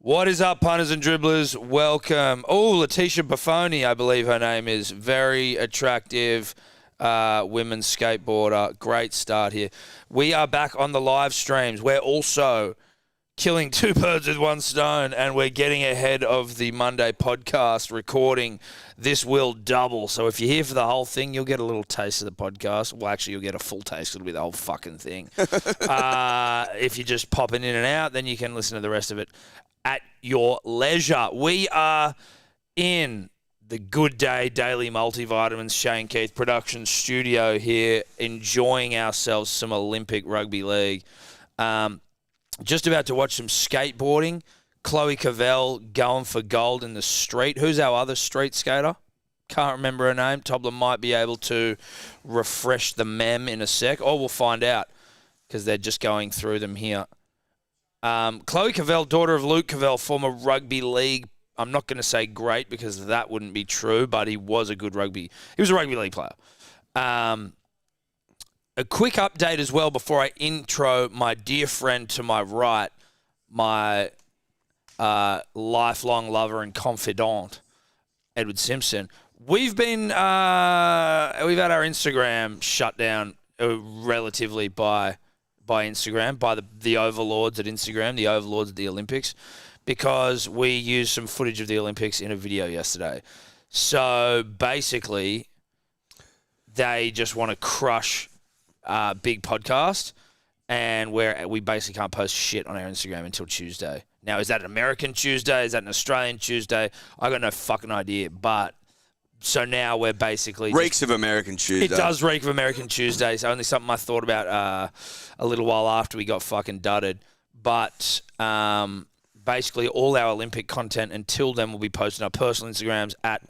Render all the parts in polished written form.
What is up, punters and dribblers? Welcome. Oh, Letitia Buffoni, I believe her name is. Very attractive women's skateboarder. Great start here. We are back on the live streams. We're also killing two birds with one stone, and we're getting ahead of the Monday podcast recording. This will double. So if you're here for the whole thing, you'll get a little taste of the podcast. Well, actually, you'll get a full taste. It'll be the whole fucking thing. If you're just popping in and out, then you can listen to the rest of it at your leisure. We are in the Good Day Daily Multivitamins Shane Keith production studio here, enjoying ourselves some Olympic rugby league. Just about to watch some skateboarding. Chloe Cavell going for gold in the street. Who's our other street skater? Can't remember her name. Tobler might be able to refresh the mem in a sec. Or we'll find out because they're just going through them here. Chloe Cavell, daughter of Luke Cavell, former rugby league. I'm not going to say great because that wouldn't be true, but he was a rugby league player. A quick update as well before I intro my dear friend to my right, my lifelong lover and confidant, Edward Simpson. We've had our Instagram shut down relatively by Instagram, by the overlords at Instagram, the overlords at the Olympics, because we used some footage of the Olympics in a video yesterday. So basically, they just want to crush big podcast, and we basically can't post shit on our Instagram until Tuesday. Now, is that an American Tuesday? Is that an Australian Tuesday? I got no fucking idea, but so now we're basically... Reeks of American Tuesday. It does reek of American Tuesday. It's only something I thought about a little while after we got fucking dudded. But basically all our Olympic content until then will be posted on our personal Instagrams at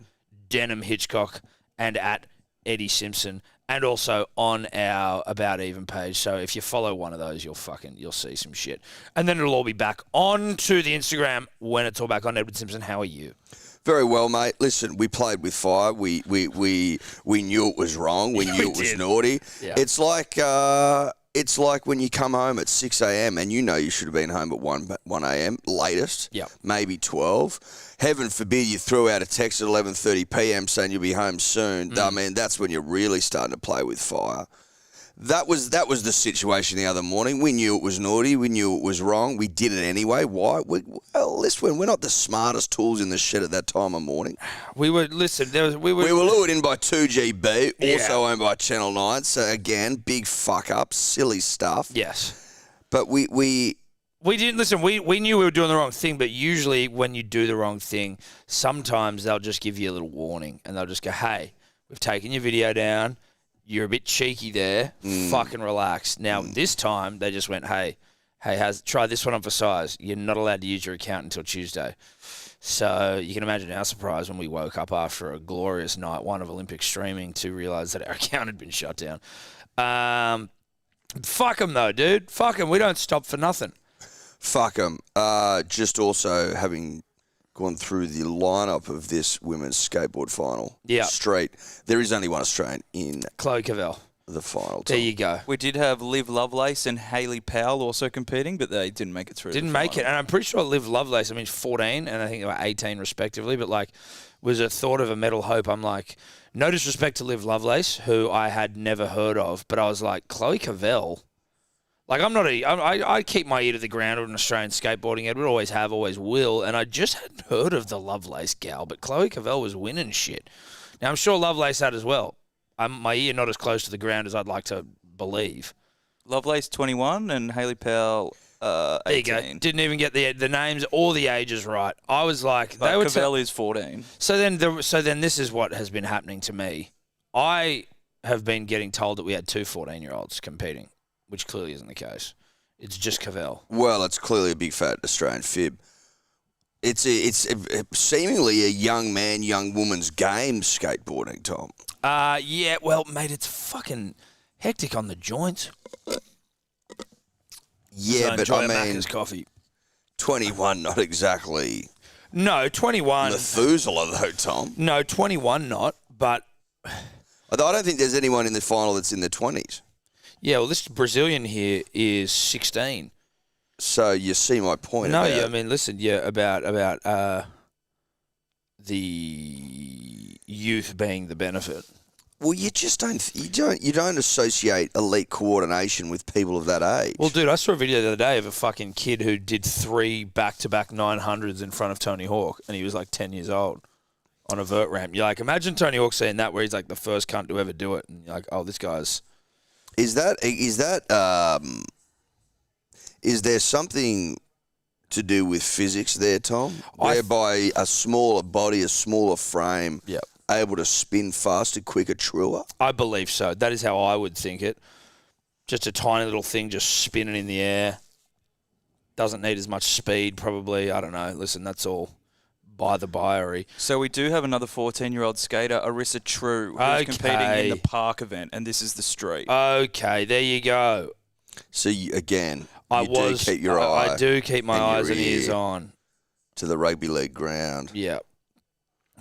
Denim Hitchcock and at Eddie Simpson, and also on our About Even page. So if you follow one of those, you'll see some shit. And then it'll all be back onto the Instagram when it's all back on. Edward Simpson, how are you? Very well, mate. Listen, we played with fire. We knew it was wrong. We knew it was naughty. Yeah. It's like when you come home at 6 a.m. and you know you should have been home at 1 a.m. latest, maybe 12. Heaven forbid you threw out a text at 11:30 p.m. saying you'll be home soon. I mean, that's when you're really starting to play with fire. That was the situation the other morning. We knew it was naughty. We knew it was wrong. We did it anyway. Why? Listen, we're not the smartest tools in the shed at that time of morning. We were lured in by 2GB, also owned by Channel 9. So again, big fuck up, silly stuff. Yes, but we didn't listen. We knew we were doing the wrong thing, but usually when you do the wrong thing, sometimes they'll just give you a little warning and they'll just go, "Hey, we've taken your video down. You're a bit cheeky there. Fucking relax." Now, this time, they just went, hey, try this one on for size. You're not allowed to use your account until Tuesday. So you can imagine our surprise when we woke up after a glorious night one of Olympic streaming to realise that our account had been shut down. Fuck them, though, dude. Fuck them. We don't stop for nothing. Fuck them. Just also having gone through the lineup of this women's skateboard final. Yeah. Straight. There is only one Australian in Chloe Cavell. The final. There you go. We did have Liv Lovelace and Hayley Powell also competing, but they didn't make it through. Didn't make it. And I'm pretty sure Liv Lovelace, 14, and I think they were 18 respectively, but was a thought of a medal hope. I'm like, no disrespect to Liv Lovelace, who I had never heard of, but I was like, Chloe Cavell. I keep my ear to the ground on Australian skateboarding, Edward. Always have, always will. And I just hadn't heard of the Lovelace gal, but Chloe Cavell was winning shit. Now, I'm sure Lovelace had as well. My ear not as close to the ground as I'd like to believe. Lovelace, 21, and Hayley Powell, 18. There you go. Didn't even get the names or the ages right. I was like... Cavell is 14. So then this is what has been happening to me. I have been getting told that we had two 14-year-olds competing, which clearly isn't the case. It's just Cavell. Well, it's clearly a big fat Australian fib. It's seemingly a young man, young woman's game, skateboarding, Tom. Yeah, well, mate, it's fucking hectic on the joints. Yeah, but I mean, Macca's coffee. 21, not exactly. No, 21. Methuselah, though, Tom. No, 21 not, but... I don't think there's anyone in the final that's in the 20s. Yeah, well, this Brazilian here is 16. So you see my point. No, about, I mean, listen, about the youth being the benefit. Well, you don't associate elite coordination with people of that age. Well, dude, I saw a video the other day of a fucking kid who did 3 back-to-back 900s in front of Tony Hawk, and he was like 10 years old on a vert ramp. You're like, imagine Tony Hawk saying that, where he's like the first cunt to ever do it, and you're like, oh, this guy's. Is there something to do with physics there, Tom? Whereby a smaller body, a smaller frame, Yep. able to spin faster, quicker, truer? I believe so. That is how I would think it. Just a tiny little thing just spinning in the air. Doesn't need as much speed, probably. I don't know. Listen, that's all by the by. So we do have another 14-year-old skater, Arissa True, who's competing in the park event, and this is the street. Okay, there you go. So, again, I do keep my eyes and ears on. To the rugby league ground. Yeah.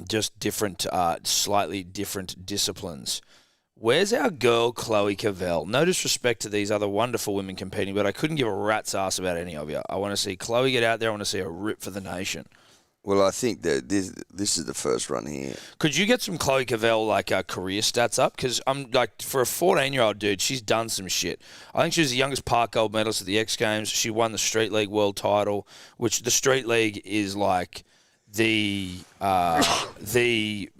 Just different, slightly different disciplines. Where's our girl, Chloe Cavell? No disrespect to these other wonderful women competing, but I couldn't give a rat's ass about any of you. I want to see Chloe get out there. I want to see her rip for the nation. Well, I think that this is the first run here. Could you get some Chloe Cavell career stats up? Because I'm like, for a 14-year-old dude, she's done some shit. I think she was the youngest park gold medalist at the X Games. She won the Street League world title, which the Street League is like the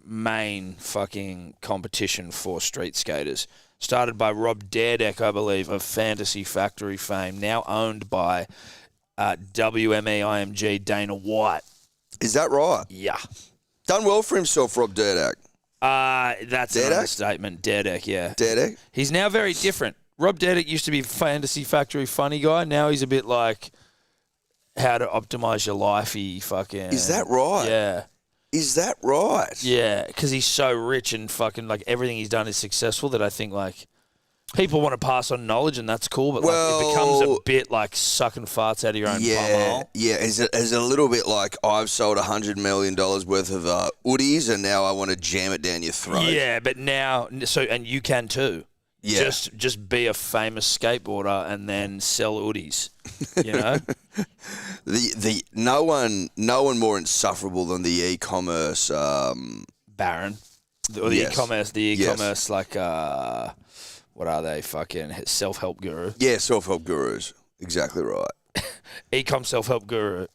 main fucking competition for street skaters. Started by Rob Daredek, I believe, of Fantasy Factory fame, now owned by WME-IMG Dana White. Is that right? Yeah. Done well for himself, Rob Daredek. That's an understatement. Daredek, yeah. Daredek? He's now very different. Rob Daredek used to be Fantasy Factory funny guy. Now he's a bit like how to optimize your life-y fucking... Is that right? Yeah. Is that right? Yeah, because he's so rich and fucking like everything he's done is successful that I think like people want to pass on knowledge and that's cool, but like it becomes a bit like sucking farts out of your own bumhole. Yeah. Is it a little bit like I've sold $100 million worth of hoodies and now I want to jam it down your throat? Yeah, but now and you can too. Yeah. Just be a famous skateboarder and then sell hoodies. You know? the no one more insufferable than the e-commerce Baron. Or the e-commerce like what are they? Fucking self-help guru. Yeah, self-help gurus. Exactly right. Ecom self-help guru.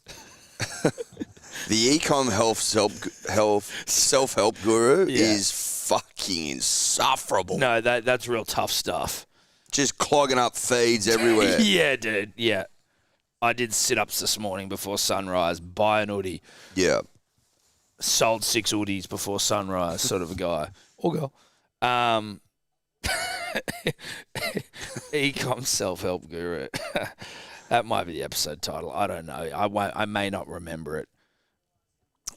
The ecom self-help guru is fucking insufferable. No, that's real tough stuff. Just clogging up feeds everywhere. Yeah, dude. Yeah. I did sit-ups this morning before sunrise, buy an hoodie. Yeah. Sold 6 hoodies before sunrise, sort of a guy. Or girl. Ecom self-help guru. That might be the episode title. I don't know. I may not remember it.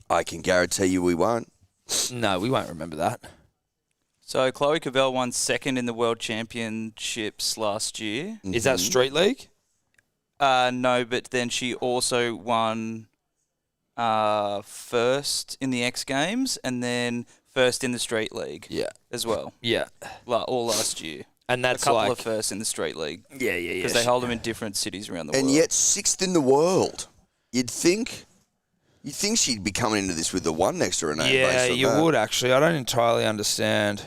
I can guarantee you we won't. No, we won't remember that. So Chloe Cavell won second in the World Championships last year. Is that Street League? No, but then she also won first in the X Games and then first in the Street League. Yeah. As well. Yeah. All last year. And that's a couple like of firsts in the Street League. Yeah. Because they hold them in different cities around the world. And yet 6th in the world. You'd think she'd be coming into this with the 1 next to her name. Yeah, you would actually. I don't entirely understand.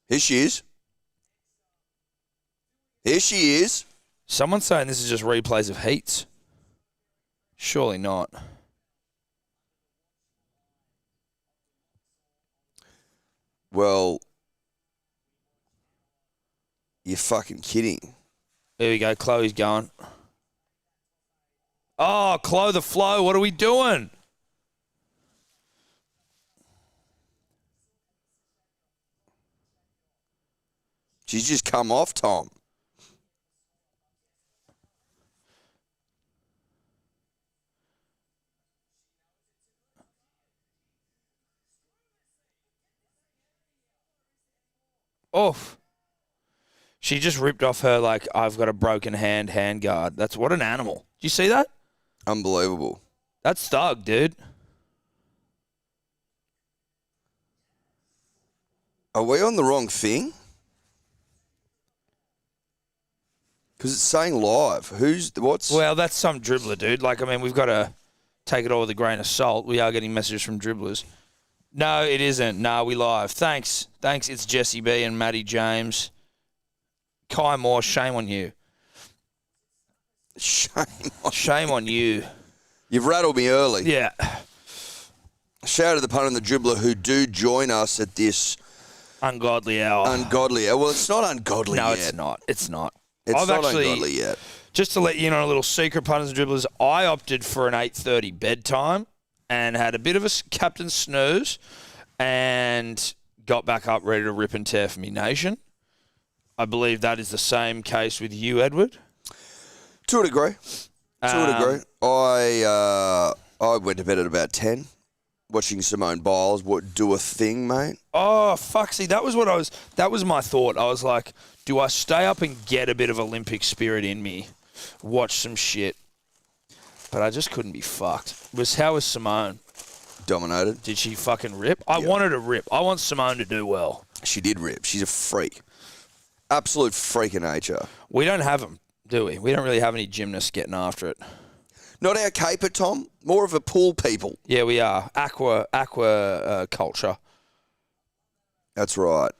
Here she is. Here she is. Someone's saying this is just replays of heats. Surely not. Well, you're fucking kidding. There we go. Chloe's going. Oh, Chloe the Flow. What are we doing? She's just come off, Tom. Off. She just ripped off her, like, I've got a broken hand guard. That's what an animal. Did you see that? Unbelievable. That's thug, dude. Are we on the wrong thing? Because it's saying live. What's... Well, that's some dribbler, dude. Like, I mean, we've got to take it all with a grain of salt. We are getting messages from dribblers. No, it isn't. No, we live. Thanks. It's Jesse B and Matty James. Kai Moore, shame on you. Shame on you. You've rattled me early. Yeah. Shout out to the punter and the dribbler who do join us at this... ungodly hour. Ungodly hour. Well, it's not ungodly yet. No, it's not. It's not. It's not ungodly yet. Just to let you in on a little secret, punters and dribblers, I opted for an 8:30 bedtime and had a bit of a captain snooze and got back up ready to rip and tear for me nation. I believe that is the same case with you, Edward. To a degree. I went to bed at about 10, watching Simone Biles do a thing, mate. Oh, fuck. See, that was my thought. I was like, do I stay up and get a bit of Olympic spirit in me, watch some shit? But I just couldn't be fucked. How was Simone? Dominated. Did she fucking rip? I wanted to rip. I want Simone to do well. She did rip. She's a freak. Absolute freak of nature. We don't have them, do we? We don't really have any gymnasts getting after it. Not our caper, Tom. More of a pool people. Yeah, we are. Aqua culture. That's right.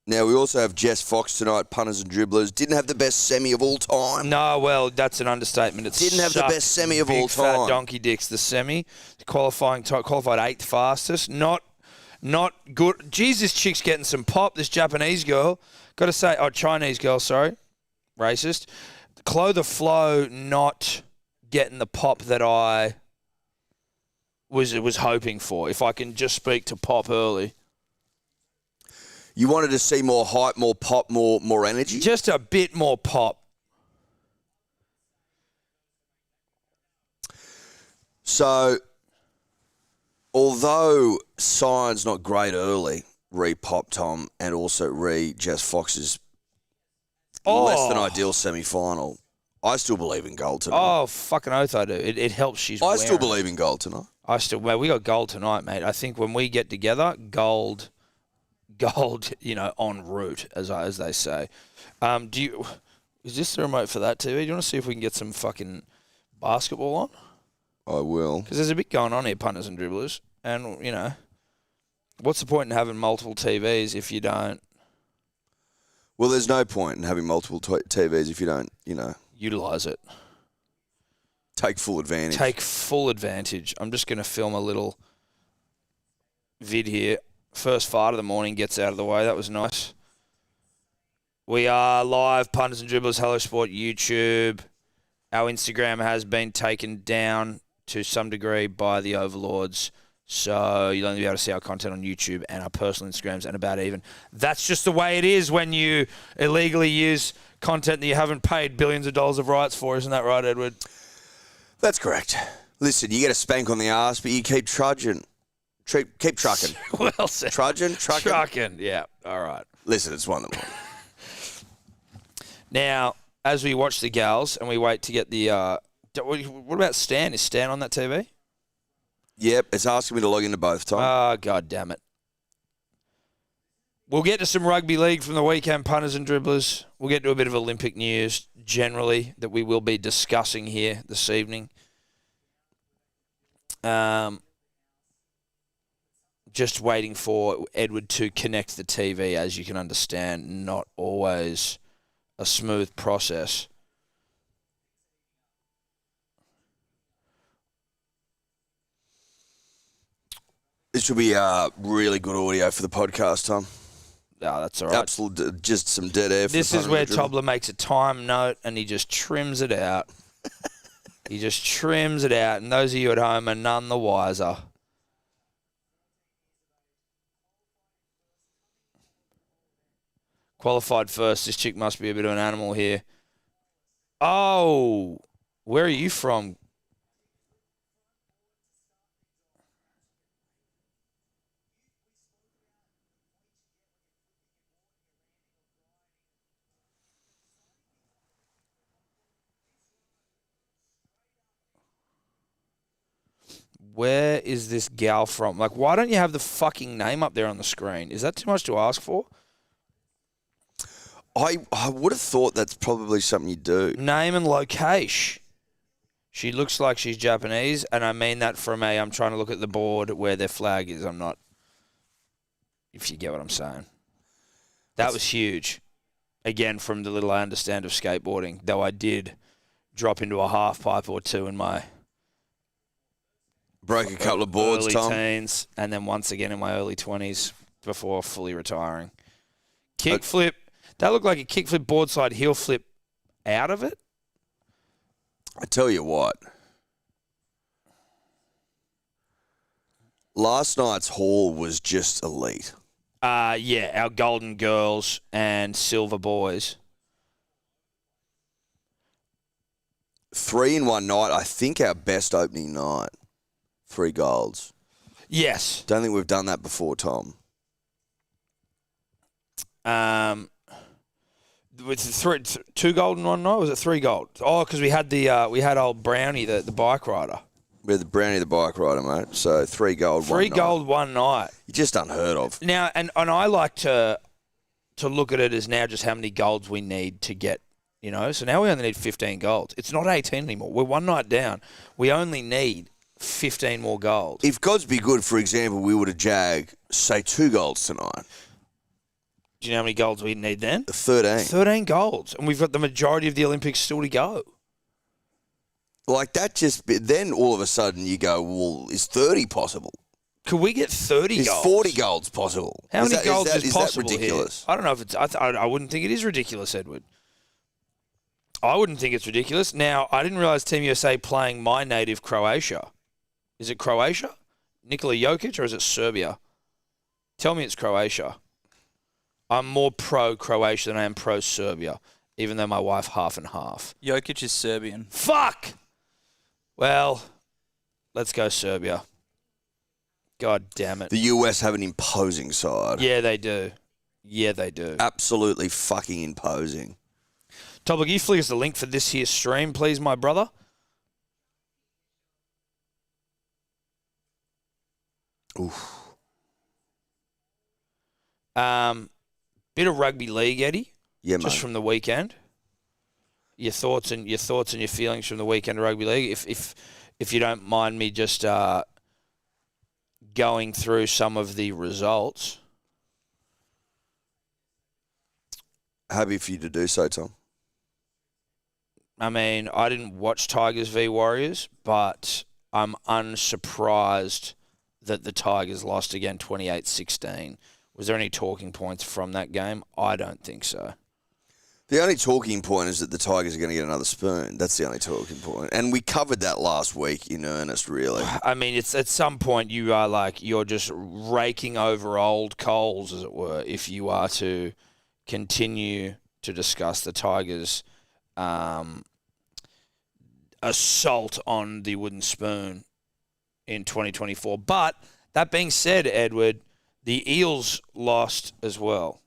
Now, we also have Jess Fox tonight, punters and dribblers. Didn't have the best semi of all time. No, well, that's an understatement. Didn't have the best semi of all time. Fat donkey dicks, the semi. Qualified 8th fastest. Not good. Jesus, chick's getting some pop, this Japanese girl. Got to say, Chinese girl, sorry. Racist. Chloe the Flow not getting the pop that I was hoping for, if I can just speak to pop early. You wanted to see more hype, more pop, more energy? Just a bit more pop. So, although signs not great early, re-Pop Tom and also re-Jess Fox's less than ideal semi-final, I still believe in gold tonight. Oh, fucking oath I do. It helps she's I still believe in gold tonight. We got gold tonight, mate. I think when we get together, gold, en route, as they say. Is this the remote for that TV? Do you want to see if we can get some fucking basketball on? I will. Because there's a bit going on here, punters and dribblers. And, what's the point in having multiple TVs if you don't... Well, there's no point in having multiple TVs if you don't, utilise it. Take full advantage. I'm just going to film a little vid here. First fart of the morning gets out of the way. That was nice. We are live, punters and dribblers, Hello Sport YouTube. Our Instagram has been taken down to some degree by the overlords. So you'll only be able to see our content on YouTube and our personal Instagrams and about even. That's just the way it is when you illegally use content that you haven't paid billions of dollars of rights for. Isn't that right, Edward? That's correct. Listen, you get a spank on the ass, but you keep trudging. Keep trucking. Well said. Trucking. Yeah. All right. Listen, it's 1 in the morning. Now, as we watch the gals and we wait to get the... what about Stan? Is Stan on that TV? Yep, it's asking me to log into both, Tom. Oh, God damn it. We'll get to some rugby league from the weekend, punters and dribblers. We'll get to a bit of Olympic news generally that we will be discussing here this evening. Just waiting for Edward to connect the TV, as you can understand, not always a smooth process. This will be really good audio for the podcast, Tom. No, that's all right. Absolute, just some dead air. This is where Tobler makes a time note and he just trims it out. He just trims it out, and those of you at home are none the wiser. Qualified first. This chick must be a bit of an animal here. Oh, where are you from? Where is this gal from? Like, why don't you have the fucking name up there on the screen? Is that too much to ask for? I would have thought that's probably something you do. Name and location. She looks like she's Japanese, and I mean that from I'm trying to look at the board where their flag is. I'm not, if you get what I'm saying. That was huge. Again, from the little I understand of skateboarding, though I did drop into a half pipe or two in my broke a couple of boards, early Tom. teens, and then once again in my early 20s before fully retiring. Kickflip. That looked like a kickflip, board slide, heel flip out of it. I tell you what. Last night's haul was just elite. Yeah, our golden girls and silver boys. 3 in one night. I think our best opening night. 3 golds. Yes. Don't think we've done that before, Tom. Was it 2 gold in one night? Or was it 3 gold? Oh, because we had old Brownie, the bike rider. We had the Brownie, the bike rider, mate. So 3 gold, 3 gold one night. You just unheard of. Now, and I like to look at it as now just how many golds we need to get. You know, so now we only need 15 golds. It's not 18 anymore. We're one night down. We only need 15 more golds. If God's be good, for example, we would have jagged, say, 2 golds tonight. Do you know how many golds we need then? 13. 13 golds. And we've got the majority of the Olympics still to go. Like that then all of a sudden you go, well, is 30 possible? Could we get 30 is golds? 40 golds possible? How many golds is possible that ridiculous? Here? I don't know if it's... I wouldn't think it is ridiculous, Edward. I wouldn't think it's ridiculous. Now, I didn't realise Team USA playing my native Croatia. Is it Croatia? Nikola Jokic, or is it Serbia? Tell me it's Croatia. I'm more pro-Croatia than I am pro-Serbia, even though my wife half and half. Jokic is Serbian. Fuck! Well, let's go Serbia. God damn it. The US have an imposing side. Yeah, they do. Yeah, they do. Absolutely fucking imposing. Topic, you flick us the link for this here stream, please, my brother. Oof. Bit of rugby league, Eddie. Yeah, just mate. from the weekend. Your thoughts and your feelings from the weekend of rugby league. If you don't mind me just going through some of the results. Happy for you to do so, Tom. I mean, I didn't watch Tigers v Warriors, but I'm unsurprised that the Tigers lost again 28-16. Was there any talking points from that game? I don't think so. The only talking point is that the Tigers are going to get another spoon. That's the only talking point. And we covered that last week in earnest, really. I mean, it's at some point you are like, you're just raking over old coals, as it were, if you are to continue to discuss the Tigers' assault on the wooden spoon in 2024. But that being said, Edward, the Eels lost as well,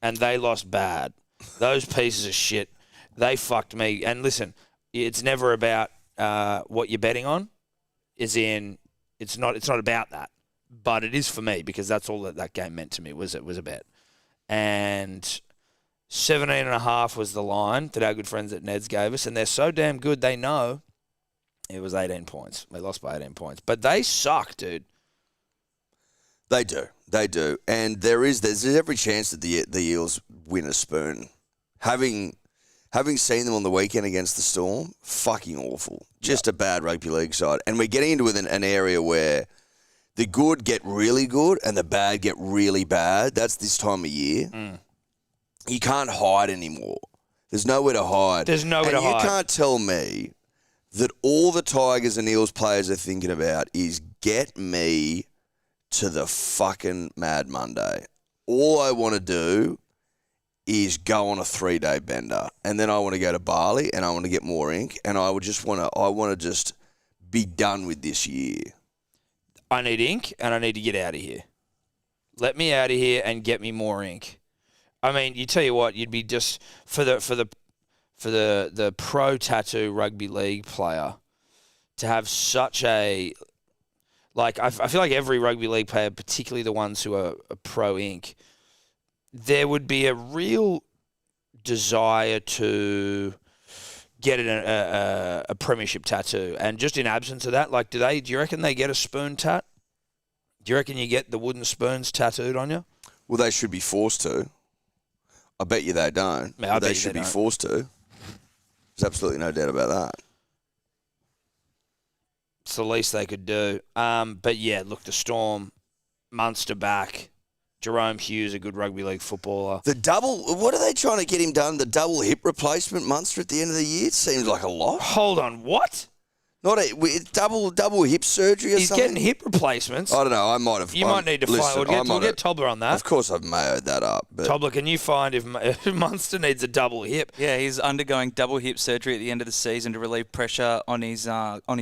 and they lost bad. Those pieces of shit, they fucked me. And listen, it's never about what you're betting on. It's not about that, but it is for me because that's all that game meant to me was a bet. And 17.5 was the line that our good friends at Ned's gave us, and they're so damn good they know it was 18 points. They lost by 18 points, but they suck, dude. They do, and there's every chance that the Eels win a spoon. Having seen them on the weekend against the Storm, fucking awful. Just a bad rugby league side, and we're getting into an area where the good get really good and the bad get really bad. That's this time of year. You can't hide anymore. There's nowhere to hide. There's nowhere to hide. You can't tell me that all the Tigers and Eels players are thinking about is get me to the fucking Mad Monday. All I want to do is go on a 3-day bender, and then I want to go to Bali, and I want to get more ink, and I want to just be done with this year. I need ink, and I need to get out of here. Let me out of here and get me more ink. I mean, you tell you what, you'd be just for the pro tattoo rugby league player to have such a. Like, I feel like every rugby league player, particularly the ones who are pro ink, there would be a real desire to get a premiership tattoo, and just in absence of that, like, do you reckon they get a spoon tat? Do you reckon you get the wooden spoons tattooed on you? Well, they should be forced to. I bet you they don't. I bet they should be forced to. There's absolutely no doubt about that. It's the least they could do. But yeah, look, the Storm, Munster back. Jerome Hughes, a good rugby league footballer. What are they trying to get him done? The double hip replacement, Munster, at the end of the year? It seems like a lot. Hold on, what? Not double hip surgery or He's something? getting hip replacements. I don't know. I might have. You might need to find. We'll get Tobler on that. Of course, I've mayoed that up. But Tobler, can you find if Munster needs a double hip? Yeah, he's undergoing double hip surgery at the end of the season to relieve pressure on his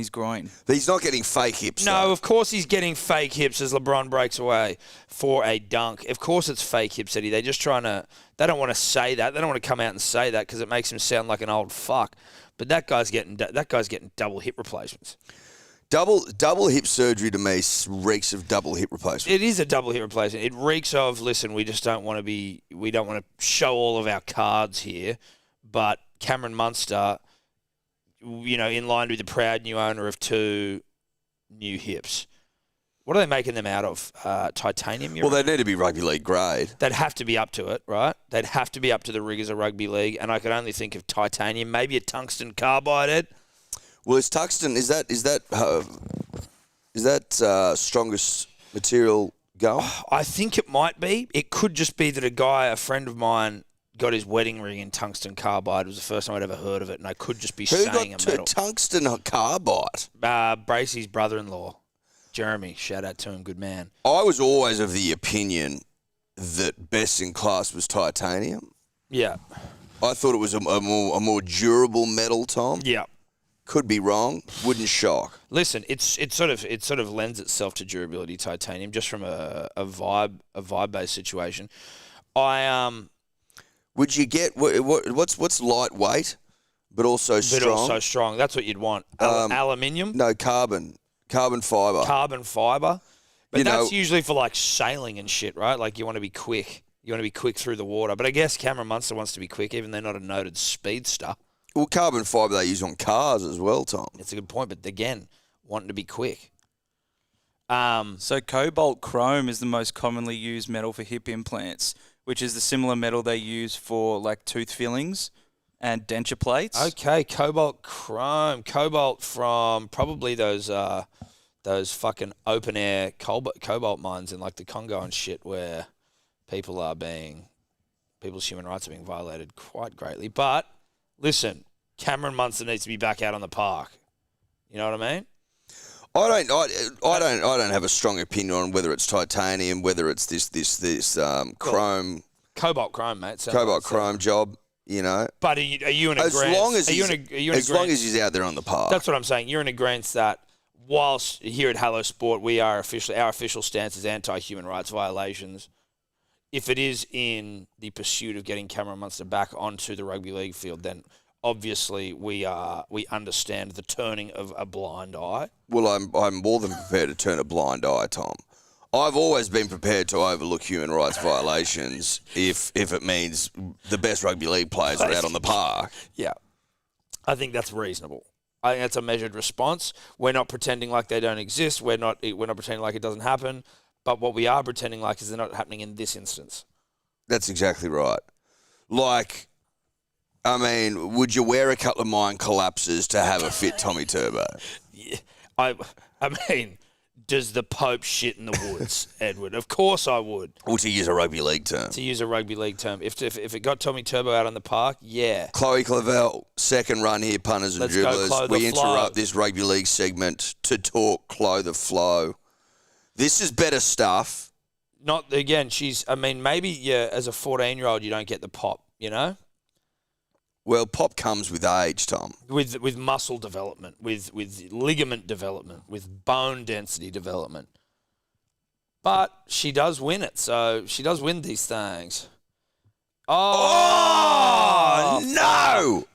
groin. He's not getting fake hips. No, though. of course he's getting fake hips as LeBron breaks away for a dunk. Of course it's fake hips, Eddie. They're just trying to. They don't want to say that. They don't want to come out and say that because it makes him sound like an old fuck. But that guy's getting double hip replacements. Double hip surgery to me reeks of double hip replacement. It is a double hip replacement. It reeks of, listen, we don't want to show all of our cards here, but Cameron Munster, in line with the proud new owner of 2 new hips. What are they making them out of? Titanium? Well, they need to be rugby league grade. They'd have to be up to it, right? They'd have to be up to the rigours of rugby league, and I could only think of titanium, maybe a tungsten carbide, Ed. Well, is tungsten is that strongest material going? I think it might be. It could just be that a friend of mine, got his wedding ring in tungsten carbide. It was the first time I'd ever heard of it, and I could just be saying a metal. Who got tungsten carbide? Bracey's brother-in-law, Jeremy. Shout out to him, good man. I was always of the opinion that best in class was titanium. Yeah. I thought it was a more durable metal, Tom. Yeah. Could be wrong. Wouldn't shock. Listen, it sort of lends itself to durability, titanium, just from a vibe based situation. Would you get what's lightweight, but also strong? That's what you'd want. Aluminium? No, carbon fiber. Carbon fiber. But that's usually for like sailing and shit, right? Like you want to be quick. You want to be quick through the water. But I guess Cameron Munster wants to be quick, even though they're not a noted speedster. Well, carbon fibre they use on cars as well, Tom. It's a good point, but again, wanting to be quick. So cobalt chrome is the most commonly used metal for hip implants, which is the similar metal they use for like tooth fillings and denture plates. Okay, cobalt chrome. Cobalt from probably those fucking open air cobalt mines in like the Congo and shit where people's human rights are being violated quite greatly. But listen, Cameron Munster needs to be back out on the park. You know what I mean? I don't have a strong opinion on whether it's titanium, whether it's this chrome, cobalt chrome, mate. Cobalt chrome job, But are you in agreement? As long as he's out there on the park. That's what I'm saying. You're in agreement that whilst here at Hello Sport our official stance is anti-human rights violations. If it is in the pursuit of getting Cameron Munster back onto the rugby league field, then obviously we understand the turning of a blind eye. Well, I'm more than prepared to turn a blind eye, Tom. I've always been prepared to overlook human rights violations if it means the best rugby league players are out on the park. Yeah, I think that's reasonable. I think that's a measured response. We're not pretending like they don't exist. We're not pretending like it doesn't happen. But what we are pretending like is they're not happening in this instance. That's exactly right. Like, I mean, would you wear a couple of mine collapses to have a fit Tommy Turbo? Yeah, I mean, does the Pope shit in the woods, Edward? Of course I would. Or to use a rugby league term. If it got Tommy Turbo out on the park, yeah. Chloe Clavel, second run here, punters and dribblers. We interrupt this rugby league segment to talk Chloe the Flow. This is better stuff. Not again. Maybe as a 14-year-old, you don't get the pop. Well, pop comes with age, Tom. With muscle development, with ligament development, with bone density development. But she does win it, so she does win these things. Oh no!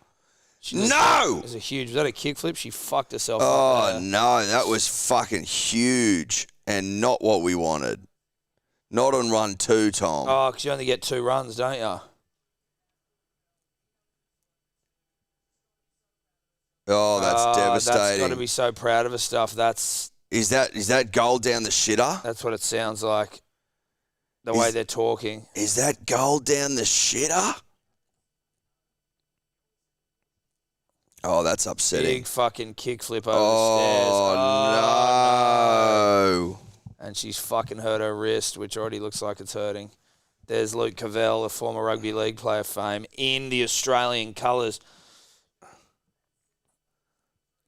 No! Was that a kickflip? She fucked herself up. Oh, no. That was fucking huge and not what we wanted. Not on run 2, Tom. Oh, because you only get 2 runs, don't you? Oh, that's devastating. That's got to be so proud of her stuff. Is that gold down the shitter? That's what it sounds like. The way they're talking. Is that gold down the shitter? Oh, that's upsetting. Big fucking kickflip over the stairs. Oh, no. And she's fucking hurt her wrist, which already looks like it's hurting. There's Luke Cavell, a former rugby league player of fame, in the Australian colours.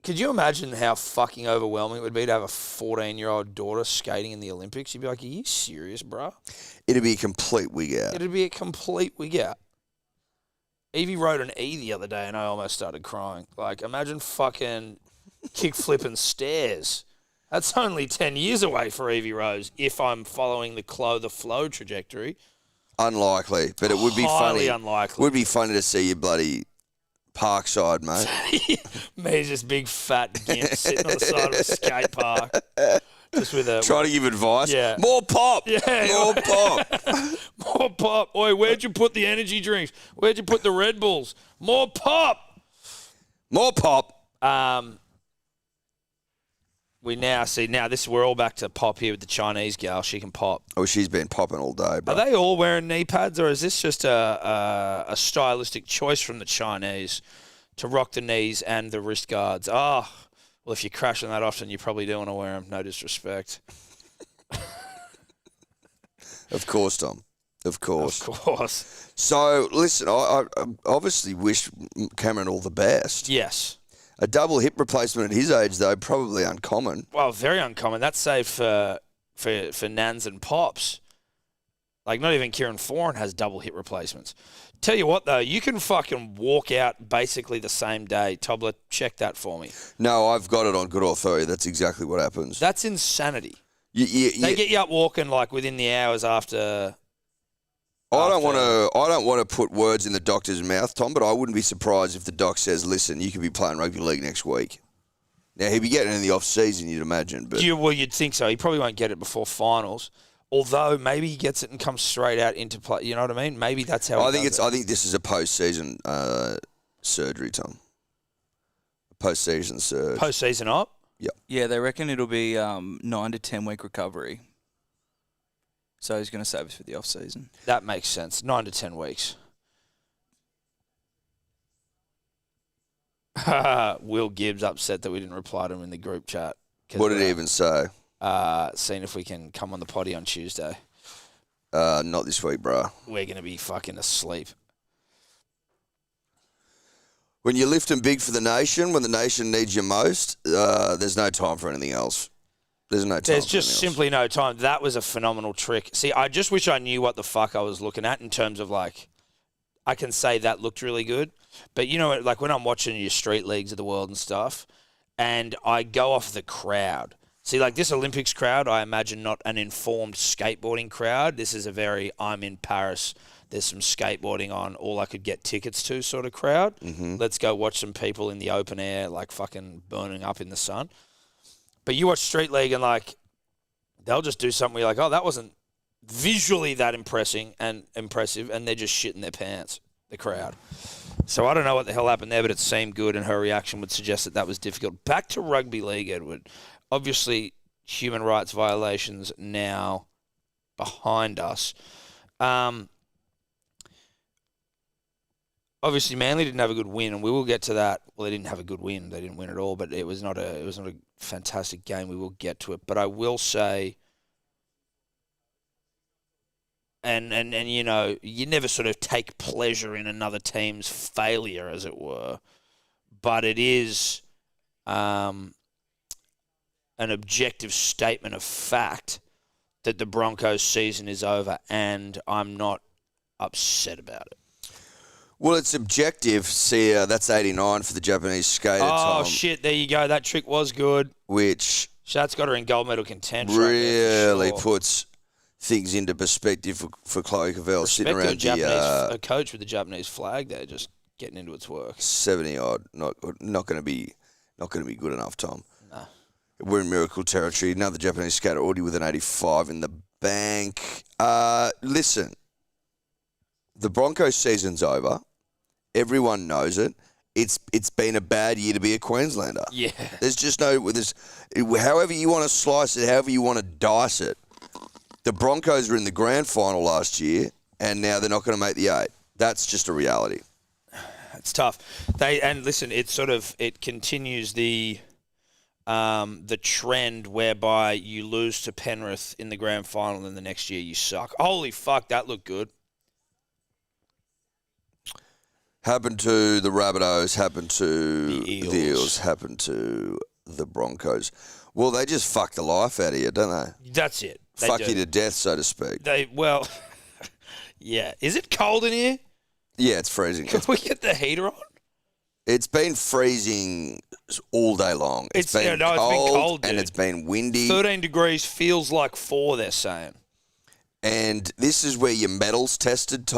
Could you imagine how fucking overwhelming it would be to have a 14-year-old daughter skating in the Olympics? You'd be like, are you serious, bro? It'd be a complete wig out. It'd be a complete wig out. Evie wrote an E the other day and I almost started crying. Like, imagine fucking kick flipping stairs. That's only 10 years away for Evie Rose if I'm following the flow trajectory. Unlikely, but it would be Highly funny. unlikely. It would be funny to see you bloody Parkside, mate. Me, just big fat gimp sitting on the side of a skate park. Just with a... Trying to give advice. Yeah. More pop. Yeah. More pop. More pop. Oi, where'd you put the energy drinks? Where'd you put the Red Bulls? More pop. More pop. We now see, we're all back to pop here with the Chinese gal. She can pop. Oh, she's been popping all day, bro. Are they all wearing knee pads, or is this just a stylistic choice from the Chinese to rock the knees and the wrist guards? Oh, well, if you're crashing that often, you probably do want to wear them. No disrespect. Of course, Tom. Of course. Of course. So, listen, I obviously wish Cameron all the best. Yes. A double hip replacement at his age, though, probably uncommon. Well, very uncommon. That's saved for nans and pops. Like, not even Kieran Foran has double hip replacements. Tell you what, though, you can fucking walk out basically the same day. Tobler, check that for me. No, I've got it on good authority. That's exactly what happens. That's insanity. They get you up walking like within the hours after. I don't want to put words in the doctor's mouth, Tom, but I wouldn't be surprised if the doc says, "Listen, you could be playing rugby league next week." Now he'd be getting it in the off season, you'd imagine. But you'd think so. He probably won't get it before finals. Although maybe he gets it and comes straight out into play. You know what I mean? Maybe that's how. I think this is a post-season surgery, Tom. Post-season surge. Post-season op. Yep. Yeah, they reckon it'll be 9 to 10 week recovery. So he's going to save us for the off season. That makes sense. 9 to 10 weeks. Will Gibbs upset that we didn't reply to him in the group chat. What did he even say? Seeing if we can come on the potty on Tuesday. Not this week, bro. We're going to be fucking asleep. When you're lifting big for the nation, when the nation needs you most, there's no time for anything else. There's no time. There's just simply no time. That was a phenomenal trick. See, I just wish I knew what the fuck I was looking at in terms of like, I can say that looked really good, but you know, like when I'm watching your street leagues of the world and stuff, and I go off the crowd. See, like this Olympics crowd, I imagine not an informed skateboarding crowd. This is a very, I'm in Paris, there's some skateboarding on, all I could get tickets to sort of crowd. Mm-hmm. Let's go watch some people in the open air, like fucking burning up in the sun. But you watch Street League and, like, they'll just do something where you're like, oh, that wasn't visually that impressive, and they're just shitting their pants, the crowd. So I don't know what the hell happened there, but it seemed good, and her reaction would suggest that was difficult. Back to rugby league, Edward. Obviously, human rights violations now behind us. Obviously, Manly didn't have a good win, and we will get to that. Well, they didn't have a good win; they didn't win at all. But it was not a fantastic game. We will get to it. But I will say, and you know, you never sort of take pleasure in another team's failure, as it were. But it is an objective statement of fact that the Broncos' season is over, and I'm not upset about it. Well, it's objective. See, that's 89 for the Japanese skater, Tom. Oh, shit, there you go. That trick was good. Which That's got her in gold medal contention. really sure. puts things into perspective for Chloe Cavell sitting around a coach with the Japanese flag there, just getting into its work. 70 odd. Not going to be good enough, Tom. No. We're in miracle territory. Another Japanese skater already with an 85 in the bank. Listen, the Broncos season's over. Everyone knows it. it's been a bad year to be a Queenslander. Yeah. There's just no... however you want to slice it, however you want to dice it. The Broncos were in the grand final last year, and now they're not going to make the 8. That's just a reality. It's tough. Listen, it continues the trend whereby you lose to Penrith in the grand final, and the next year you suck. Holy fuck, that looked good. Happened to the Rabbitohs, happened to the Eels, happened to the Broncos. Well, they just fuck the life out of you, don't they? That's it. Fuck you to death, so to speak. Yeah. Is it cold in here? Yeah, it's freezing. Can we get the heater on? It's been freezing all day long. It's been cold, dude. And it's been windy. 13 degrees feels like 4, they're saying. And this is where your metal's tested,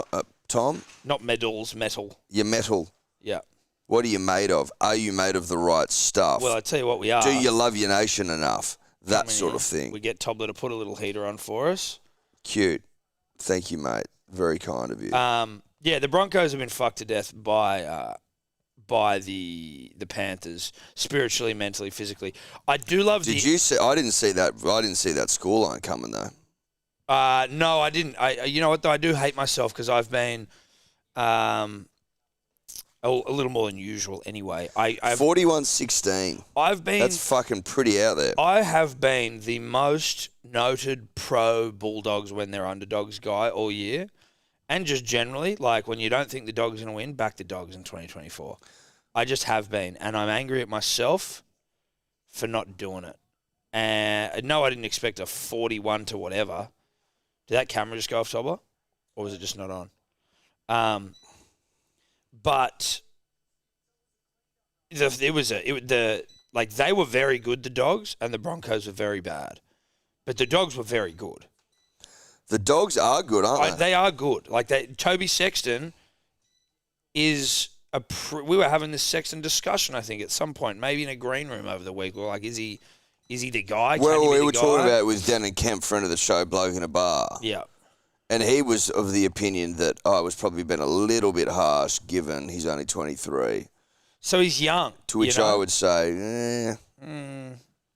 Tom? Not medals, metal. Your metal. Yeah. What are you made of? Are you made of the right stuff? Well, I tell you what we are. Do you love your nation enough? That sort of thing. We get Tobler to put a little heater on for us. Cute. Thank you, mate. Very kind of you. Yeah, the Broncos have been fucked to death by the Panthers, spiritually, mentally, physically. I do love. Did you see? I didn't see that. I didn't see that scoreline coming though. No, I didn't. You know what though? I do hate myself because I've been a little more than usual. Anyway, 41-16. I've been. That's fucking pretty out there. I have been the most noted pro Bulldogs when they're underdogs guy all year. And just generally, like when you don't think the Dogs are going to win, back the Dogs in 2024. I just have been. And I'm angry at myself for not doing it. And no, I didn't expect a 41 to whatever. Did that camera just go off, Tobler? Or was it just not on? But they were very good, the Dogs, and the Broncos were very bad. But the Dogs were very good. The Dogs are good, aren't they? They are good. Toby Sexton is we were having this Sexton discussion, I think, at some point, maybe in a green room over the week. We're like, is he the guy? Well, we were talking about it with Danny Kemp, friend of the show, bloke in a bar. Yeah. And he was of the opinion that I was probably been a little bit harsh given he's only 23. So he's young. To which I would say,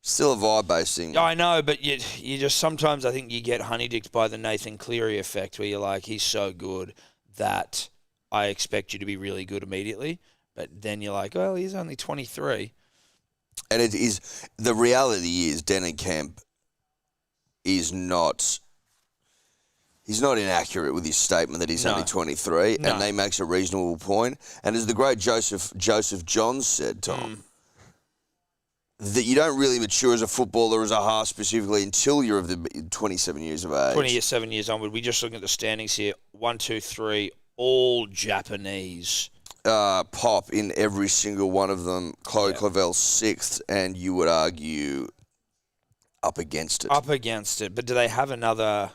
still a vibe-based thing. I know, but you just sometimes I think you get honeydicked by the Nathan Cleary effect where you're like, he's so good that I expect you to be really good immediately. But then you're like, well, he's only 23. And it is the reality is Danny Kemp is not... He's not inaccurate with his statement that he's only 23, and he makes a reasonable point. And as the great Joseph Johns said, Tom, that you don't really mature as a footballer, as a half specifically, until you're of the 27 years of age. 27 years onward. We're just looking at the standings here. 1, 2, 3, all Japanese. Pop in every single one of them. Chloe Clavel 6th, and you would argue up against it. Up against it. But do they have another...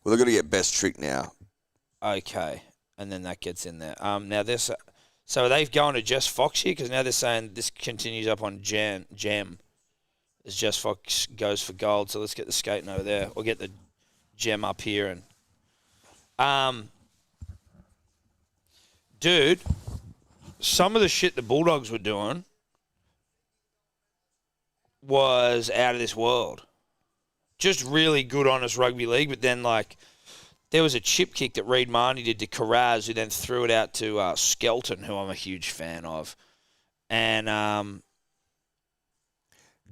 Well, they're going to get best trick now. Okay. And then that gets in there. Now, so are they going to Jess Fox here? Because now they're saying this continues up on Gem. As Jess Fox goes for gold. So let's get the skating over there. Or get the Gem up here. And dude, some of the shit the Bulldogs were doing was out of this world. Just really good, honest rugby league. But then, there was a chip kick that Reid Marnie did to Carraz, who then threw it out to Skelton, who I'm a huge fan of. And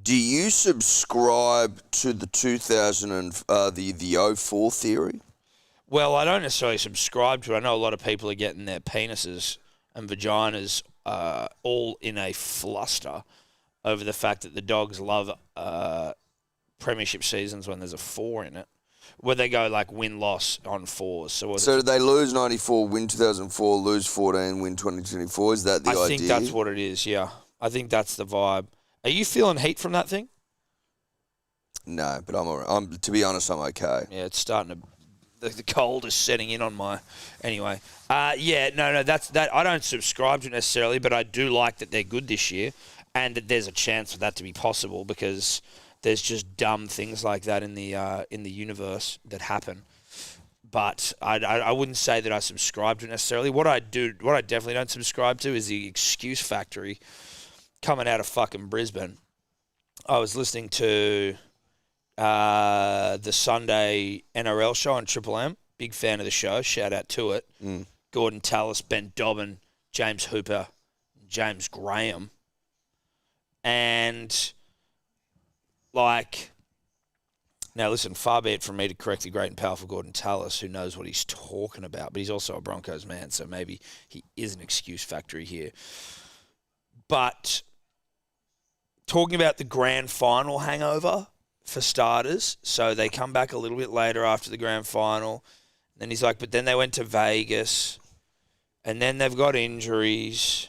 do you subscribe to the 04 theory? Well, I don't necessarily subscribe to it. I know a lot of people are getting their penises and vaginas all in a fluster over the fact that the Dogs love premiership seasons when there's a 4 in it, where they go win-loss on 4s. So did they lose 94, win 2004, lose 14, win 2024? Is that the idea? I think that's what it is, yeah. I think that's the vibe. Are you feeling heat from that thing? No, but I'm all right. To be honest, I'm okay. Yeah, it's starting to... The cold is setting in on my... Anyway. That's that. I don't subscribe to it necessarily, but I do like that they're good this year and that there's a chance for that to be possible because... There's just dumb things like that in the universe that happen. but I wouldn't say that I subscribe to it necessarily. What I definitely don't subscribe to is the excuse factory coming out of fucking Brisbane. I was listening to the Sunday NRL show on Triple M. Big fan of the show. Shout out to it. Gordon Tallis, Ben Dobbin, James Hooper, James Graham. And, like, now listen, far be it from me to correct the great and powerful Gordon Tallis, who knows what he's talking about, but he's also a Broncos man, so maybe he is an excuse factory here. But talking about the grand final hangover, for starters, so they come back a little bit later after the grand final. Then he's like, but then they went to Vegas, and then they've got injuries,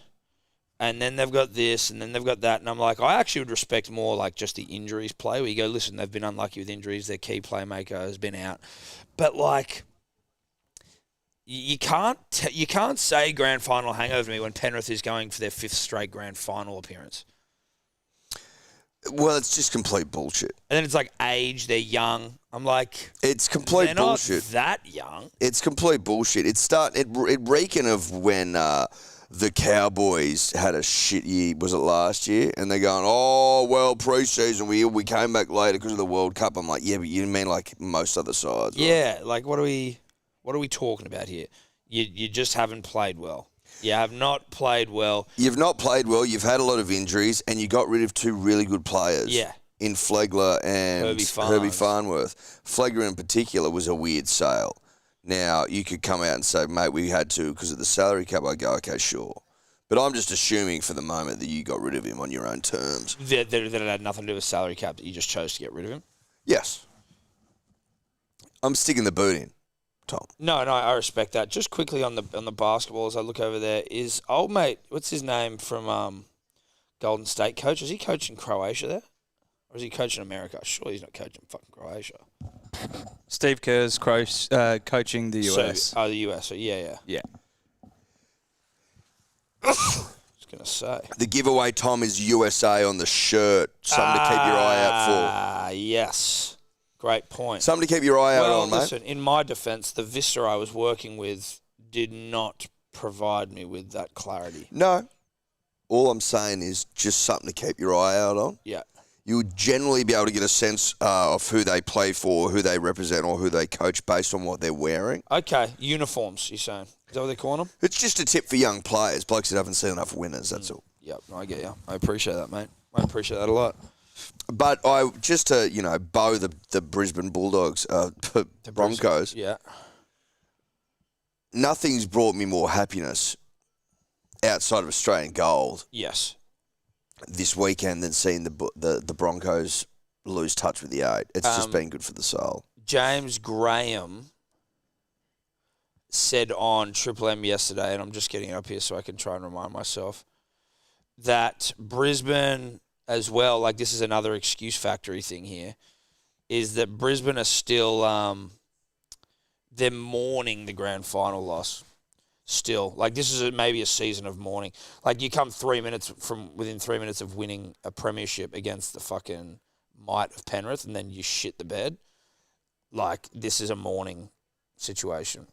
and then they've got this, and then they've got that. And I'm like, I actually would respect more like just the injuries play, where you go, listen, they've been unlucky with injuries, their key playmaker has been out. But like, you can't say grand final hangover to me when Penrith is going for their 5th straight grand final appearance. Well, it's just complete bullshit. And then it's like age, they're young. I'm like, it's complete bullshit. They're not that young. It's complete bullshit. It reeking of when the Cowboys had a shit year. Was it last year? And they're going, oh well, preseason we came back later because of the World Cup. I'm like, yeah, but you mean like most other sides? Right? Yeah, like what are we talking about here? You just haven't played well. You have not played well. You've not played well. You've had a lot of injuries, and you got rid of 2 really good players. Yeah. In Flegler and Herbie Farnworth. Flegler in particular was a weird sale. Now, you could come out and say, mate, we had to because of the salary cap. I go, okay, sure. But I'm just assuming for the moment that you got rid of him on your own terms. That it had nothing to do with salary cap, that you just chose to get rid of him? Yes. I'm sticking the boot in. Tom. No, I respect that. Just quickly on the basketball, as I look over there, is old mate, what's his name from Golden State coach? Is he coaching Croatia there? Or is he coaching America? Sure, he's not coaching fucking Croatia. Steve Kerr's coaching the US. So, the US. So yeah. I was going to say. The giveaway, Tom, is USA on the shirt. Something to keep your eye out for. Yes. Great point. Something to keep your eye out on, mate. Listen, in my defence, the Vista I was working with did not provide me with that clarity. No. All I'm saying is just something to keep your eye out on. Yeah. You would generally be able to get a sense of who they play for, who they represent, or who they coach based on what they're wearing. Okay, uniforms, you're saying. Is that what they're calling them? It's just a tip for young players, blokes that haven't seen enough winners, that's all. Yep, I get you. I appreciate that, mate. I appreciate that a lot. But just to, bow the Brisbane Bulldogs, the Broncos. Yeah. Nothing's brought me more happiness outside of Australian gold. Yes. This weekend than seeing the Broncos lose touch with the 8. It's just been good for the soul. James Graham said on Triple M yesterday, and I'm just getting it up here so I can try and remind myself, that Brisbane as well, like this is another excuse factory thing here, is that Brisbane are still, they're mourning the grand final loss. Still, like this is maybe a season of mourning. Like you come within 3 minutes of winning a premiership against the fucking might of Penrith, and then you shit the bed. Like this is a mourning situation.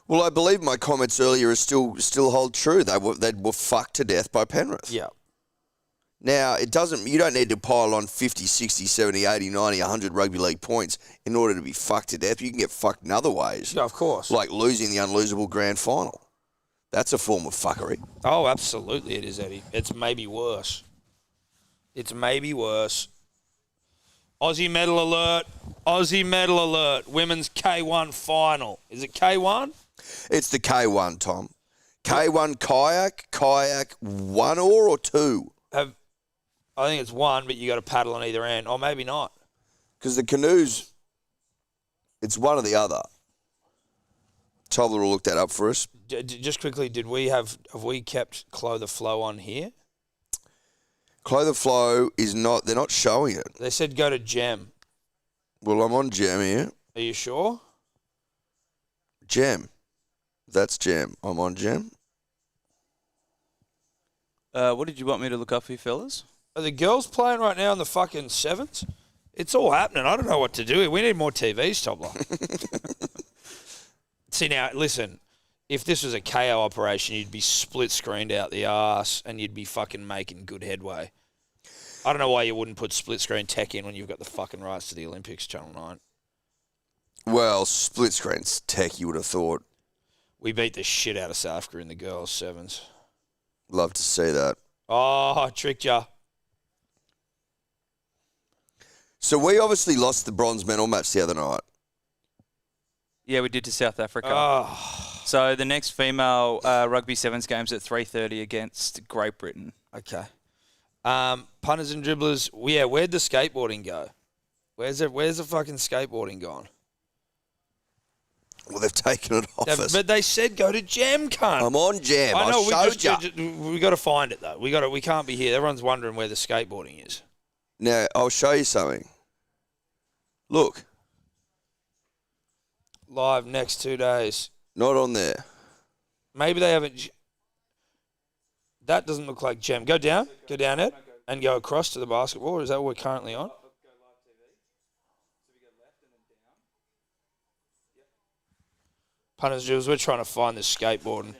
Well, I believe my comments earlier still hold true. They were fucked to death by Penrith. Yeah. Now, you don't need to pile on 50, 60, 70, 80, 90, 100 rugby league points in order to be fucked to death. You can get fucked in other ways. Yeah, of course. Like losing the unlosable grand final. That's a form of fuckery. Oh, absolutely it is, Eddie. It's maybe worse. Aussie medal alert. Aussie medal alert. Women's K1 final. Is it K1? It's the K1, Tom. K1 kayak, 1 oar or 2? I think it's 1, but you got to paddle on either end. Or maybe not. Because the canoes, it's one or the other. Tobler will look that up for us. Just quickly, have we kept Clo the Flow on here? Clo the Flow is not, they're not showing it. They said go to Gem. Well, I'm on Gem here. Are you sure? Gem. That's Gem. I'm on Gem. What did you want me to look up for you fellas? Are the girls playing right now in the fucking 7s? It's all happening. I don't know what to do here. We need more TVs, Tobler. See, now, listen, if this was a KO operation, you'd be split screened out the arse and you'd be fucking making good headway. I don't know why you wouldn't put split screen tech in when you've got the fucking rights to the Olympics, Channel 9. Well, split screen's tech, you would have thought. We beat the shit out of South Africa in the girls' sevens. Love to see that. Oh, I tricked ya. So we obviously lost the bronze medal match the other night. Yeah, we did to South Africa. Oh. So the next female rugby sevens game's at 3:30 against Great Britain. Okay. Punters and dribblers, yeah, where'd the skateboarding go? Where's the fucking skateboarding gone? Well, they've taken it off us. But they said go to Jam, cunt. I'm on Jam. I know, I showed you. We got to find it though. We can't be here. Everyone's wondering where the skateboarding is. Now I'll show you something. Look, Live next 2 days. not on there. Maybe they haven't. That doesn't look like Jam. Go down, Ed, and go across to the basketball. Or is that what we're currently on? Punters, Jules, we're trying to find this skateboarding.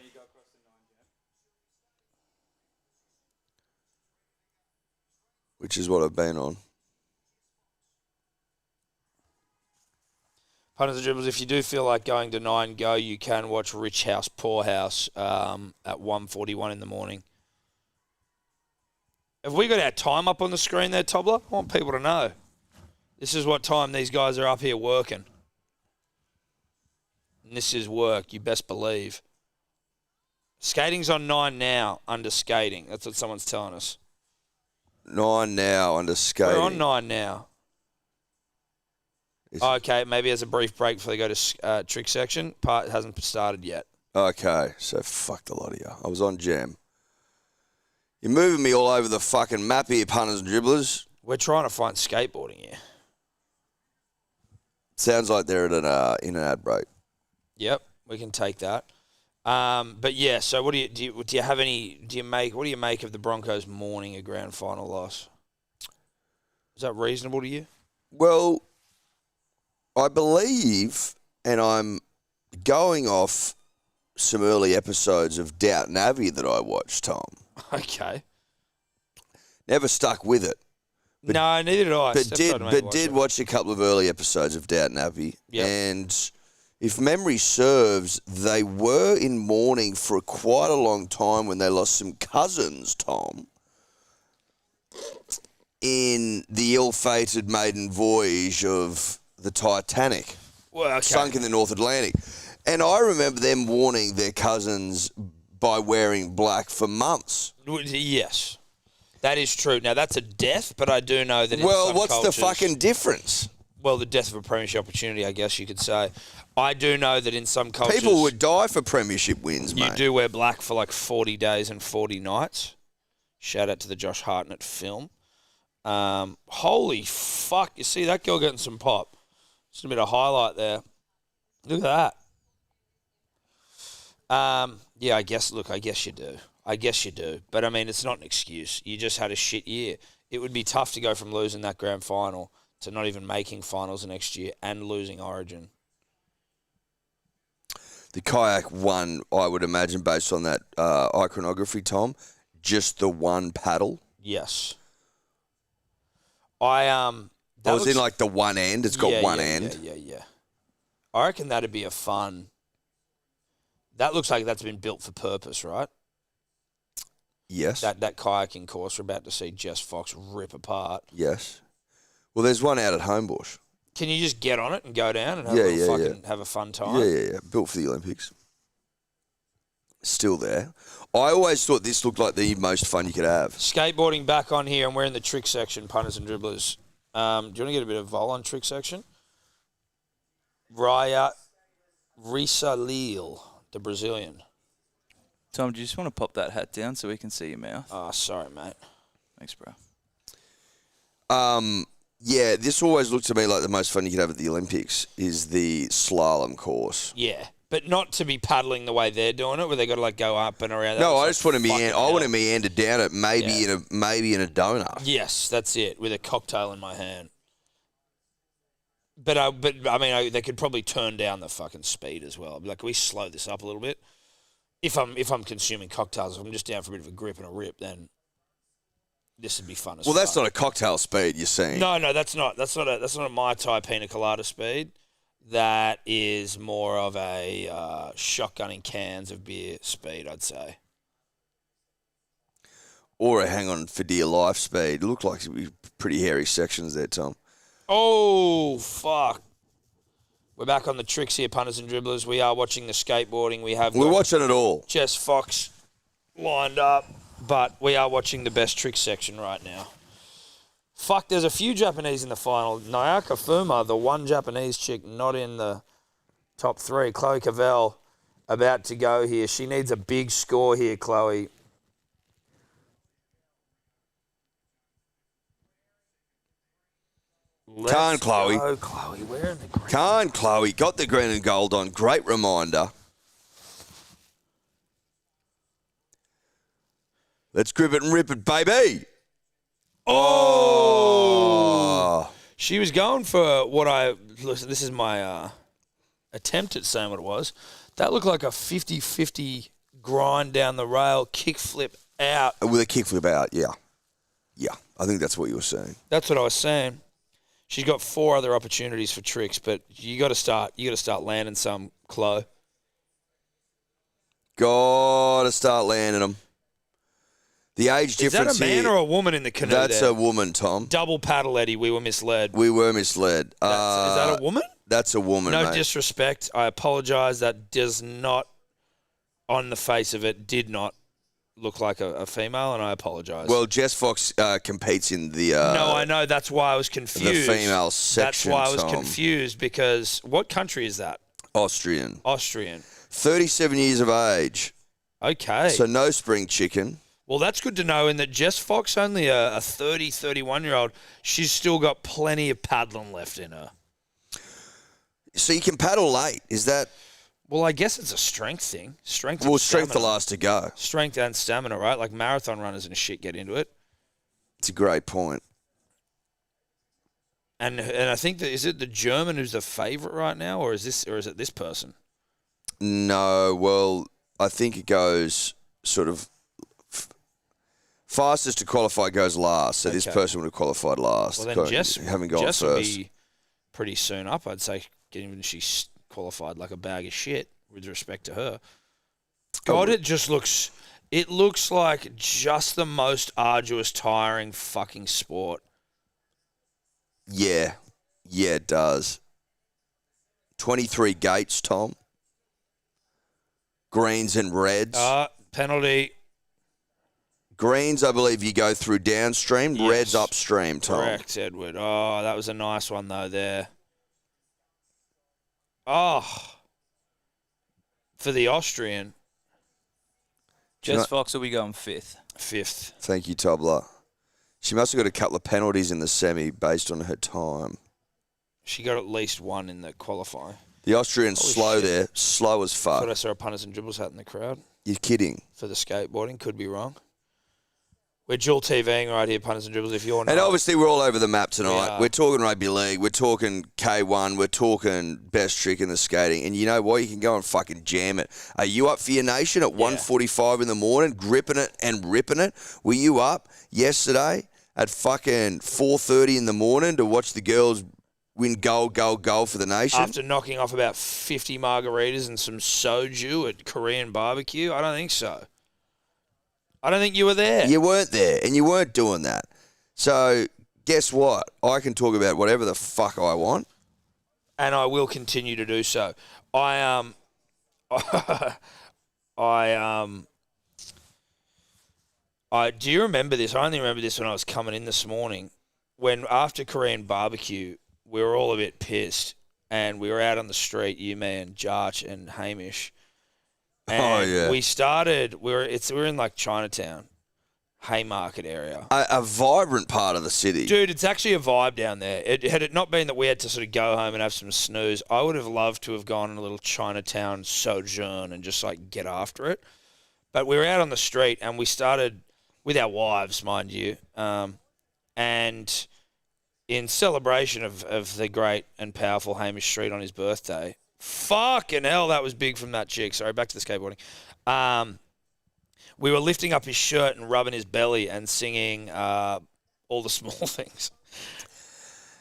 Which is what I've been on. Punters and dribblers, if you do feel like going to 9 Go, you can watch Rich House Poor House at 1:41 in the morning. Have we got our time up on the screen there, Tobler? I want people to know. This is what time these guys are up here working. And this is work, you best believe. Skating's on 9 now, under skating. That's what someone's telling us. 9 now under skating. We're on 9 now. Okay, maybe as a brief break before they go to trick section. Part hasn't started yet. Okay, so fuck the lot of you. I was on Jam. You're moving me all over the fucking map here, punters and dribblers. We're trying to find skateboarding here. Sounds like they're at in an ad break. Yep, we can take that. But yeah, so what do you have any? What do you make of the Broncos mourning a grand final loss? Is that reasonable to you? Well, I believe, and I'm going off some early episodes of Downton Abbey that I watched, Tom. Okay. Never stuck with it. No, neither did I. But did watch a couple of early episodes of Downton Abbey. Yep. And if memory serves, they were in mourning for quite a long time when they lost some cousins, Tom, in the ill-fated maiden voyage of the Titanic, sunk in the North Atlantic. And I remember them warning their cousins by wearing black for months. Yes, that is true. Now, that's a death, but I do know that Well, in some what's cultures, the fucking difference? Well, the death of a premiership opportunity, I guess you could say. I do know that in some cultures... People would die for premiership wins, mate. You do wear black for like 40 days and 40 nights. Shout out to the Josh Hartnett film. Holy fuck. You see that girl getting some pop. Just a bit of highlight there. Look at that. Yeah, I guess you do. But, I mean, it's not an excuse. You just had a shit year. It would be tough to go from losing that grand final to not even making finals the next year and losing Origin. The kayak won, I would imagine, based on that iconography, Tom, just the one paddle. Yes. I was in like the one end. It's got one end. Yeah. I reckon that'd be a fun... That looks like that's been built for purpose, right? Yes. That kayaking course we're about to see Jess Fox rip apart. Yes. Well, there's one out at Homebush. Can you just get on it and go down and have a fun time? Yeah. Built for the Olympics. Still there. I always thought this looked like the most fun you could have. Skateboarding back on here, and we're in the trick section, punters and dribblers. Do you want to get a bit of vol on trick section? Raya Risalil, the Brazilian. Tom, do you just want to pop that hat down so we can see your mouth? Oh, sorry, mate. Thanks, bro. Yeah, this always looked to me like the most fun you could have at the Olympics is the slalom course. Yeah, but not to be paddling the way they're doing it, where they got to like go up and around. No, I just want to meander. I want to meander down it, maybe in a donut. Yes, that's it. With a cocktail in my hand. But I mean, they could probably turn down the fucking speed as well. I'd be like, can we slow this up a little bit? If I'm consuming cocktails, if I'm just down for a bit of a grip and a rip, then this would be fun as Well, that's fuck. not a cocktail speed, you're saying. No, that's not a Mai Tai pina colada speed. That is more of a shotgunning cans of beer speed, I'd say. Or a hang on for dear life speed. It looked like it would be pretty hairy sections there, Tom. Oh, fuck. We're back on the tricks here, punters and dribblers. We are watching the skateboarding. We're watching it all. Jess Fox lined up, but we are watching the best tricks section right now. Fuck, there's a few Japanese in the final. Nayaka Fuma, the one Japanese chick not in the top three. Chloe Cavell about to go here. She needs a big score here, Chloe. Can't, Chloe. Go, Chloe. We're in the green. Can't, Chloe. Got the green and gold on. Great reminder. Let's grip it and rip it, baby. Oh! She was going for listen, this is my attempt at saying what it was. That looked like a 50-50 grind down the rail, kickflip out. With a kickflip out, yeah. Yeah, I think that's what you were saying. That's what I was saying. She's got 4 other opportunities for tricks, but you got to start landing some, Chloe. Got to start landing them. The age difference Is that a man here, or a woman in the canoe? That's there? a woman, Tom. Double paddle, Eddie. We were misled. We were misled. Is that a woman? That's a woman, No mate. disrespect. I apologise. That does not, on the face of it, did not look like a female, and I apologise. Well, Jess Fox competes in the no, I know. That's why I was confused. the female section. That's why I was Tom. confused, because what country is that? Austrian. 37 years of age. Okay. So no spring chicken. Well, that's good to know, in that Jess Fox, only a 30, 31-year-old, she's still got plenty of paddling left in her. So you can paddle late. Is that... Well, I guess it's a strength thing. Strength the last to go. Strength and stamina, right? Like marathon runners and shit get into it. It's a great point. And I think that, is it the German who's the favourite right now, or is it this person? No, well, I think it goes sort of fastest to qualify goes last. So this person would have qualified last. Well, then Jess first. will be pretty soon up, I'd say, given she's qualified like a bag of shit with respect to her. God, it looks like just the most arduous, tiring fucking sport. Yeah, it does. 23 gates, Tom. Greens and reds. Penalty. Greens, I believe you go through downstream. Yes. Reds upstream, Tom. Correct, Edward. Oh, that was a nice one, though, there. Oh. For the Austrian. Jess Fox will be going 5th. 5th. Thank you, Tobler. She must have got a couple of penalties in the semi based on her time. She got at least one in the qualifying. The Austrian's slow there. Slow as I fuck. thought I saw a punters and dribbles hat in the crowd You're kidding. for the skateboarding. Could be wrong. We're dual TVing right here, punters and dribbles. If you're not, And obviously we're all over the map tonight. We We're talking rugby league. We're talking K1. We're talking best trick in the skating. And you know what? You can go and fucking jam it. Are you up for your nation at 1:45 in the morning, gripping it and ripping it? Were you up yesterday at fucking 4:30 in the morning to watch the girls win gold for the nation? after knocking off about 50 margaritas and some soju at Korean barbecue? I don't think so. I don't think you were there. You weren't there, and you weren't doing that. So guess what? I can talk about whatever the fuck I want. And I will continue to do so. I do you remember this? I only remember this when I was coming in this morning. When after Korean barbecue, we were all a bit pissed, and we were out on the street, you, me, and Jarch and Hamish. And we're in like Chinatown, Haymarket area. A vibrant part of the city. Dude, it's actually a vibe down there. Had it not been that we had to sort of go home and have some snooze, I would have loved to have gone on a little Chinatown sojourn and just like get after it. But we were out on the street and we started with our wives, mind you, and in celebration of the great and powerful Hamish Street on his birthday. Fucking hell, that was big from that chick. Sorry, back to the skateboarding. We were lifting up his shirt and rubbing his belly and singing All the Small Things.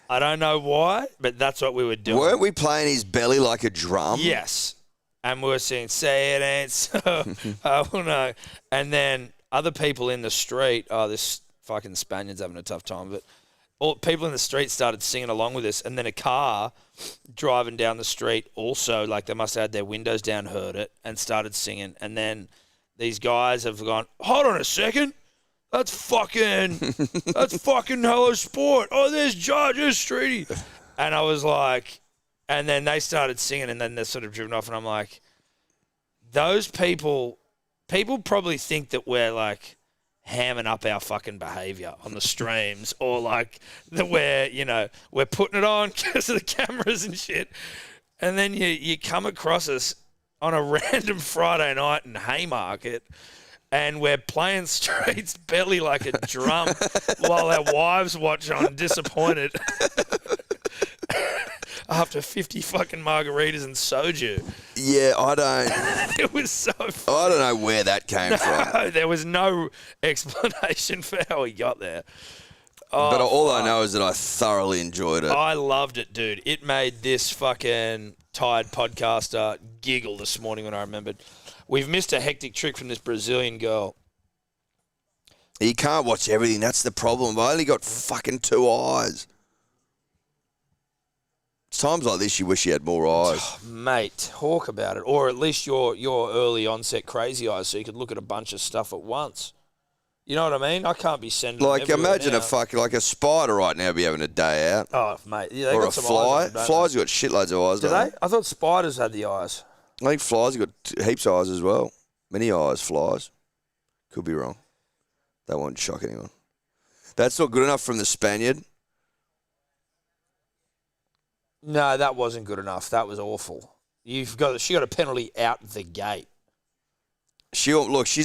I don't know why, but that's what we were doing. Weren't we playing his belly like a drum? Yes. And we were singing, say it ain't so, oh no. And then other people in the street, this fucking Spaniard's having a tough time, but all people in the street started singing along with us, and then a car driving down the street also, like they must have had their windows down, heard it, and started singing. And then these guys have gone, hold on a second. That's fucking Hello Sport. Oh, there's Streety. And I was like, and then they started singing, and then they're sort of driven off, and I'm like, those people probably think that we're like hamming up our fucking behaviour on the streams, or like that we're putting it on because of the cameras and shit. And then you come across us on a random Friday night in Haymarket, and we're playing Street's belly like a drum while our wives watch on disappointed after 50 fucking margaritas and soju. Yeah, I don't... It was so funny. I don't know where that came from. There was no explanation for how we got there. But all I know is that I thoroughly enjoyed it. I loved it, dude. It made this fucking tired podcaster giggle this morning when I remembered. We've missed a hectic trick from this Brazilian girl. You can't watch everything. That's the problem. I only got fucking 2 eyes. It's times like this you wish you had more eyes. Oh, mate, talk about it. Or at least your early onset crazy eyes so you could look at a bunch of stuff at once. You know what I mean? I can't be sending Like, imagine now. a spider right now be having a day out. Oh, mate. Yeah, they or got a some fly. eyes on them, Flies have got shitloads of eyes, do don't they? I thought spiders had the eyes. I think flies have got heaps of eyes as well. Many eyes, flies. Could be wrong. That won't shock anyone. That's not good enough from the Spaniard. No, that wasn't good enough. That was awful. She got a penalty out the gate. She's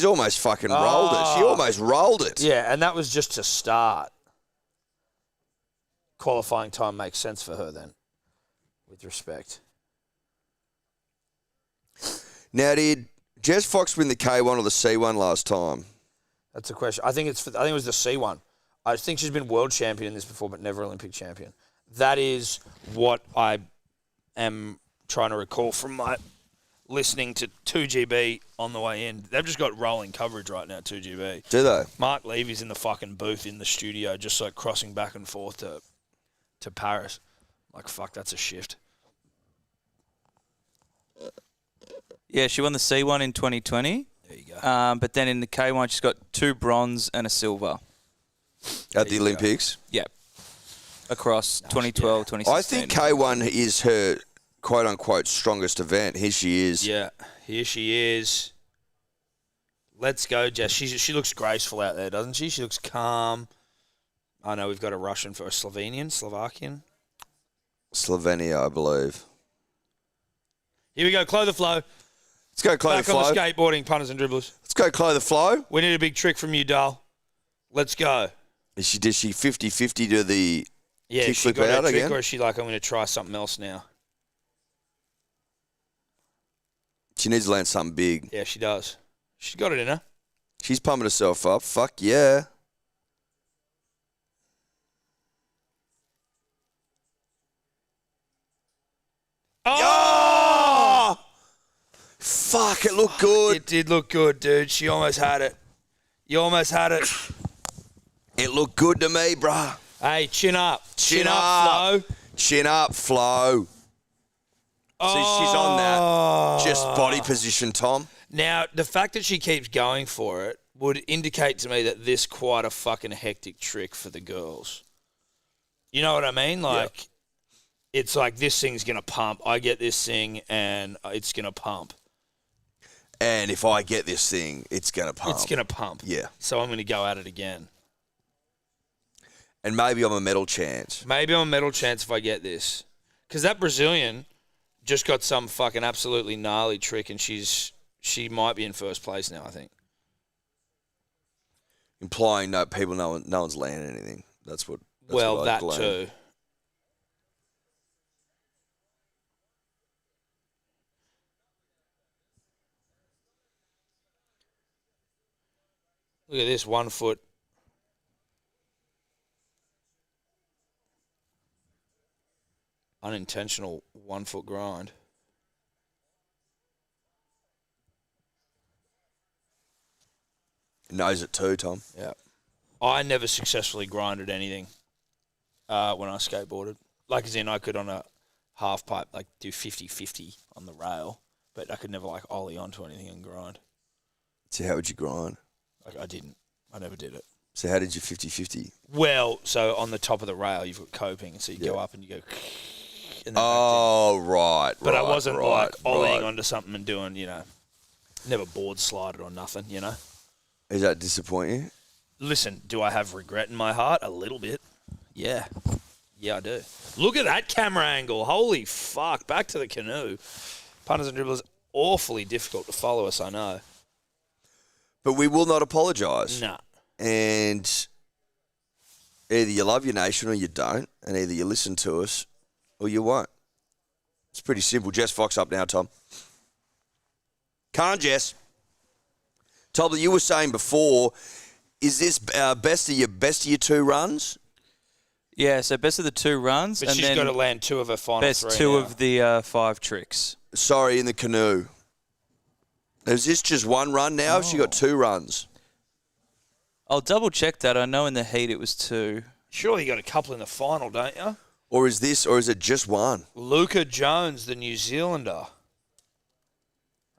almost fucking rolled it. She almost rolled it. Yeah, and that was just to start. Qualifying time makes sense for her then, with respect. Now, did Jess Fox win the K1 or the C1 last time? That's a question. I think it was the C1. I think she's been world champion in this before, but never Olympic champion. That is what I am trying to recall from my listening to 2GB on the way in. They've just got rolling coverage right now, 2GB. Do they? Mark Levy's in the fucking booth in the studio, just like crossing back and forth to Paris. Like, fuck, that's a shift. Yeah, she won the C1 in 2020. There you go. But then in the K1, she's got 2 bronze and a silver. At the Olympics? Yep. Across 2012, 2016. I think K1 is her quote-unquote strongest event. Here she is. Yeah, here she is. Let's go, Jess. She looks graceful out there, doesn't she? She looks calm. I know we've got a Russian for a Slovakian. Slovenia, I believe. Here we go, Chloe the Flow. Let's go, Chloe the Flow. Back on the skateboarding, punters and dribblers. Let's go, Chloe the Flow. We need a big trick from you, doll. Let's go. Did she 50-50 to the she kickflip got out her trick, again? or is she like, I'm going to try something else now? She needs to land something big. Yeah, she does. She's got it in her. She's pumping herself up. Fuck yeah. Oh! Fuck, it looked good. It did look good, dude. She almost had it. You almost had it. It looked good to me, bruh. Hey, chin up. Chin up, up. Flo. Chin up, Flo. See, she's on that. Just body position, Tom. Now, the fact that she keeps going for it would indicate to me that this quite a fucking hectic trick for the girls. You know what I mean? Like, It's like this thing's going to pump. I get this thing, and it's going to pump. And if I get this thing, it's going to pump. It's going to pump. Yeah. So I'm going to go at it again. And maybe I'm a medal chance. Maybe I'm a medal chance if I get this. Because that Brazilian just got some fucking absolutely gnarly trick, and she might be in first place now, I think. Implying no one's landing anything. That's what Well, what I that gleaned. too. Look at this 1 foot. Unintentional 1 foot grind. Knows it too, Tom. Yeah. I never successfully grinded anything when I skateboarded. Like, as in, I could on a half pipe, like, do 50-50 on the rail, but I could never, like, ollie onto anything and grind. So how would you grind? Like, I didn't. I never did it. So how did you 50-50? Well, so on the top of the rail, you've got coping, and so you go up and you go... And then Oh, right. but I wasn't, like, ollieing right. onto something and doing, never board slided or nothing, Does that disappoint you? Listen, do I have regret in my heart? A little bit. Yeah. Yeah, I do. Look at that camera angle. Holy fuck. Back to the canoe. Punters and dribblers, awfully difficult to follow us, I know. But we will not apologise. Nah. And either you love your nation or you don't, and either you listen to us or you won't. It's pretty simple. Jess Fox up now, Tom. Come on, Jess. Tom, you were saying before, is this best of your 2 runs? Yeah, so best of the 2 runs. But and she's then got to land 2 of her final best 3 2 now. of the 5 tricks. Sorry, in the canoe. Is this just 1 run now? Have she got 2 runs? I'll double check that. I know in the heat it was 2. Surely you got a couple in the final, don't you? Or is it just 1? Luca Jones, the New Zealander.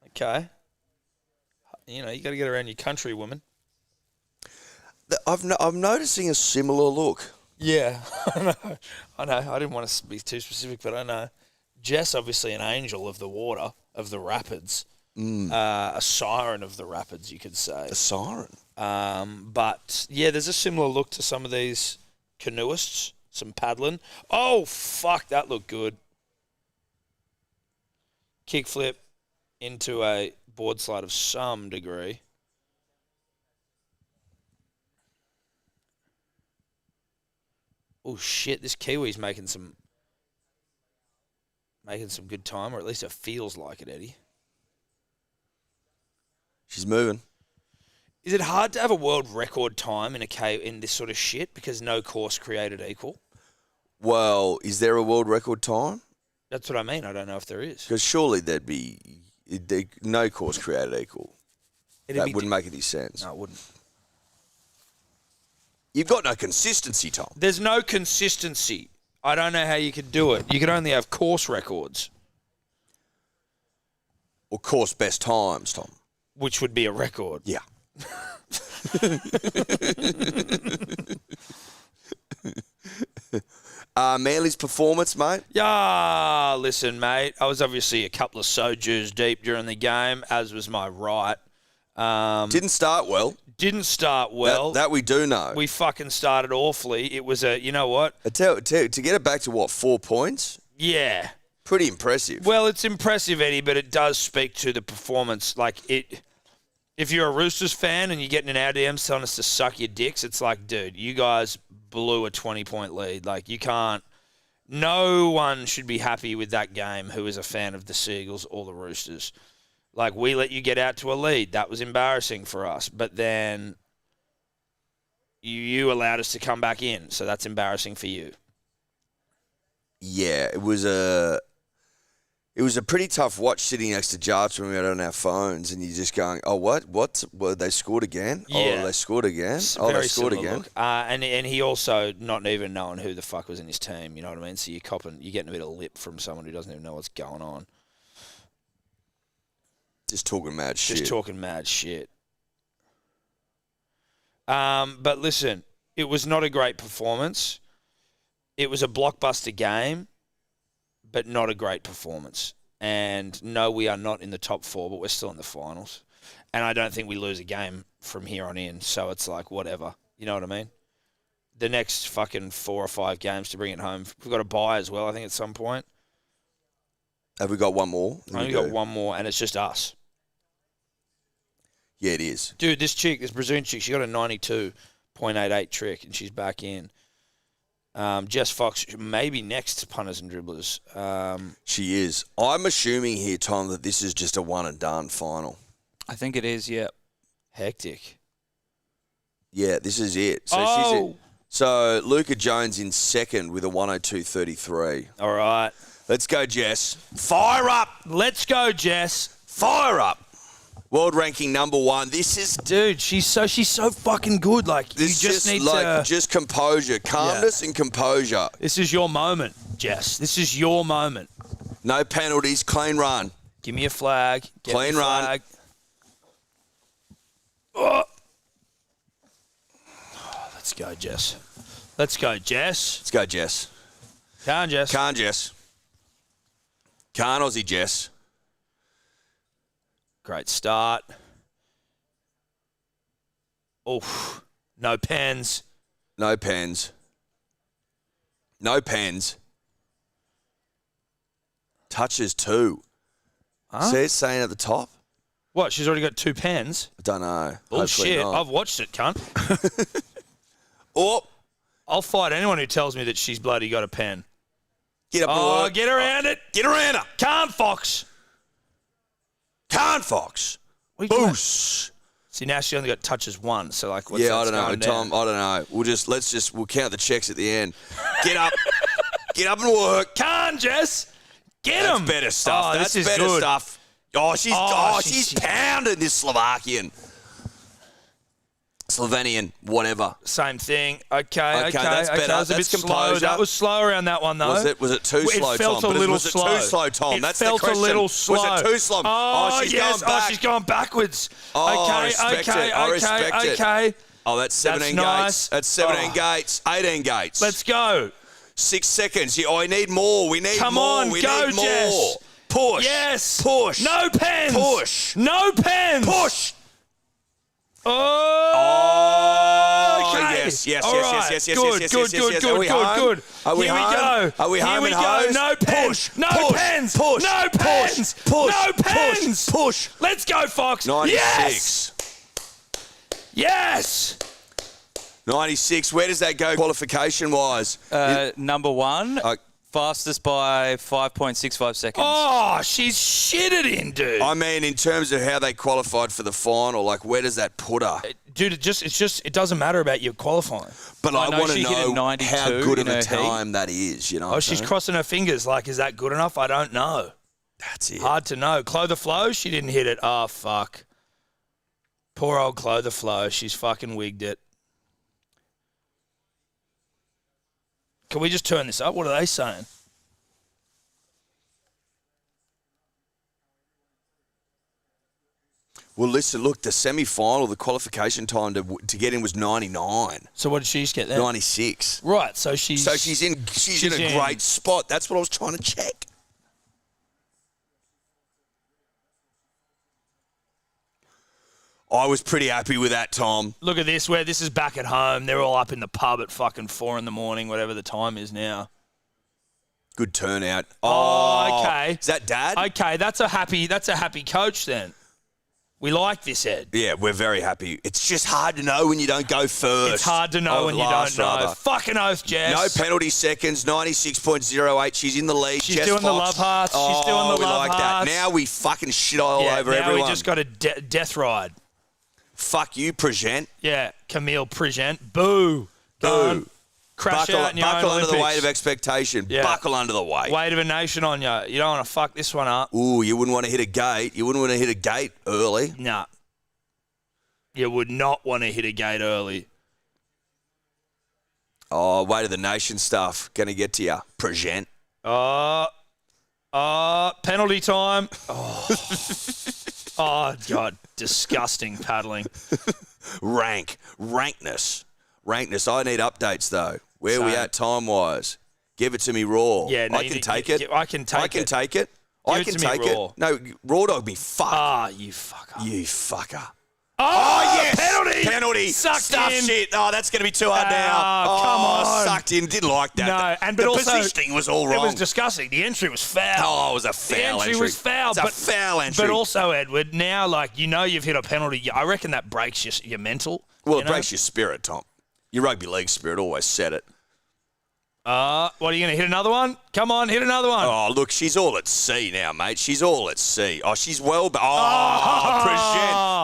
Okay. You got to get around your country, woman. I'm noticing a similar look. Yeah, I know. I didn't want to be too specific, but I know. Jess, obviously an angel of the water, of the rapids. A siren of the rapids, you could say. A siren? But, yeah, there's a similar look to some of these canoeists, some paddling. Oh, fuck, that looked good. Kickflip into a board slide of some degree. Oh, shit, this Kiwi's making some good time, or at least it feels like it, Eddie. She's moving. Is it hard to have a world record time in this sort of shit because no course created equal? Well, is there a world record time? That's what I mean. I don't know if there is. Because surely there'd be no course created equal. That wouldn't make any sense. No, it wouldn't. You've got no consistency, Tom. There's no consistency. I don't know how you could do it. You could only have course records. Or course best times, Tom. Which would be a record. Yeah. Manly's performance, mate? Yeah, listen, mate. I was obviously a couple of soju's deep during the game, as was my right. Didn't start well. Didn't start well. That we do know. We fucking started awfully. It was you know what? To get it back to, 4 points? Yeah. Pretty impressive. Well, it's impressive, Eddie, but it does speak to the performance. Like, if you're a Roosters fan and you're getting in our DMs telling us to suck your dicks, it's like, dude, you guys blew a 20-point lead. Like, you can't. No one should be happy with that game who is a fan of the Seagulls or the Roosters. Like, we let you get out to a lead. That was embarrassing for us. But then you allowed us to come back in, so that's embarrassing for you. Yeah, it was a pretty tough watch sitting next to Jarts when we were on our phones, and you're just going, "Oh, what? Well, they scored again? Yeah. Oh, they scored again? Very they scored similar again." look. And he also not even knowing who the fuck was in his team. You know what I mean? So you're getting a bit of lip from someone who doesn't even know what's going on. Just talking mad shit. Just talking mad shit. But listen, it was not a great performance. It was a blockbuster game, but not a great performance. And no, we are not in the top 4, but we're still in the finals. And I don't think we lose a game from here on in. So it's like, whatever. You know what I mean? The next fucking 4 or 5 games to bring it home. We've got a bye as well, I think, at some point. Have we got one more? Only got one more, and it's just us. Yeah, it is. Dude, this Brazilian chick, she got a 92.88 trick, and she's back in. Jess Fox maybe next to punters and dribblers. She is. I'm assuming here, Tom, that this is just a one and done final. I think it is, yeah. Hectic. Yeah, this is it. So So Luca Jones in second with a 102.33. All right. Let's go, Jess. Fire up. Let's go, Jess. Fire up. World ranking number 1. This is... Dude, she's so fucking good. Like, This you just need like to... just composure, calmness and composure. This is your moment, Jess. This is your moment. No penalties, clean run. Give me a flag. Get Clean me a run. flag. Oh. Let's go, Jess. Let's go, Jess. Let's go, Jess. Come on, Jess. Can't, Jess. Can't, Aussie Jess. Great start. Oof. No pens. No pens. No pens. Touches 2. Huh? See it saying at the top? What? She's already got 2 pens? I don't know. Bullshit. Hopefully not. I've watched it, cunt. Oh, I'll fight anyone who tells me that she's bloody got a pen. get up and Oh, work. get around it. Get around her. Can't, Fox. Can't, Fox. What are you doing? Boosh. See, now she only got touches 1. So, like, what's Yeah, I that's don't know, going down? Tom. I don't know. We'll count the checks at the end. Get up. Get up and work. Can't, Jess. Get That's him. better stuff. Oh, That's this is better good. stuff. Oh, she's pounding this Slovakian. Slovenian, whatever. Same thing. Okay, that's better. That was a That's bit slow. composure. That was slow around that one, though. Was it too slow, It felt Tom? a little was it slow. too slow, Tom? It That's felt the question. a little slow. Was it too slow? Oh, she's yes. going back. Oh, she's going backwards. Oh, I okay, respect okay, it. I respect okay, it. okay. Oh, that's 17 That's gates. nice. That's 17 Oh. gates. 18 gates. Let's go. 6 seconds. Yeah, I need more. We need Come more. on, we go, need more. Jess. Push. Yes. Push. No pens. Push. No pens. Push. Oh, okay. Yes, yes, All yes, right. yes, yes, yes, Good, yes, good, yes, good, yes. good, Are we good, home? good. Are we Here home? we go. Are we Here home we and go. hose? No pens. Push, No push, pens. push, No pens. push, No push, pens. push. Let's go, Fox. 96. Yes. 96. Where does that go qualification-wise? Number 1, fastest by 5.65 seconds. Oh, she's shitted in, dude. I mean, in terms of how they qualified for the final, like, where does that put her? Dude, it doesn't matter about your qualifying. But I know want to she hit a know 92 how good of in a her time that is, you know? Oh, she's crossing her fingers. Like, is that good enough? I don't know. That's it. Hard to know. Chloe the Flow, she didn't hit it. Oh, fuck. Poor old Chloe the Flow. She's fucking wigged it. Can we just turn this up? What are they saying? Well, listen, look, the semi-final, the qualification time to get in was 99. So what did she just get there? 96. Right, so she's in a great spot. That's what I was trying to check. I was pretty happy with that, Tom. Look at this, where this is back at home. They're all up in the pub at fucking 4 a.m, whatever the time is now. Good turnout. Oh, okay. Is that Dad? Okay, that's a happy coach then. We like this, Ed. Yeah, we're very happy. It's just hard to know when you don't go first. It's hard to know when you don't know. Fucking oath, Jess. No penalty seconds, 96.08. She's in the lead. She's Jess doing Fox. the love hearts. She's doing the we love like hearts. That. Now we fucking shit all over now everyone. we just got a death ride. Fuck you, Present. Yeah, Camille Present. Boo. Boo. Crash out in your buckle own under the Olympics. weight of expectation. Yeah. Buckle under the weight. Weight of a nation on you. You don't want to fuck this one up. Ooh, you wouldn't want to hit a gate. You wouldn't want to hit a gate early. Nah. You would not want to hit a gate early. Oh, weight of the nation stuff. Going to get to you. Present. Penalty time. Oh, God. Disgusting paddling. Rankness. I need updates, though. Where are we Same. at time-wise? Give it to me raw. Yeah, no, I can take it. I can take it. I can take it. Give I it can to me take it. raw. No, raw dog me fuck. Ah, you fucker. You fucker. Oh, yes! Penalty! Sucked Stuff in. shit. Oh, that's going to be too hard now. Come on. Sucked in. Didn't like that. No, but the also positioning was all wrong. It was disgusting. The entry was foul. Oh, it was a foul The entry. entry was foul. It's a foul entry. But also, Edward, now, like, you know you've hit a penalty. I reckon that breaks your mental. Well, you it know? breaks your spirit, Tom. Your rugby league spirit always said it. What are you going to hit another one? Come on, hit another one. Oh, look, she's all at sea now, mate. She's all at sea. Oh, she's well... Present.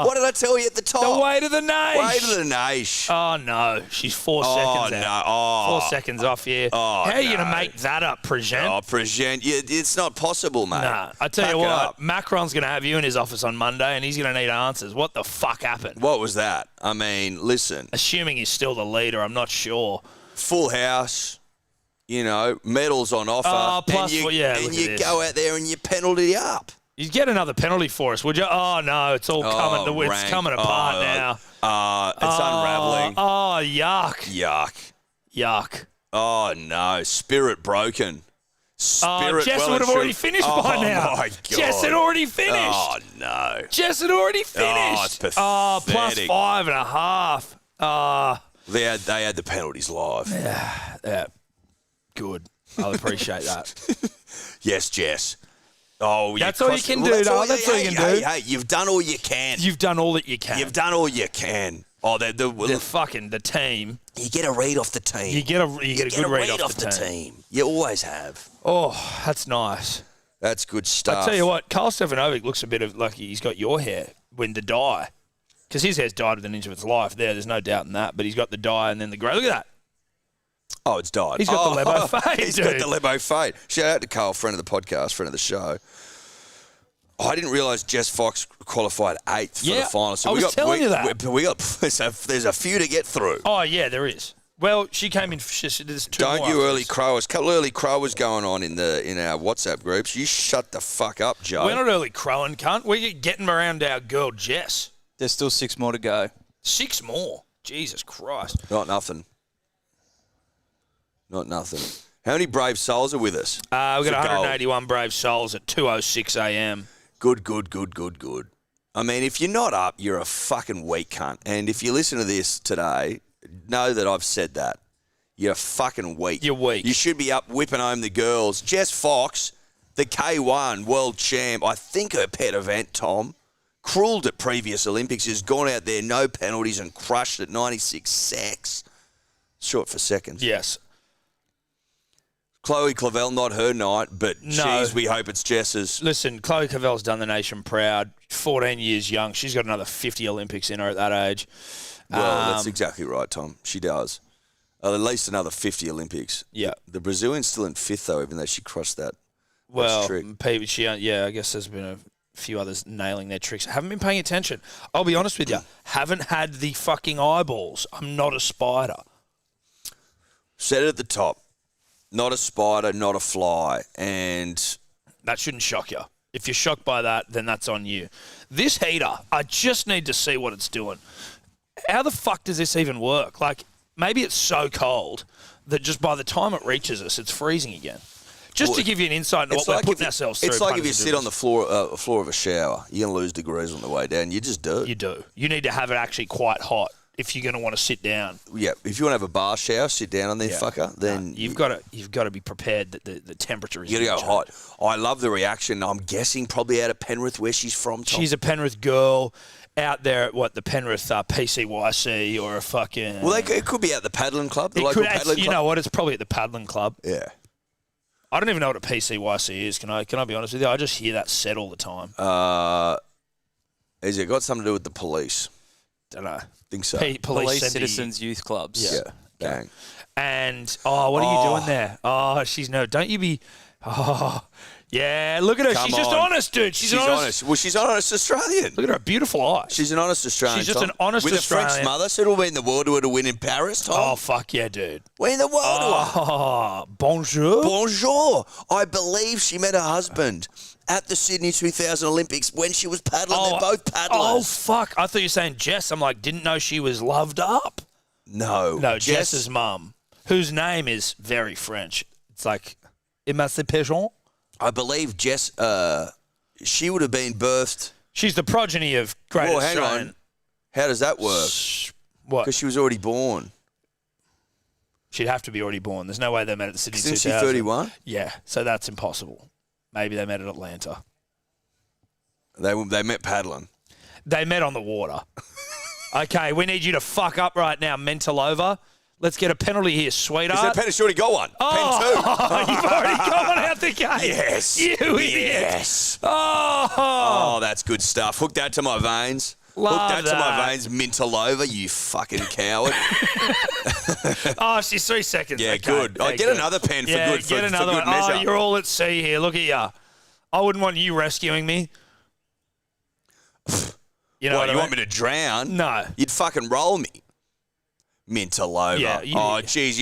What did I tell you at the top? The way to the naish. Way to the naish. Oh, no. She's 4 seconds out. No. Oh, 4 seconds off here. Oh, How are you going to make that up, Present? Oh, Present. Yeah, it's not possible, mate. Nah, I tell you what, Macron's going to have you in his office on Monday and he's going to need answers. What the fuck happened? What was that? I mean, listen. Assuming he's still the leader, I'm not sure. Full house, you know, medals on offer. Oh, plus, and you go out there and you penalty up. You'd get another penalty for us, would you? Oh, no, it's all it's coming apart now. It's unraveling. Oh, yuck. Yuck. Oh, no. Spirit broken. Jess would have already finished by now. Oh, my God. Jess had already finished. Oh, no. Jess had already finished. Oh, it's pathetic. Oh, plus 5.5. They had the penalties live. Yeah. Good. I'll appreciate that. Yes, Jess. Oh, that's all you can do, though. That's all you can do. Hey, you've done all you can. You've done all that you can. You've done all you can. Oh, the team. You get a read off the team. You get a good read off the team. You always have. Oh, that's nice. That's good stuff. I tell you what, Carl Stefanovic looks a bit of like he's got your hair when the dye. Because his hair's dyed with an inch of its life there's no doubt in that. But he's got the dye and then the grey. Look at that. Oh, it's dyed. He's got the Lebo fade, He's got the Lebo fade. Shout out to Carl, friend of the podcast, friend of the show. Oh, I didn't realise Jess Fox qualified 8th for the final. So I was telling you that. There's a few to get through. Oh, yeah, there is. Well, she came in. There's 2 Don't more you early crowers? A couple early crowers going on in our WhatsApp groups. You shut the fuck up, Joe. We're not early crowing, cunt. We're getting around our girl, Jess. There's still 6 more to go. 6 more? Jesus Christ. Not nothing. How many brave souls are with us? We've got 181 brave souls at 2:06 a.m. Good. I mean, if you're not up, you're a fucking weak cunt. And if you listen to this today, know that I've said that. You're fucking weak. You're weak. You should be up whipping home the girls. Jess Fox, the K1 world champ, I think her pet event, Tom, cruelled at previous Olympics, has gone out there, no penalties, and crushed at 96 sacks. Short for seconds. Yes. Chloe Clavel, not her night, but geez, we hope it's Jess's. Listen, Chloe Cavell's done the nation proud. 14 years young. She's got another 50 Olympics in her at that age. Well, that's exactly right, Tom. She does. At least another 50 Olympics. Yeah. The Brazilian's still in 5th, though, even though she crushed that. Trick. I guess there's been a few others nailing their tricks. I haven't been paying attention. I'll be honest with you. Haven't had the fucking eyeballs. I'm not a spider. Said it at the top. Not a spider, not a fly. And that shouldn't shock you. If you're shocked by that, then that's on you. This heater, I just need to see what it's doing. How the fuck does this even work? Like, maybe it's so cold that just by the time it reaches us, it's freezing again. Just to give you an insight into what we're putting ourselves through. It's like if you sit on the floor of a shower, you're going to lose degrees on the way down. You just do. You do. You need to have it actually quite hot if you're going to want to sit down. Yeah, if you want to have a bar shower, sit down on there, fucker. Then you've got to be prepared that the temperature is. You got to go hot. I love the reaction. I'm guessing probably out of Penrith, where she's from. Tom. She's a Penrith girl out there at the Penrith PCYC or a fucking. Well, it could be at the paddling club. The local paddling club. You know what? It's probably at the paddling club. Yeah. I don't even know what a PCYC is. Can I be honest with you? I just hear that said all the time. Has it got something to do with the police? Don't know. Think so. Police citizens, youth clubs. Yeah. Bang. And what are you doing there? Don't you be. Yeah, look at her. She's just honest, dude. She's honest. Well, she's an honest Australian. Look at her beautiful eyes. She's an honest Australian. She's just an honest with Australian. With a French mother, so it'll win the world to her to win in Paris, Tom. Oh, fuck yeah, dude. Win the world to her. Oh, bonjour. Bonjour. I believe she met her husband at the Sydney 2000 Olympics when she was paddling. They're both paddlers. Oh, fuck. I thought you were saying Jess. I'm like, didn't know she was loved up. No. No, Jess's mum, whose name is very French. It's like, Emmanuel Pigeon. I believe Jess, she would have been birthed. She's the progeny of Great Australian. Hang on. How does that work? What? Because she was already born. She'd have to be already born. There's no way they met at the Sydney 2000. Isn't she 31? Yeah, so that's impossible. Maybe they met at Atlanta. They met paddling. They met on the water. Okay, we need you to fuck up right now, Mentalova. Let's get a penalty here, sweetheart. Is that penalty? She already got one. Oh, you've already got one out the gate. Yes. You idiot. Yes. Oh. Oh, that's good stuff. Hook that to my veins. Love Hook that to that. my veins. Mintalova, you fucking coward. Oh, she's 3 seconds. Yeah, Okay. good. Yeah, Get good. another pen for Yeah, good for get another good one. measure. Oh, you're all at sea here. Look at you. I wouldn't want you rescuing me. You know what, what you want me to drown? No. You'd fucking roll me. Mintalova. Yeah, oh, geez,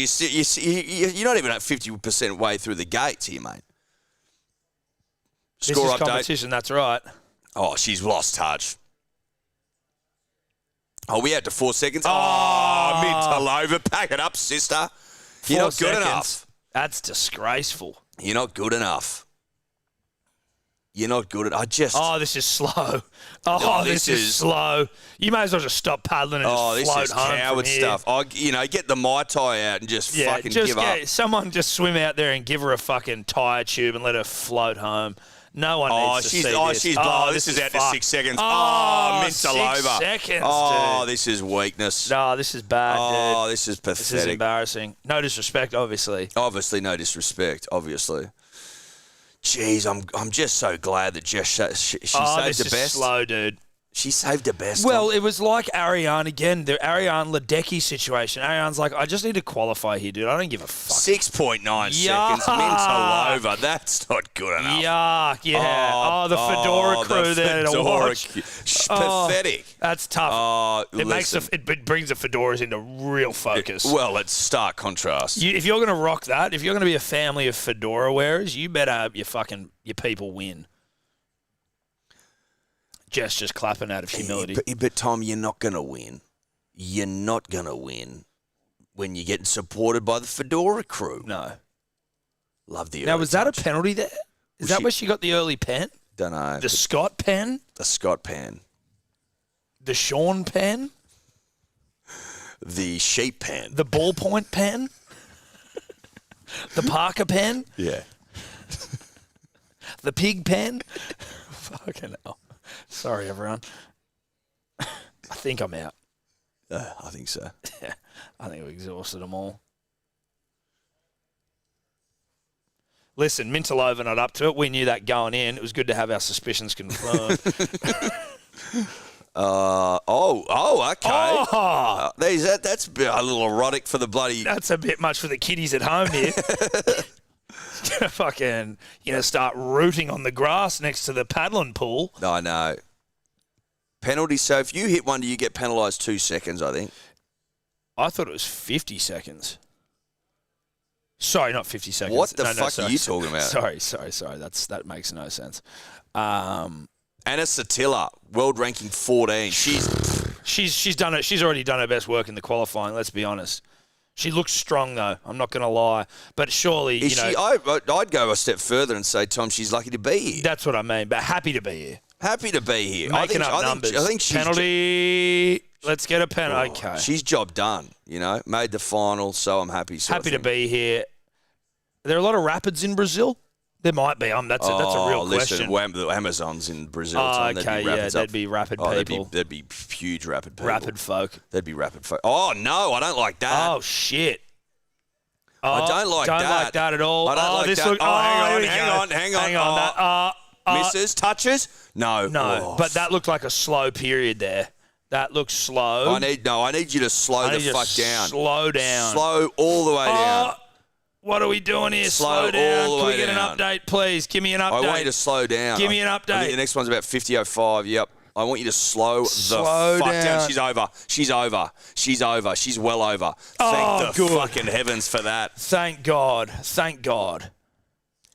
you're not even at 50% way through the gates here, mate. This Score is update. competition, that's right. Oh, she's lost touch. Oh, we had to 4 seconds. Oh, Mintalova. Pack it up, sister. You're not good enough. That's disgraceful. You're not good enough. You're not good at. Oh, this is slow. Oh, this is slow. You may as well just stop paddling and just float this is home coward from here. stuff. Get the Mai Tai out and just fucking give up. Someone just swim out there and give her a fucking tyre tube and let her float home. No one needs to see this. She's blown. This is out to 6 seconds. Oh, Mintalova. 6 seconds, Oh, dude. this is weakness. No, this is bad, dude. Oh, this is pathetic. This is embarrassing. No disrespect, obviously. Obviously, no disrespect. Obviously. Jeez, I'm just so glad that Jess she saved this the is best. slow, dude. She saved the best. Well, it was like Ariane again, the Ariane Ledecky situation. Ariane's like, I just need to qualify here, dude. I don't give a fuck. 6.9 seconds. Mintalova. That's not good enough. Yuck, yeah. Oh, the Fedora crew there to watch. Pathetic. That's tough. It It brings the fedoras into real focus. Well, it's stark contrast. If you're going to rock that, if you're going to be a family of fedora wearers, you better have your people win. Jess just clapping out of humility. But Tom, you're not going to win. You're not going to win when you're getting supported by the Fedora crew. No. Love the early Now, was that a touch. penalty there? Is that where she got the early pen? Don't know. The Scott pen? The Scott pen. The Sean pen? The sheep pen. The ballpoint pen? The Parker pen? Yeah. The pig pen? Fucking hell. Sorry, everyone. I think I'm out. I think so. Yeah, I think we exhausted them all. Listen, Mintalova not up to it. We knew that going in. It was good to have our suspicions confirmed. Okay. Oh. That's a little erotic for the bloody... That's a bit much for the kiddies at home here. Fucking, start rooting on the grass next to the paddling pool. I know. Penalty, so if you hit one, do you get penalised 2 seconds, I think? I thought it was 50 seconds. Sorry, not 50 seconds. What the fuck are you talking about? Sorry. That makes no sense. Anna Satilla, world ranking 14. She's done it. She's already done her best work in the qualifying. Let's be honest. She looks strong though. I'm not going to lie, but surely I'd go a step further and say, Tom, she's lucky to be here. That's what I mean. But happy to be here. Happy to be here. Making up numbers. I think she's penalty. Let's get a penalty. Okay. She's job done. Made the final, so I'm happy. Happy to be here. Are there a lot of rapids in Brazil? There might be. That's a real question. Listen, the Amazon's in Brazil. Okay, there'd be rapid people. There'd be huge rapid people. Rapid folk. There'd be rapid folk. Oh, no, I don't like that. Oh, shit. I don't like that. Don't like that at all. I don't like that. Hang on. Misses, touches? No. No, but that looked like a slow period there. That looks slow. I need you to slow the fuck down. Slow down. Slow all the way down. What are we doing here? Slow down. all the Can we way get down. an update, please? Give me an update. I want you to slow down. Give me an update. I think the next one's about 50.05. Yep. I want you to slow the fuck down. She's over. She's well over. Thank the fucking heavens for that. Thank God.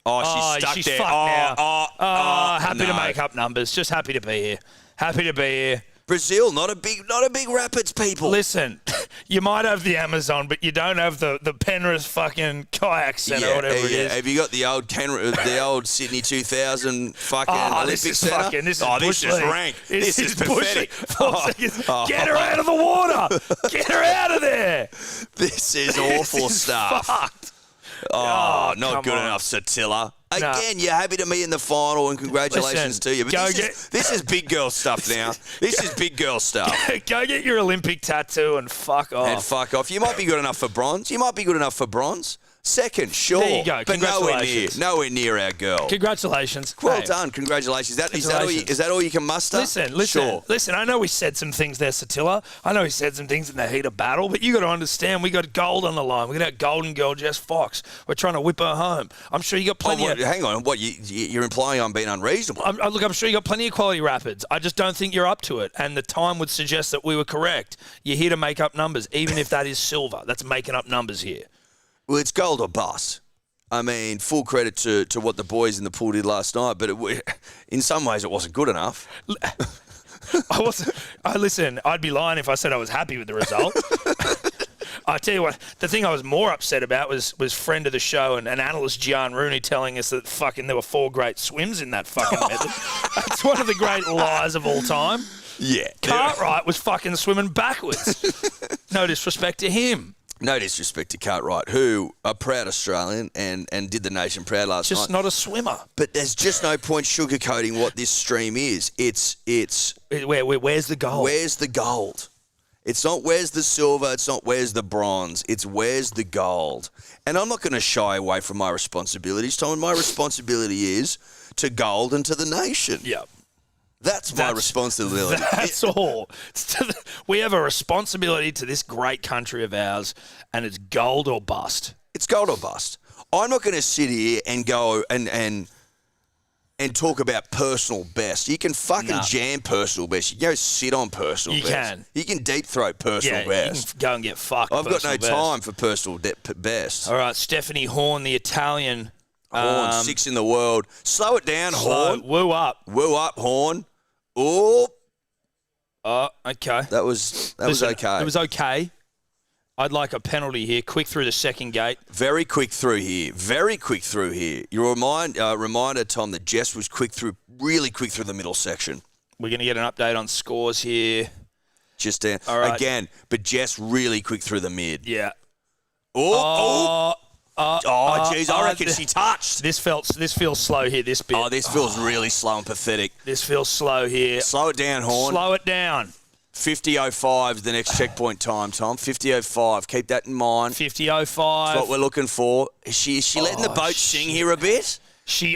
Oh, she's stuck there. Fucked now. Happy to make up numbers. Just happy to be here. Brazil, not a big rapids people. Listen, you might have the Amazon, but you don't have the Penrith fucking kayak centre or whatever it is. Have you got the old Sydney 2000 fucking Olympic centre? This is rank. This is pathetic. Get her out of the water. Get her out of there. This is awful stuff. Fucked. Not good enough, Satilla. Again, you're happy to be in the final, and congratulations to you. But this is big girl stuff now. This is big girl stuff. Go get your Olympic tattoo and fuck off. And fuck off. You might be good enough for bronze. Second, sure. There you go. But nowhere near our girl. Congratulations. Well done. Congratulations. Is that all you can muster? Listen. I know we said some things there, Satilla. I know we said some things in the heat of battle, but you got to understand, we got gold on the line. We got our golden girl, Jess Fox. We're trying to whip her home. I'm sure you got plenty of... Hang on. What, you're implying I'm being unreasonable? I'm sure you got plenty of quality rapids. I just don't think you're up to it, and the time would suggest that we were correct. You're here to make up numbers, even if that is silver. That's making up numbers here. Well, it's gold or bust. I mean, full credit to what the boys in the pool did last night, but in some ways it wasn't good enough. Listen, I'd be lying if I said I was happy with the result. I tell you what, the thing I was more upset about was friend of the show and analyst Gian Rooney telling us that there were 4 great swims in that fucking method. That's one of the great lies of all time. Yeah. Cartwright was fucking swimming backwards. No disrespect to him. No disrespect to Cartwright, who a proud Australian and did the nation proud last night. Just not a swimmer. But there's just no point sugarcoating what this stream is. It's where's the gold? Where's the gold? It's not where's the silver. It's not where's the bronze. It's where's the gold. And I'm not going to shy away from my responsibilities, Tom. And my responsibility is to gold and to the nation. Yeah. That's my responsibility. That's all. We have a responsibility to this great country of ours, and it's gold or bust. It's gold or bust. I'm not going to sit here and go and talk about personal best. You can fucking jam personal best. You can go sit on personal best. You can deep throat personal best. You can go and get fucked. I've got no time for personal best. All right, Stephanie Horn, the Italian. Horn, 6 in the world. Slow it down, Horn. Woo up. Woo up, Horn. Oh, okay. That was okay. It was okay. I'd like a penalty here. Quick through the second gate. Very quick through here. Your reminder, Tom, that Jess was really quick through the middle section. We're going to get an update on scores here. Just down. All right. Again, but Jess really quick through the mid. Yeah. Jeez, I reckon she touched. This feels slow here, this bit. This feels really slow and pathetic. This feels slow here. Slow it down, Horn. Slow it down. 50.05 is the next checkpoint time, Tom. 50.05. Keep that in mind. 50.05. That's what we're looking for. Is she letting the boat sing here a bit?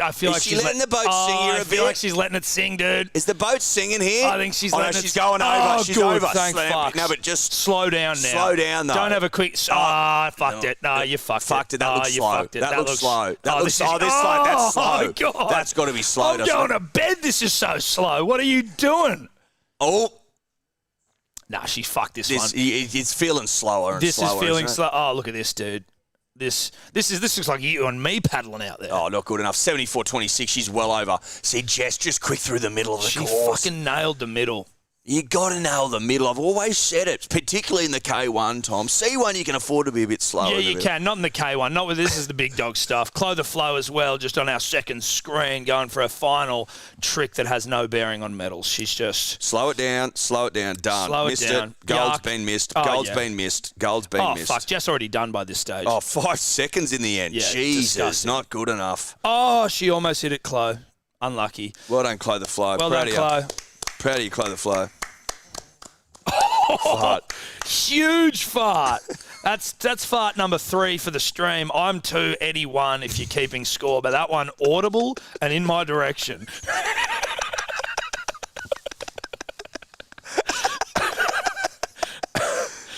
I feel like she's letting the boat sing here a bit. I feel like she's letting it sing, dude. Is the boat singing here? I think she's letting she's going over. She's good. over. Thank fuck. No, but just slow down now. Slow down, though. Don't have a quick. Fucked it. No, you fucked it. That looks slow. That looks slow. That's slow. Oh, God. That's got to be slow. I'm going to bed. This is so slow. What are you doing? Oh. Nah, she fucked this one. It's feeling slower and slower. This is feeling slow. Oh, look at this, dude. This looks like you and me paddling out there. Oh, not good enough. 74.26. She's well over. See, Jess just quick through the middle of the course. She fucking nailed the middle. You got to nail the middle. I've always said it, particularly in the K1, Tom. C1, you can afford to be a bit slower. Yeah, you can. Not in the K1. Not with this is the big dog stuff. Chloe the Flow as well, just on our second screen, going for a final trick that has no bearing on medals. She's just... Slow it down. Done. Slow it missed down. It. Gold's been missed. Gold's been missed. Oh, fuck. Jess already done by this stage. 5 seconds in the end. Yeah, Jesus, disgusting. Not good enough. Oh, she almost hit it, Chloe. Unlucky. Well done, Chloe the Flow. Well done, Chloe. Proud of you, Chloe the Flow. Fart. Huge fart. That's fart number 3 for the stream. I'm 2, Eddie 1 if you're keeping score, but that one audible and in my direction.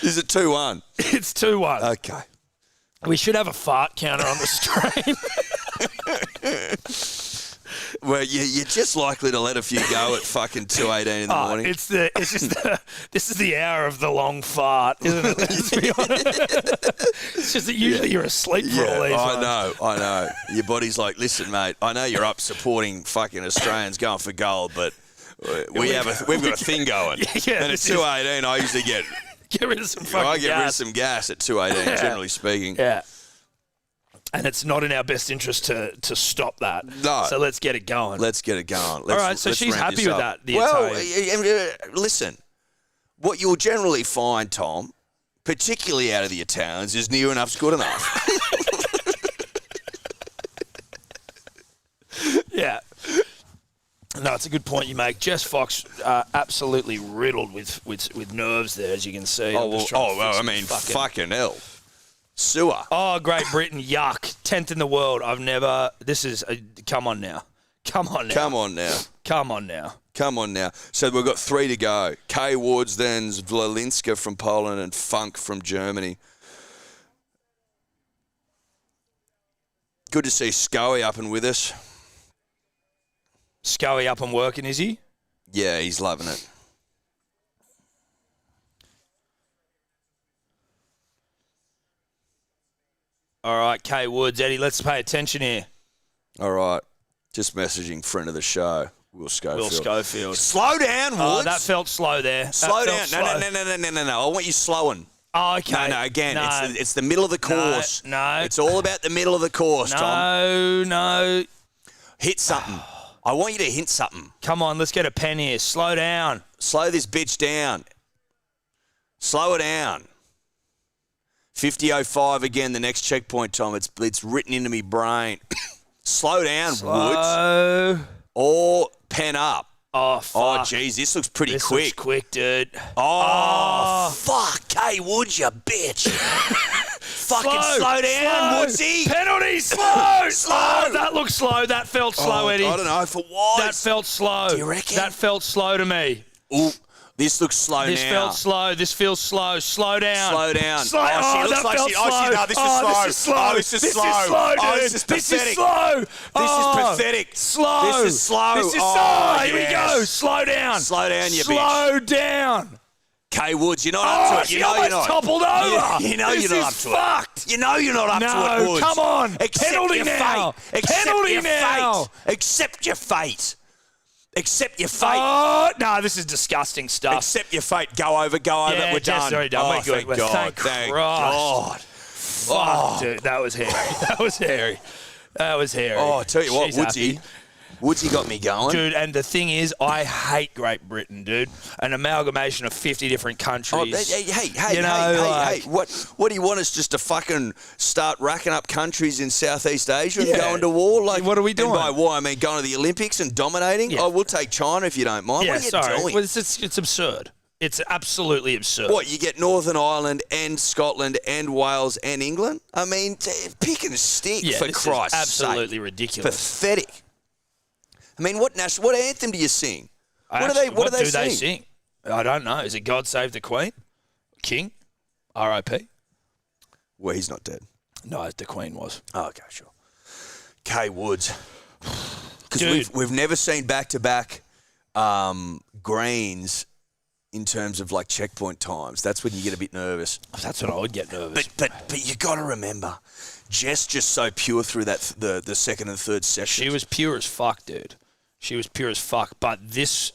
Is it 2-1? It's 2-1. Okay. We should have a fart counter on the stream. Well, you're just likely to let a few go at fucking 2:18 in the morning. This is the hour of the long fart, isn't it? Let's be honest. It's just that usually you're asleep for all these. I know. Your body's like, listen, mate. I know you're up supporting fucking Australians going for gold, but we've got a thing going. Yeah, and at 2:18, I usually get rid of some fucking gas. I get rid of some gas at 2:18, generally speaking. Yeah. And it's not in our best interest to stop that. No. So let's get it going. All right, so she's happy with that. Listen, what you'll generally find, Tom, particularly out of the Italians, is near enough's good enough. Yeah. No, it's a good point you make. Jess Fox absolutely riddled with nerves there, as you can see. Fucking hell. Sewer. Oh, Great Britain, yuck. 10th in the world. Come on now. Come on now. So we've got 3 to go. Kay Woods, then Vlolinska from Poland, and Funk from Germany. Good to see Scully up and with us. Scully up and working, is he? Yeah, he's loving it. All right, Kay Woods. Eddie, let's pay attention here. All right. Just messaging friend of the show, Will Schofield. Slow down, Woods. Oh, that felt slow there. Slow down. No. I want you slowing. Oh, okay. No, again, it's the middle of the course. No. It's all about the middle of the course, Tom. No. Hit something. I want you to hit something. Come on, let's get a pen here. Slow down. Slow this bitch down. Slow it down. 50:05 again, the next checkpoint, Tom. It's written into me brain. Slow down, Woods. Or pen up. Oh, fuck. Oh, geez, this looks pretty this quick. Looks quick, dude. Oh, fuck. Kay Woods, you bitch. Fucking slow down, Woodsy. Penalty, slow. Slow. Oh, that looked slow. That felt slow, Eddie. I don't know, for what? That felt slow. Do you reckon? That felt slow to me. Ooh, this looks slow now. This felt slow. This feels slow. Slow down. Slow down. Slow. Oh, she looks like felt she... slow. Oh, no, this is slow. Oh, this is slow. This is slow, dude. Oh, this is pathetic. This is slow. This is pathetic. Slow. This is slow. This is oh, slow. Here yes. we go. Slow down. Slow down, you bitch. Slow down. Kay Woods, you're not up to it. You know you're not. Toppled over. You know you're not up to it. You know you're not up to it, Woods. Come on. Accept Penalty your now. Fate. Penalty Accept now. Your fate. Accept your fate. Accept your fate. Oh, no, this is disgusting stuff. Accept your fate. Go over. Yeah, We're done. Already done. We're good. Thank God. Thank God. Fuck, dude. That was hairy. Oh, I tell you what, She's Woodsy. happy. Woodsy got me going. Dude, and the thing is, I hate Great Britain, dude. An amalgamation of 50 different countries. Hey. What do you want us just to fucking start racking up countries in Southeast Asia and going to war? Like, what are we doing? And by war, I mean going to the Olympics and dominating? Yeah. Oh, we'll take China if you don't mind. What are you doing? Well, it's absurd. It's absolutely absurd. What, you get Northern Ireland and Scotland and Wales and England? I mean, pick and stick, for Christ's sake. Absolutely ridiculous. Pathetic. I mean, what anthem do you sing? What do they sing? I don't know. Is it God Save the Queen? King? R.I.P.? Well, he's not dead. No, the Queen was. Oh, okay, sure. Kay Woods. Because we've never seen back-to-back greens in terms of, like, checkpoint times. That's when you get a bit nervous. That's when I would get nervous. But you got to remember, Jess just so pure through that the second and third session. She was pure as fuck, dude. She was pure as fuck. But this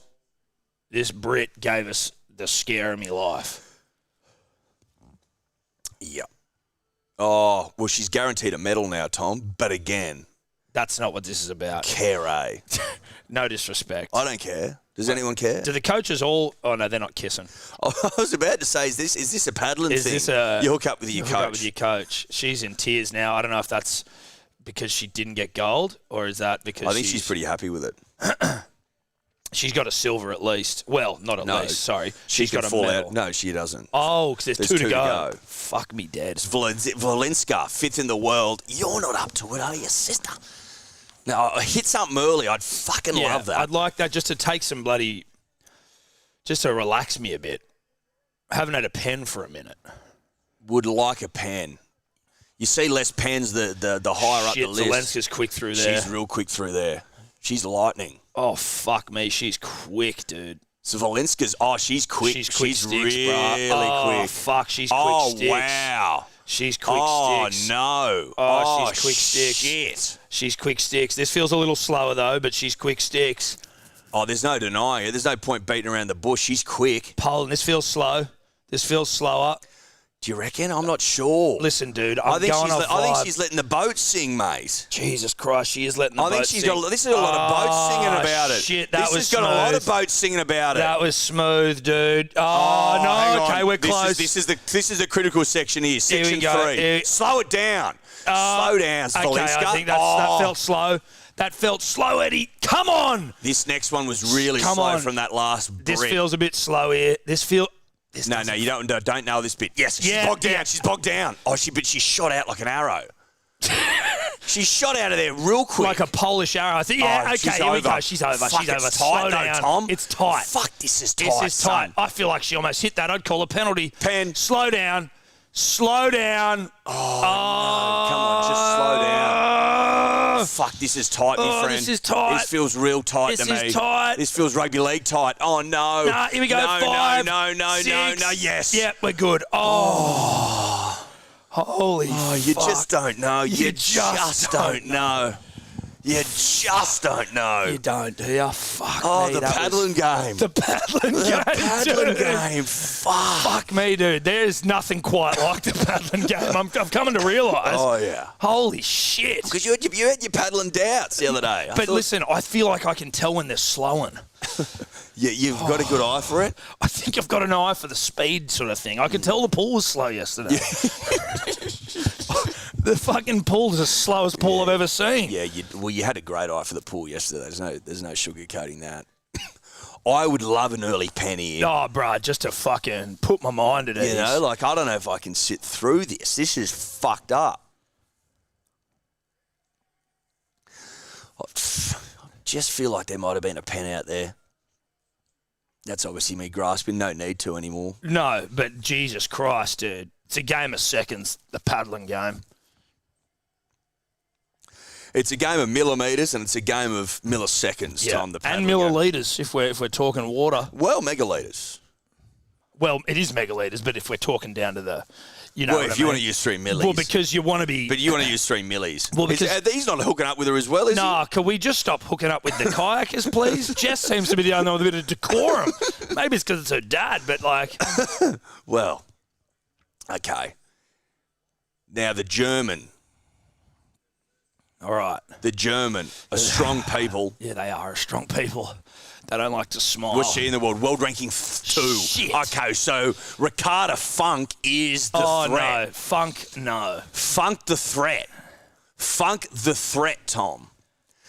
Brit gave us the scare of my life. Yeah. Oh, well, she's guaranteed a medal now, Tom. But again, that's not what this is about. Care, eh? No disrespect. I don't care. Does anyone care? Do the coaches all... Oh, no, they're not kissing. Oh, I was about to say, is this a paddling thing? This you hook up with your coach? Hook up with your coach. She's in tears now. I don't know if that's because she didn't get gold or is that because I think she's pretty happy with it. She's got a silver at least. Well, not at least. Sorry. She's got a medal. No, she doesn't. Oh, because there's two to go. Fuck me dead. It's Vlolinska, fifth in the world. You're not up to it, are you, sister? No, I hit something early. I'd fucking love that. I'd like that just to take some bloody... Just to relax me a bit. I haven't had a pen for a minute. Would like a pen. You see less pens the higher up the list. Vlolinska's quick through there. She's real quick through there. She's lightning. Oh, fuck me. She's quick, dude. So Vlolinska's... Oh, she's quick. She's quick sticks, really bro. quick. Oh, fuck. She's quick sticks. Oh, wow. She's quick sticks. Oh, no. Oh, she's quick sticks. Shit. She's quick sticks. This feels a little slower, though, but she's quick sticks. Oh, there's no denying it. There's no point beating around the bush. She's quick. Poland, this feels slow. This feels slower. Do you reckon? I'm not sure. Listen, dude, I think she's letting the boat sing, mate. Jesus Christ, she is letting the boat sing. This is a lot of boats singing about it. Shit, this has got a lot of boats singing about it. That was smooth, dude. No, okay, we're close. This is the critical section here. Section 3. Slow it down. Slow down, Vlolinska. Okay, I think that felt slow. That felt slow, Eddie. Come on. This next one was really slow from that last This Brit. feels a bit slow here. No, you don't know this bit. Yes, she's bogged down. She's bogged down. But she shot out like an arrow. She shot out of there real quick. Like a Polish arrow. I think, here we go. She's over. Fuck, she's over. it's tight, Slow down. Tom. It's tight. Fuck, this is tight. This is tight. Son. I feel like she almost hit that. I'd call a penalty. Pen. Slow down. Slow down. Oh, no. Come on, just slow down. Fuck, this is tight, my friend. This is tight. This feels real tight to me. This is tight. This feels rugby league tight. Oh, no. Nah, here we go. No, 5, no, 6. yes. Yep, we're good. Oh. Holy You fuck. just don't know. You just don't know. You just don't know. You don't, do you? Fuck me. The paddling game. The paddling game. The paddling dude. game. Fuck me, dude. There's nothing quite like the paddling game. I'm coming to realise. Oh, yeah. Holy shit. Because you had your paddling doubts the other day. But listen, I feel like I can tell when they're slowing. You've got a good eye for it? I think I've got an eye for the speed sort of thing. I could tell the pool was slow yesterday. The fucking pool's the slowest pool I've ever seen. Yeah, you had a great eye for the pool yesterday. There's no sugarcoating that. I would love an early penny in. Oh, bro, just to fucking put my mind at ease. You know, like, I don't know if I can sit through this. This is fucked up. I just feel like there might have been a pen out there. That's obviously me grasping. No need to anymore. No, but Jesus Christ, dude. It's a game of seconds, the paddling game. It's a game of millimetres and it's a game of milliseconds, Tom, the and paddling game. millilitres if we're talking water. Well, megalitres. Well, it is megalitres, but if we're talking down to the, you know, Well, if you want to use 3 millis. Well, because you want to be. But you want to use 3 millis. Well, because he's not hooking up with her as well, is he? Nah, can we just stop hooking up with the kayakers, please? Jess seems to be the only one with a bit of decorum. Maybe it's because it's her dad, but like. Well, okay. Now the German. All right. The German are strong people. Yeah, they are strong people. They don't like to smile. What's she in the world? World ranking 2. Shit. Okay, so Ricarda Funk is the threat. No. Funk, no. Funk the threat. Funk the threat, Tom.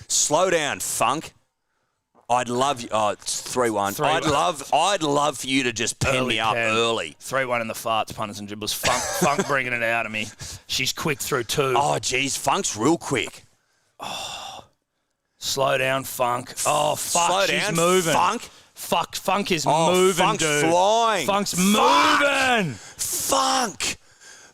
Slow down, Funk. I'd love you. Oh, it's 3-1. 3-1. I'd love for you to just pen me up early. 3-1 in the farts, punters and dribblers. Funk bringing it out of me. She's quick through 2. Oh, geez, Funk's real quick. Slow down, Funk. Oh, fuck, Slow she's down, moving. Funk. Funk is moving, Funk's dude. flying. Funk's moving. Funk.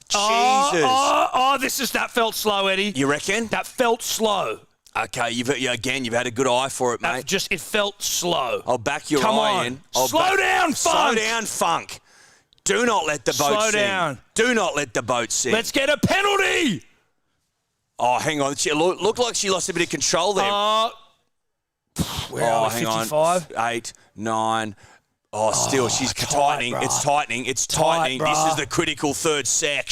Jesus. That felt slow, Eddie. You reckon? That felt slow. Okay, you've had a good eye for it, mate. It felt slow. I'll back your Come eye on. in. Slow down, Funk. Slow down, Funk. Do not let the boat Slow sink. down. Do not let the boat sink. Let's get a penalty. Oh, hang on. She looked like she lost a bit of control there. Where are we? hang 55? on. 8, 9. Oh, still, she's tight, tightening. bruh. It's tightening. It's Tight, tightening. This bruh. is the critical third sec.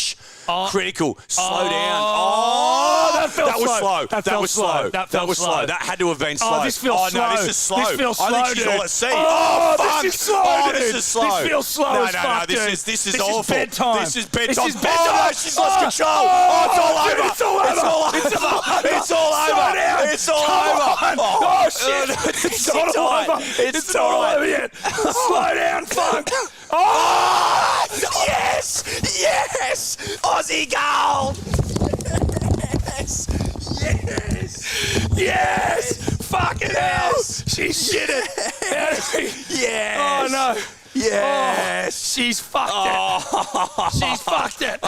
Oh. Critical. Slow down. Oh, that felt was slow. slow. That That felt was slow. slow. That That felt was slow. slow. That had to have been slow. this feels no, slow. this is slow. This feels I slow, think she's dude. all at sea. Oh, fuck. this is slow, Oh, dude. this is slow. This feels slow No, as no, fuck, no. This dude. is This is awful. bedtime. This is bedtime. This is bedtime. Oh, no, she's lost control. Oh, it's all over. Dude, it's all over. It's all over. It's all over. It's all Slow over. down. It's all Come over. on. Oh, shit. It's not all over. It's not all over yet. Slow down, Funk. Oh, Yes! Yes! Aussie gold! Yes! yes. Fucking hell. She shit it. Yes! Oh, no. Yes! She's fucked it. She's fucked it.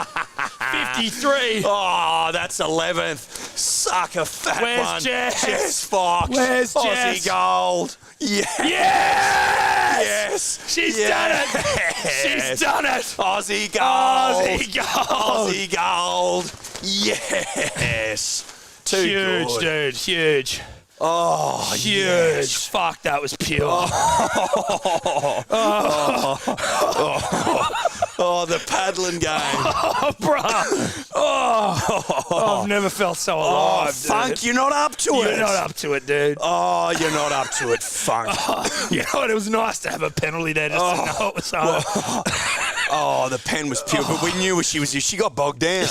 53. Oh, that's 11th. Suck a fat Where's one. Jess? Jess Fox. Where's Aussie Jess? gold. Yes! Yes. Yes! She's Yes. done it. She's done it. Aussie gold. Aussie gold. Aussie gold. Yes! Too Huge, good. dude. Huge. Oh, Huge. yes. Fuck, that was pure. Oh, the paddling game. Oh, bruh. Oh, I've never felt so alive, dude. Funk, you're not up to it. You're not up to it, dude. Oh, you're not up to it, Funk. You know what? It was nice to have a penalty there just to know it was hard. Oh, the pen was pure, but we knew what she was. She got bogged down.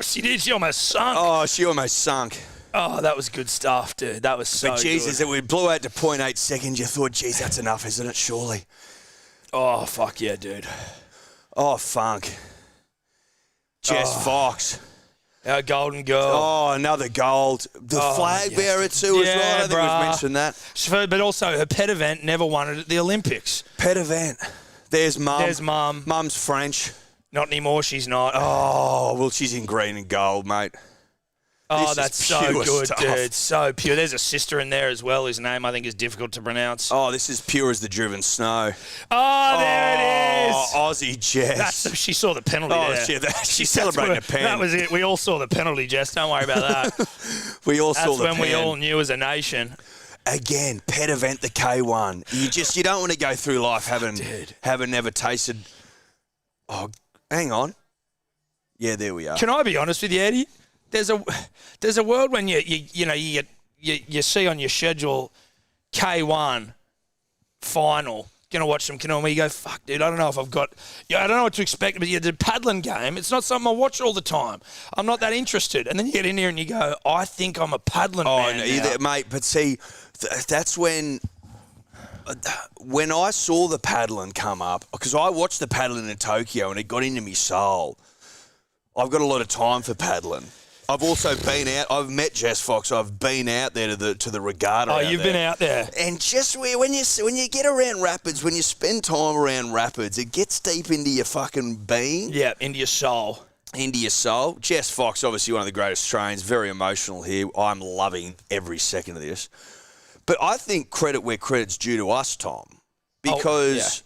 She did. She almost sunk. Oh, she almost sunk. Oh, that was good stuff, dude. That was so But Jesus, good. we blew out to 0.8 seconds. You thought, geez, that's enough, isn't it? Surely. Oh, fuck yeah, dude. Oh, Funk. Jess Fox. Our golden girl. Oh, another gold. The flag bearer too as well. I don't think we've mentioned that. But also, her pet event never won it at the Olympics. Pet event. There's Mum. There's Mum. Mum's French. Not anymore, she's not. Oh, well, she's in green and gold, mate. Oh, This that's is so pure good, stuff. dude. So pure. There's a sister in there as well whose name I think is difficult to pronounce. Oh, this is pure as the driven snow. Oh, there it is. Aussie Jess. She saw the penalty Oh, there. shit. She's celebrating a pen. That was it. We all saw the penalty, Jess. Don't worry about that. We all saw That's the when we pen. all knew as a nation. Again, pet event, the K1. You don't want to go through life having never tasted. Oh, hang on. Yeah, there we are. Can I be honest with you, Eddie? There's a world when you see on your schedule K1 final. Gonna watch some canoeing where you go, fuck, dude, I don't know if I've got. I don't know what to expect. But the paddling game, it's not something I watch all the time. I'm not that interested. And then you get in here and you go, I think I'm a paddling man now. Mate, but see, that's when I saw the paddling come up, because I watched the paddling in Tokyo and it got into me soul. I've got a lot of time for paddling. I've also been out. I've met Jess Fox. I've been out there to the regatta. Oh, you've been out there. And just when you get around rapids, when you spend time around rapids, it gets deep into your fucking being. Yeah, into your soul. Into your soul. Jess Fox, obviously one of the greatest Australians, very emotional here. I'm loving every second of this. But I think credit where credit's due to us, Tom, because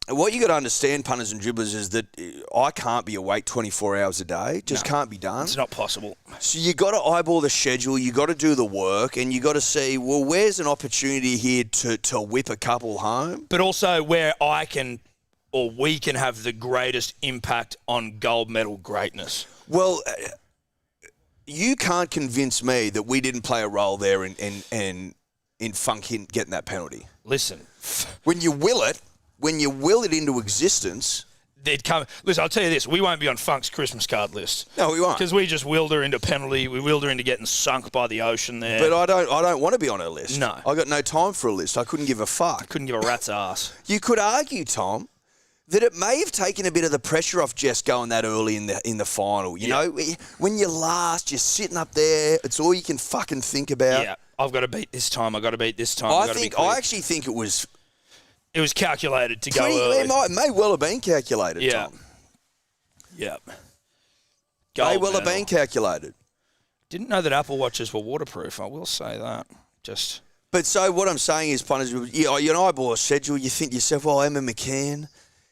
what you got to understand, punters and dribblers, is that I can't be awake 24 hours a day. Just can't be done. It's not possible. So you got to eyeball the schedule. You got to do the work, and you got to see, well, where's an opportunity here to whip a couple home? But also where I can, or we can have the greatest impact on gold medal greatness. Well, you can't convince me that we didn't play a role there in Funk getting that penalty. Listen, When you will it into existence. they'd come. Listen, I'll tell you this: we won't be on Funk's Christmas card list. No, we won't. Because we just willed her into penalty. We willed her into getting sunk by the ocean there. But I don't want to be on her list. No. I got no time for a list. I couldn't give a fuck. Couldn't give a rat's ass. You could argue, Tom, that it may have taken a bit of the pressure off Jess going that early in the final. You know, when you're last, you're sitting up there. It's all you can fucking think about. Yeah, I've got to beat this time. I've got to beat this time. I actually think it was. It was calculated to go early. It may well have been calculated, Yeah. Tom. Yeah. May well have been calculated. Didn't know that Apple Watches were waterproof. I will say that. But so what I'm saying is, punters, you eyeball a schedule. You think to yourself, well, Emma McCann,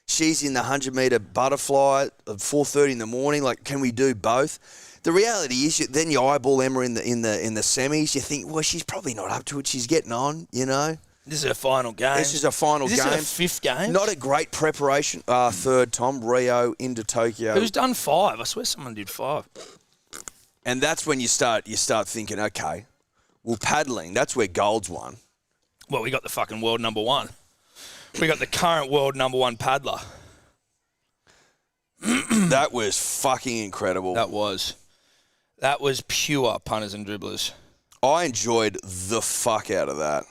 she's in the 100-metre butterfly at 4:30 in the morning. Like, can we do both? The reality is, then you eyeball Emma in the semis. You think, well, she's probably not up to it. She's getting on, you know. This is her final game. This is a final game. Is this her fifth game? Not a great preparation. Third, Tom, Rio into Tokyo. Who's done 5? I swear someone did 5. And that's when you start thinking, okay, well, paddling, that's where gold's won. Well, we got the fucking world number 1. We got the current world number 1 paddler. That was fucking incredible. That was pure punters and dribblers. I enjoyed the fuck out of that.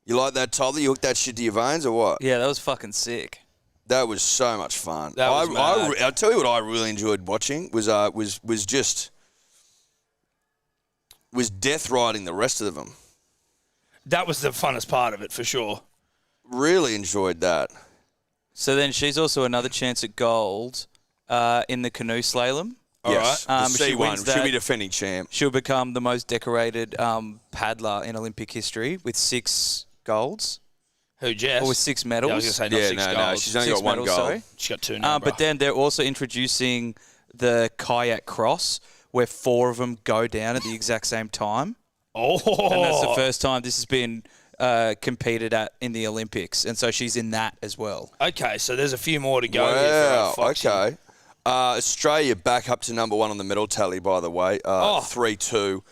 You like that, Tyler? You hooked that shit to your veins or what? Yeah, that was fucking sick. That was so much fun. That was mad. I'll tell you what I really enjoyed watching was death riding the rest of them. That was the funnest part of it, for sure. Really enjoyed that. So then she's also another chance at gold in the canoe slalom. Yes, All right. the She C1. wins She'll that. be defending champ. She'll become the most decorated paddler in Olympic history with 6 golds. Who, Jess? Or with 6 medals. Yeah, I was going to say not 6 golds. She's only 6 got 1 medals, goal. sorry. She's got 2 now, But then they're also introducing the kayak cross, where 4 of them go down at the exact same time. Oh. And that's the first time this has been competed at in the Olympics. And so she's in that as well. Okay, so there's a few more to go here for Wow, our Foxy. okay. Australia back up to number 1 on the medal tally, by the way. 3-2.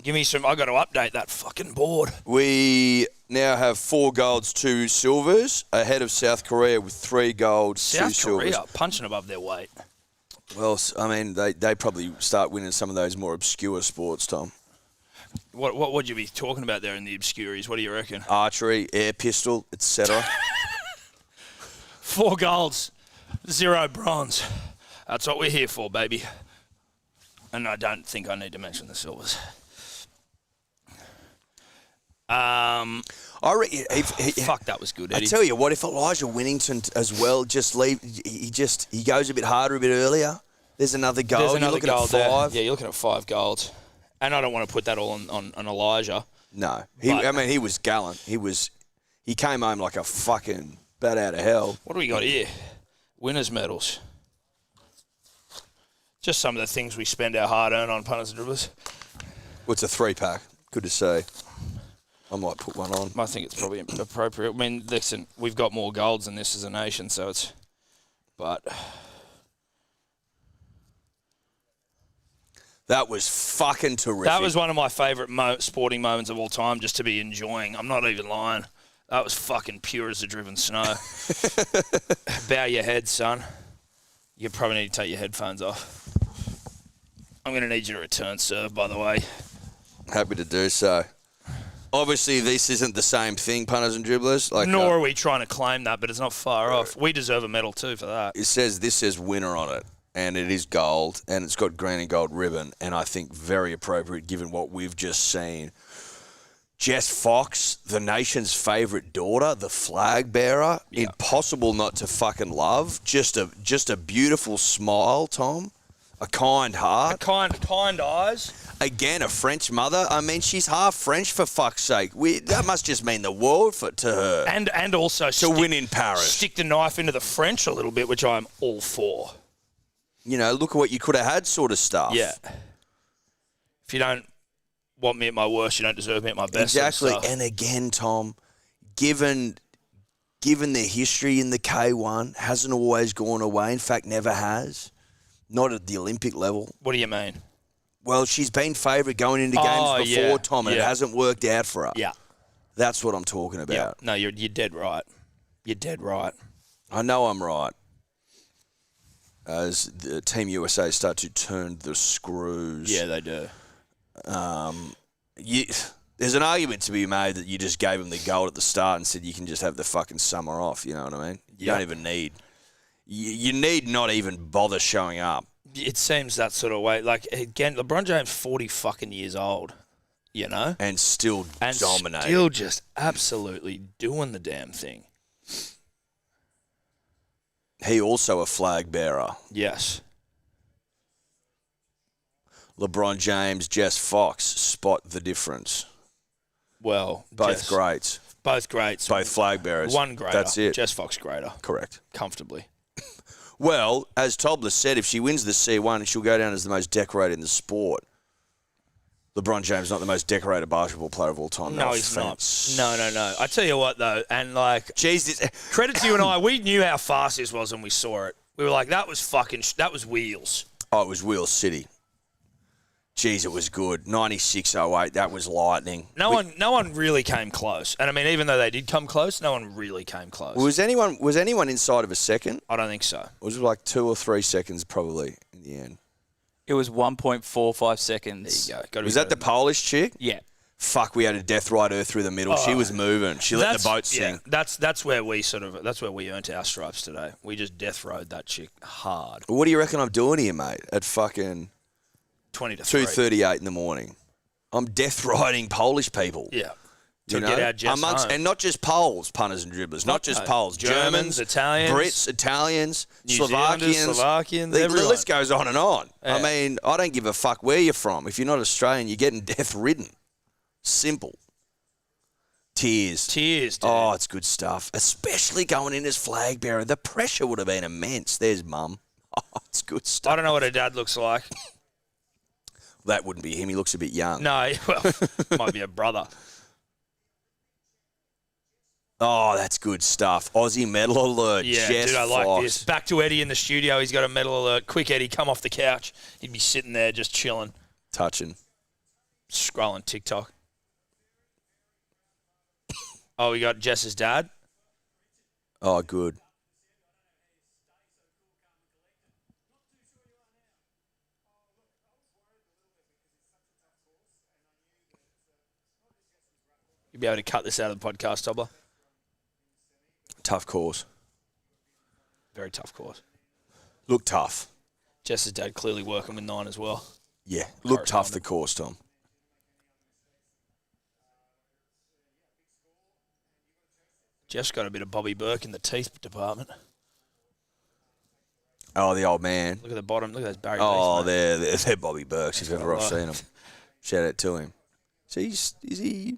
Give me some. I got to update that fucking board. We now have 4 golds, 2 silvers, ahead of South Korea with 3 golds, 2 South silvers. Korea punching above their weight. Well, I mean, they probably start winning some of those more obscure sports, Tom. What would you be talking about there in the obscurities? What do you reckon? Archery, air pistol, etc. 4 golds, 0 bronze. That's what we're here for, baby. And I don't think I need to mention the silvers. Fuck, that was good, Eddie. I tell you what, if Elijah Winnington as well he goes a bit harder a bit earlier. There's another goal. There's another you're looking goal at 5. there. Yeah, you're looking at 5 golds. And I don't want to put that all on Elijah. No, he was gallant. He came home like a fucking bat out of hell. What do we got here? Winners' medals. Just some of the things we spend our hard-earned on, punters and dribblers. Well, it's a 3-pack. Good to see. I might put one on. I think it's probably appropriate. I mean, listen, we've got more golds than this as a nation, so it's... But... That was fucking terrific. That was one of my favourite sporting moments of all time, just to be enjoying. I'm not even lying. That was fucking pure as the driven snow. Bow your head, son. You probably need to take your headphones off. I'm going to need you to return serve, by the way. Happy to do so. Obviously, this isn't the same thing, punters and dribblers. Nor are we trying to claim that, but it's not far off. We deserve a medal too for that. This says winner on it, and it is gold, and it's got green and gold ribbon, and I think very appropriate given what we've just seen. Jess Fox, the nation's favourite daughter, the flag bearer, impossible not to fucking love. Just a beautiful smile, Tom. A kind heart. Kind eyes. Again, a French mother. I mean, she's half French, for fuck's sake. That must just mean the world to her. And also to win in Paris. Stick the knife into the French a little bit, which I'm all for. You know, look at what you could have had sort of stuff. Yeah. If you don't want me at my worst, you don't deserve me at my best. Exactly. And again, Tom, given their history in the K1, hasn't always gone away. In fact, never has. Not at the Olympic level. What do you mean? Well, she's been favourite going into games before, Tom, and it hasn't worked out for her. Yeah. That's what I'm talking about. Yeah. No, you're dead right. You're dead right. I know I'm right. As the Team USA start to turn the screws. Yeah, they do. There's an argument to be made that you just gave them the gold at the start and said you can just have the fucking summer off. You know what I mean? You don't even need... You need not even bother showing up. It seems that sort of way. Like, again, LeBron James, 40 fucking years old, you know? And still dominating. Still just absolutely doing the damn thing. He also a flag bearer. Yes. LeBron James, Jess Fox, spot the difference. Well, both greats. Both greats. Both flag bearers. One greater. That's it. Jess Fox greater. Correct. Comfortably. Well, as Tobler said, if she wins the C1, she'll go down as the most decorated in the sport. LeBron James not the most decorated basketball player of all time. No, he's not. No. I tell you what, though, and like, Jesus, credit to you and I, we knew how fast this was when we saw it. We were like, that was wheels. Oh, it was Wheel City. Jeez, it was good. 96.08, that was lightning. No one really came close. And I mean, even though they did come close, no one really came close. Was anyone inside of a second? I don't think so. It was like 2 or 3 seconds probably in the end. It was 1.45 seconds. There you go. Was that the Polish chick? Yeah. Fuck, we had to death ride her through the middle. She was moving. She let the boat sink. Yeah, that's where we earned our stripes today. We just death rode that chick hard. What do you reckon I'm doing here, mate? At fucking 20 to 3. 2:38 in the morning. I'm death riding Polish people. Yeah. To get our Jess home. And not just Poles, punters and dribblers. Not just Poles. Germans, Italians, Brits, Italians, New Slovakians. The everyone. list goes on and on. Yeah. I mean, I don't give a fuck where you're from. If you're not Australian, you're getting death ridden. Simple. Tears, dude. Oh, it's good stuff. Especially going in as flag bearer. The pressure would have been immense. There's Mum. Oh, it's good stuff. I don't know what her dad looks like. That wouldn't be him. He looks a bit young. No, well, might be a brother. Oh, that's good stuff. Aussie medal alert. Yeah, Jess dude, I like Fox. this. Back to Eddie in the studio. He's got a medal alert. Quick, Eddie, come off the couch. He'd be sitting there just chilling, Touching. scrolling TikTok. Oh, we got Jess's dad. Oh, good. You'll be able to cut this out of the podcast, Tobler. Tough course. Very tough course. Look tough. Jess's dad clearly working with 9 as well. Yeah. Look tough, the course, Tom. Jeff's got a bit of Bobby Burke in the teeth department. Oh, the old man. Look at the bottom. Look at those Barry Oh, teeth, they're Bobby Burks, if ever I've seen him. Shout out to him. So is he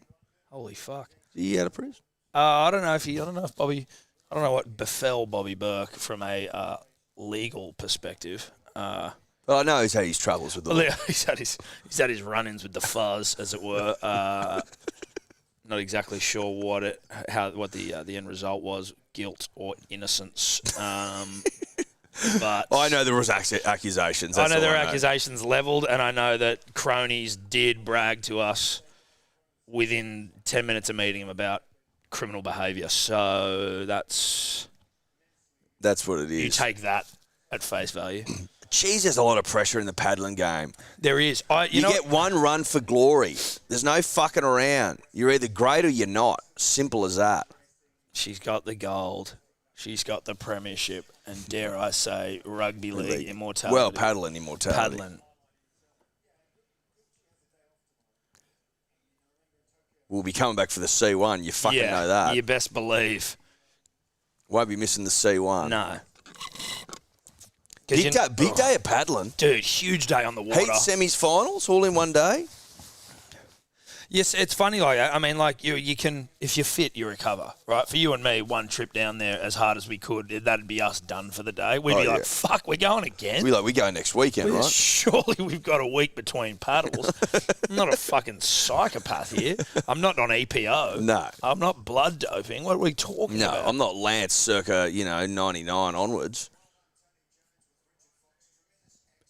Holy fuck. out of prison? I don't know if Bobby, I don't know what befell Bobby Burke from a legal perspective. Well, I know he's had his troubles with the law. He's had his run-ins with the fuzz, as it were. Not exactly sure what the end result was, guilt or innocence. But I know there was accusations. I know there are accusations levelled, and I know that cronies did brag to us within 10 minutes of meeting him about criminal behaviour. So that's what it is. you take that at face value. Geez, there's a lot of pressure in the paddling game. There is. You get one run for glory. There's no fucking around. You're either great or you're not. Simple as that. She's got the gold. She's got the premiership. And dare I say, rugby league immortality. Well, paddling immortality. Paddling. We'll be coming back for the C1. You fucking know that. You best believe. Won't be missing the C1. No. Big day of paddling. Dude, huge day on the water. Heat semis, finals, all in one day. Yes, it's funny. You can, if you're fit, you recover, right? For you and me, one trip down there as hard as we could, that'd be us done for the day. We'd be like, fuck, we're going again. We go next weekend, right? Surely we've got a week between paddles. I'm not a fucking psychopath here. I'm not on EPO. No. I'm not blood doping. What are we talking about? No, I'm not Lance circa, 99 onwards.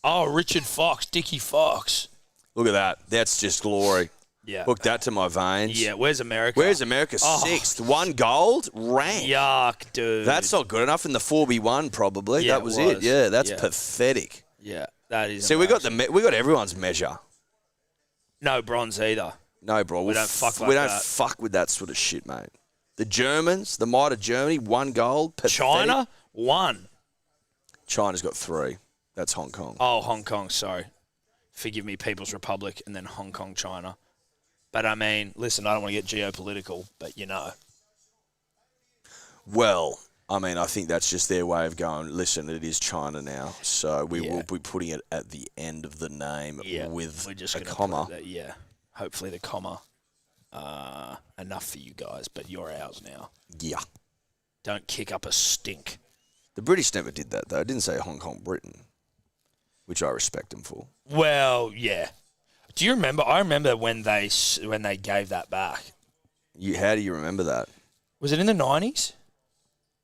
Oh, Richard Fox, Dickie Fox. Look at that. That's just glory. Yeah. Hook that to my veins. Yeah, where's America? Where's America? Sixth. One gold? Rank. Yuck, dude. That's not good enough in the 4v1, probably. Yeah, that was it. Yeah, that's pathetic. Yeah, that is. See, we got everyone's measure. No bronze either. No, bro. We don't fuck like We don't that. fuck with that sort of shit, mate. The Germans, the might of Germany, 1 gold. Pathetic. China, 1. China's got 3. That's Hong Kong. Oh, Hong Kong, sorry. Forgive me, People's Republic, and then Hong Kong, China. But I mean, listen, I don't want to get geopolitical, but you know. Well, I mean, I think that's just their way of going, listen, it is China now, so we will be putting it at the end of the name with we're just a gonna comma. Put that, hopefully the comma. Enough for you guys, but you're ours now. Yeah. Don't kick up a stink. The British never did that, though. It didn't say Hong Kong, Britain, which I respect them for. Well, yeah. Do you remember? I remember when they gave that back. How do you remember that? Was it in the 90s?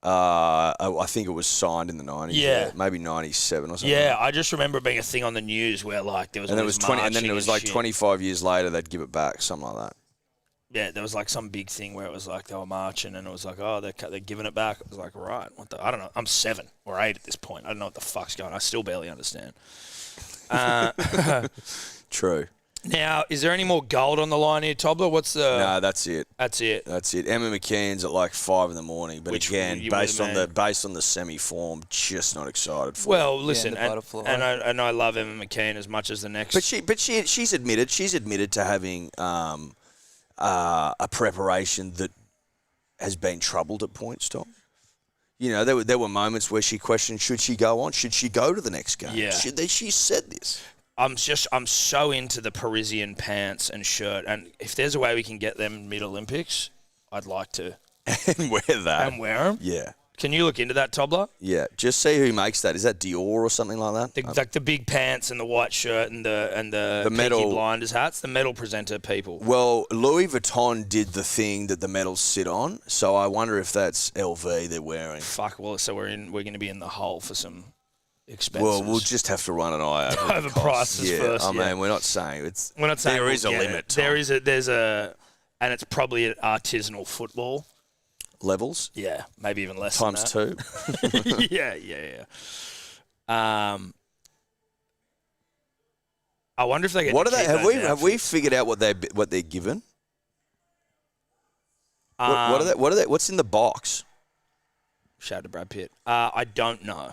I think it was signed in the 90s. Yeah. Maybe 97 or something. Yeah, I just remember it being a thing on the news where there was. And all it was this 20, and then marching it was and like shit. 25 years later they'd give it back, something like that. Yeah, there was some big thing where it was they were marching and it was they're giving it back. It was right, I don't know. I'm 7 or 8 at this point. I don't know what the fuck's going on. I still barely understand. True. Now, is there any more gold on the line here, Tobler? What's the... No, that's it. That's it. That's it. Emma McKeon's at 5 in the morning, but again, based on the semi form, just not excited for. Well, listen, the and butterfly. I love Emma McKeon as much as the next. But she's admitted to having a preparation that has been troubled at points, Tom. There were moments where she questioned, should she go on? Should she go to the next game? Yeah. She said this. I'm so into the Parisian pants and shirt, and if there's a way we can get them mid-Olympics, I'd like to. And wear that. And wear them. Yeah. Can you look into that, Tobler? Yeah, just see who makes that. Is that Dior or something like that? Like the big pants and the white shirt and the metal Peaky Blinders hats. The metal presenter people. Well, Louis Vuitton did the thing that the medals sit on, so I wonder if that's LV they're wearing. Fuck. Well, so we're going to be in the hole for some expenses. Well, we'll just have to run an eye over the prices first. I mean, we're not saying it's. We're not saying there is a limit. Tom. There's a, and it's probably an artisanal football. Levels? Yeah, maybe even less times than that. 2. yeah. I wonder if they get. What are they? Have we figured out what they're given? What are they? What are they? What's in the box? Shout out to Brad Pitt. I don't know.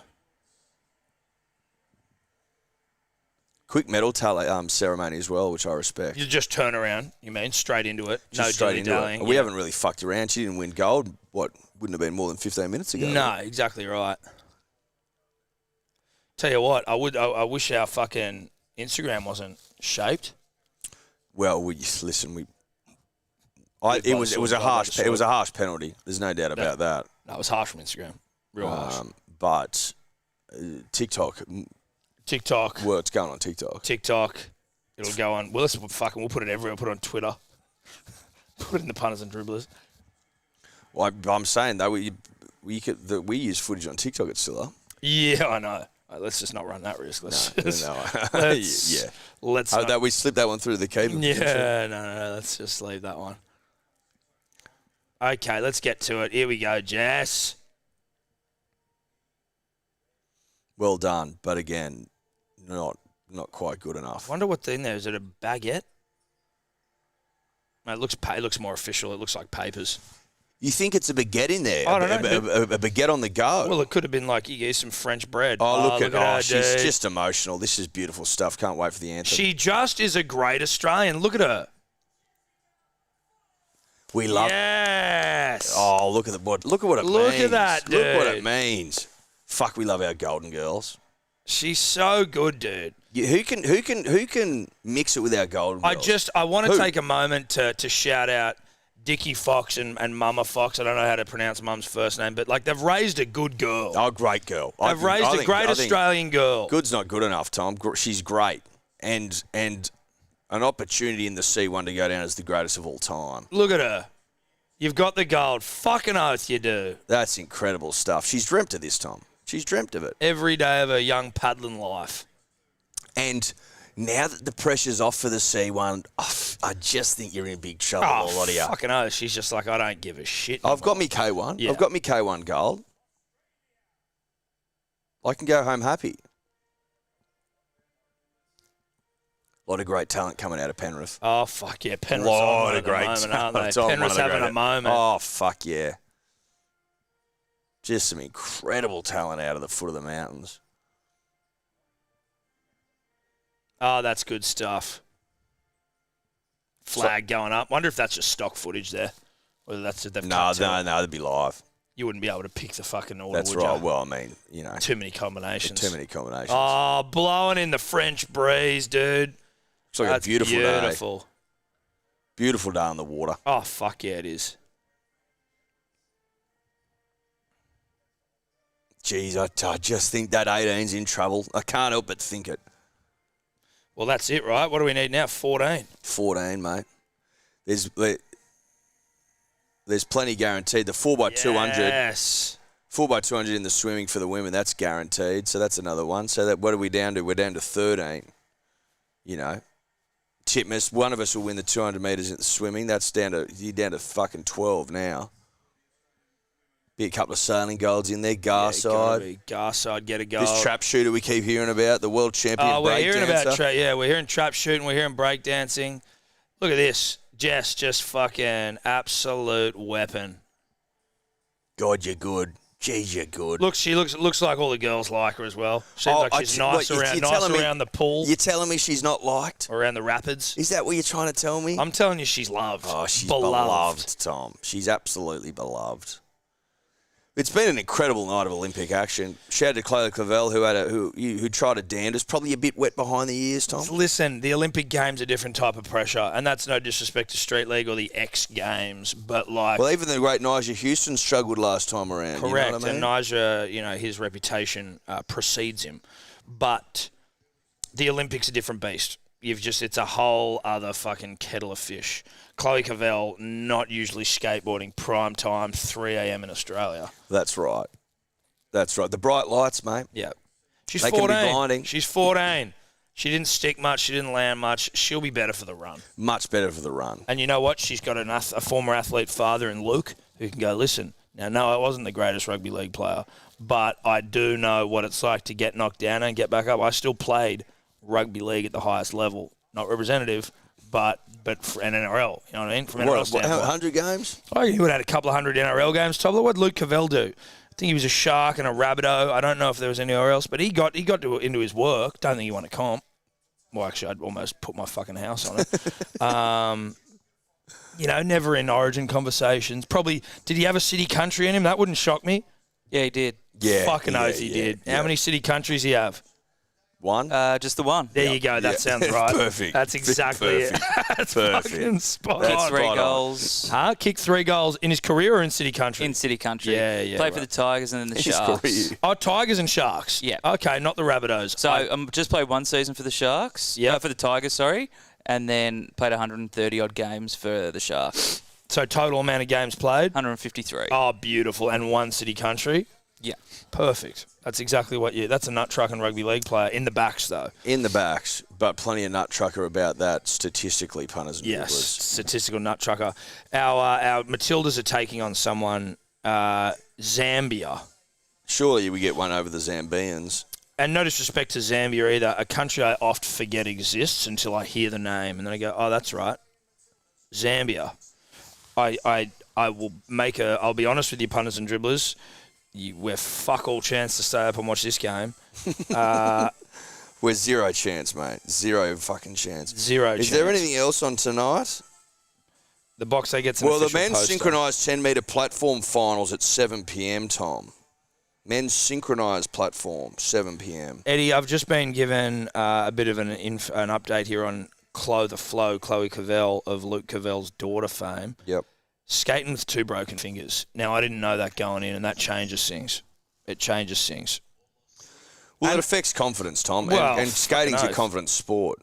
Quick medal tally ceremony as well, which I respect. You just turn around. You mean straight into it? Just straight into it. We haven't really fucked around. She didn't win gold. What, wouldn't have been more than 15 minutes ago? No, exactly right. Tell you what, I wish our fucking Instagram wasn't shaped. Well, it was a harsh penalty. There's no doubt about that. No, it was harsh from Instagram. Real harsh. But TikTok. Well, it's going on TikTok. It'll go on. Well, we'll put it everywhere. We'll put it on Twitter. Put it in the punters and dribblers. Well, I'm saying though, we use footage on TikTok. It's still up. Yeah, I know. Right, let's just not run that risk. Let's we slipped that one through the cable. Yeah, no. Let's just leave that one. Okay, let's get to it. Here we go, Jess. Well done, but again, not quite good enough. Wonder what's in there. Is it a baguette? It looks more official. It looks like papers. You think it's a baguette in there? I don't know. A baguette on the go. Well, it could have been like, you get some French bread. Look at her, she's dude. just emotional. This is beautiful stuff. Can't wait for the anthem. She just is a great Australian. Look at her. We love. Yes. Oh, look at what it means. Look at that, dude. Look what it means. Fuck, we love our golden girls. She's so good, dude. Yeah, who can mix it with our golden girls? I want to take a moment to shout out Dickie Fox and Mama Fox. I don't know how to pronounce Mum's first name, but like they've raised a good girl. Oh, great girl. They've raised a great Australian girl. Good's not good enough, Tom. She's great. And an opportunity in the C1 to go down as the greatest of all time. Look at her. You've got the gold. Fucking oath you do. That's incredible stuff. She's dreamt of this, Tom. She's dreamt of it. Every day of her young paddling life. And now that the pressure's off for the C1, I just think you're in big trouble, a lot of you. Fucking oath. She's just like, I don't give a shit. I've got me K1. Yeah. I've got me K1 gold. I can go home happy. A lot of great talent coming out of Penrith. Oh, fuck yeah. Penrith's lot on of great moment, aren't they? talent. Penrith's having a moment. Oh, fuck yeah. Just some incredible talent out of the foot of the mountains. Oh, that's good stuff. Flag going up. Wonder if that's just stock footage there. Whether that's they've No, that'd be live. You wouldn't be able to pick the fucking order, That's would right. you? Well, I mean, you know. Too many combinations. Oh, Oh, blowing in the French breeze, dude. It's like That's a beautiful day. beautiful. Beautiful day on the water. Oh, fuck yeah, it is. Jeez, I just think that 18's in trouble. I can't help but think it. Well, that's it, right? What do we need now? 14. 14, mate. There's plenty guaranteed. The 4x200. Yes. 4x200 in the swimming for the women, that's guaranteed. So that's another one. So what are we down to? We're down to 13. You know. Titmus, one of us will win the 200 metres in the swimming. You're down to fucking 12 now. Be a couple of sailing golds in there. Garside. Garside, get a goal. This trap shooter we keep hearing about, the world champion breakdancer. We're hearing about we're hearing trap shooting, we're hearing breakdancing. Look at this. Jess, just fucking absolute weapon. God, you're good. Jeez, you're good. Look, she looks like all the girls like her as well. Seems like she's nice around the pool. You're telling me she's not liked? Around the rapids. Is that what you're trying to tell me? I'm telling you she's loved. Oh, she's beloved, Tom. She's absolutely beloved. It's been an incredible night of Olympic action. Shout out to Chloe Clavel, who tried a dance. Probably a bit wet behind the ears, Tom. Listen, the Olympic Games are a different type of pressure, and that's no disrespect to Street League or the X Games, but like... Well, even the great Nigel Houston struggled last time around. Correct, you know what I mean? and Nigel, his reputation precedes him. But the Olympics are a different beast. It's a whole other fucking kettle of fish. Chloe Cavell, not usually skateboarding, prime time, 3 a.m. in Australia. That's right. The bright lights, mate. Yeah. She's They 14. can be blinding. She's 14. She didn't stick much. She didn't land much. She'll be better for the run. Much better for the run. And you know what? She's got a former athlete father in Luke who can go, listen, now, no, I wasn't the greatest rugby league player, but I do know what it's like to get knocked down and get back up. I still played rugby league at the highest level. Not representative, but for an NRL. You know what I mean? From NRL standpoint. 100 games? Oh, he would have had a couple of hundred NRL games. Tobler, what did Luke Cavell do? I think he was a shark and a rabbitoh. I don't know if there was anywhere else, but he got into his work. Don't think he won a comp. Well, actually, I'd almost put my fucking house on it. Never in Origin conversations. Probably, did he have a city country in him? That wouldn't shock me. Yeah, he did. Yeah. Fucking oath he did. How many city countries he have? One? Just the one. There you go. That sounds right. Perfect. That's exactly it. That's fucking spot Kicked on. 3 goals. Kicked 3 goals in his career or in city country? In city country. Yeah. Played for the Tigers and then the His Sharks. career. Oh, Tigers and Sharks. Yeah. Okay, not the Rabbitohs. So I just played one season for the Sharks. Yeah. For the Tigers, sorry. And then played 130 odd games for the Sharks. So total amount of games played? 153. Oh, beautiful. And one city country? Yeah. Perfect. That's exactly that's a nut truck and rugby league player. In the backs, though. In the backs, but plenty of nut trucker about that statistically, punters and Yes, dribblers. statistical nut trucker. Our Matildas are taking on someone, Zambia. Surely we get one over the Zambians. And no disrespect to Zambia either, a country I oft forget exists until I hear the name. And then I go, oh, that's right. Zambia. I will I'll be honest with you, punters and dribblers. We're fuck all chance to stay up and watch this game. We're zero chance, mate. Zero fucking chance. Zero chance. Is there anything else on tonight? The boxer gets an Well, the official men's poster. synchronised 10-metre platform finals at 7 p.m, Tom. Men's synchronised platform, 7 p.m. Eddie, I've just been given a bit of an update here on Chloe Cavell of Luke Cavell's daughter fame. Yep. Skating with 2 broken fingers. Now, I didn't know that going in, and that changes things. It changes things. Well, it affects confidence, Tom. Well, and skating's a fucking oath. confidence sport.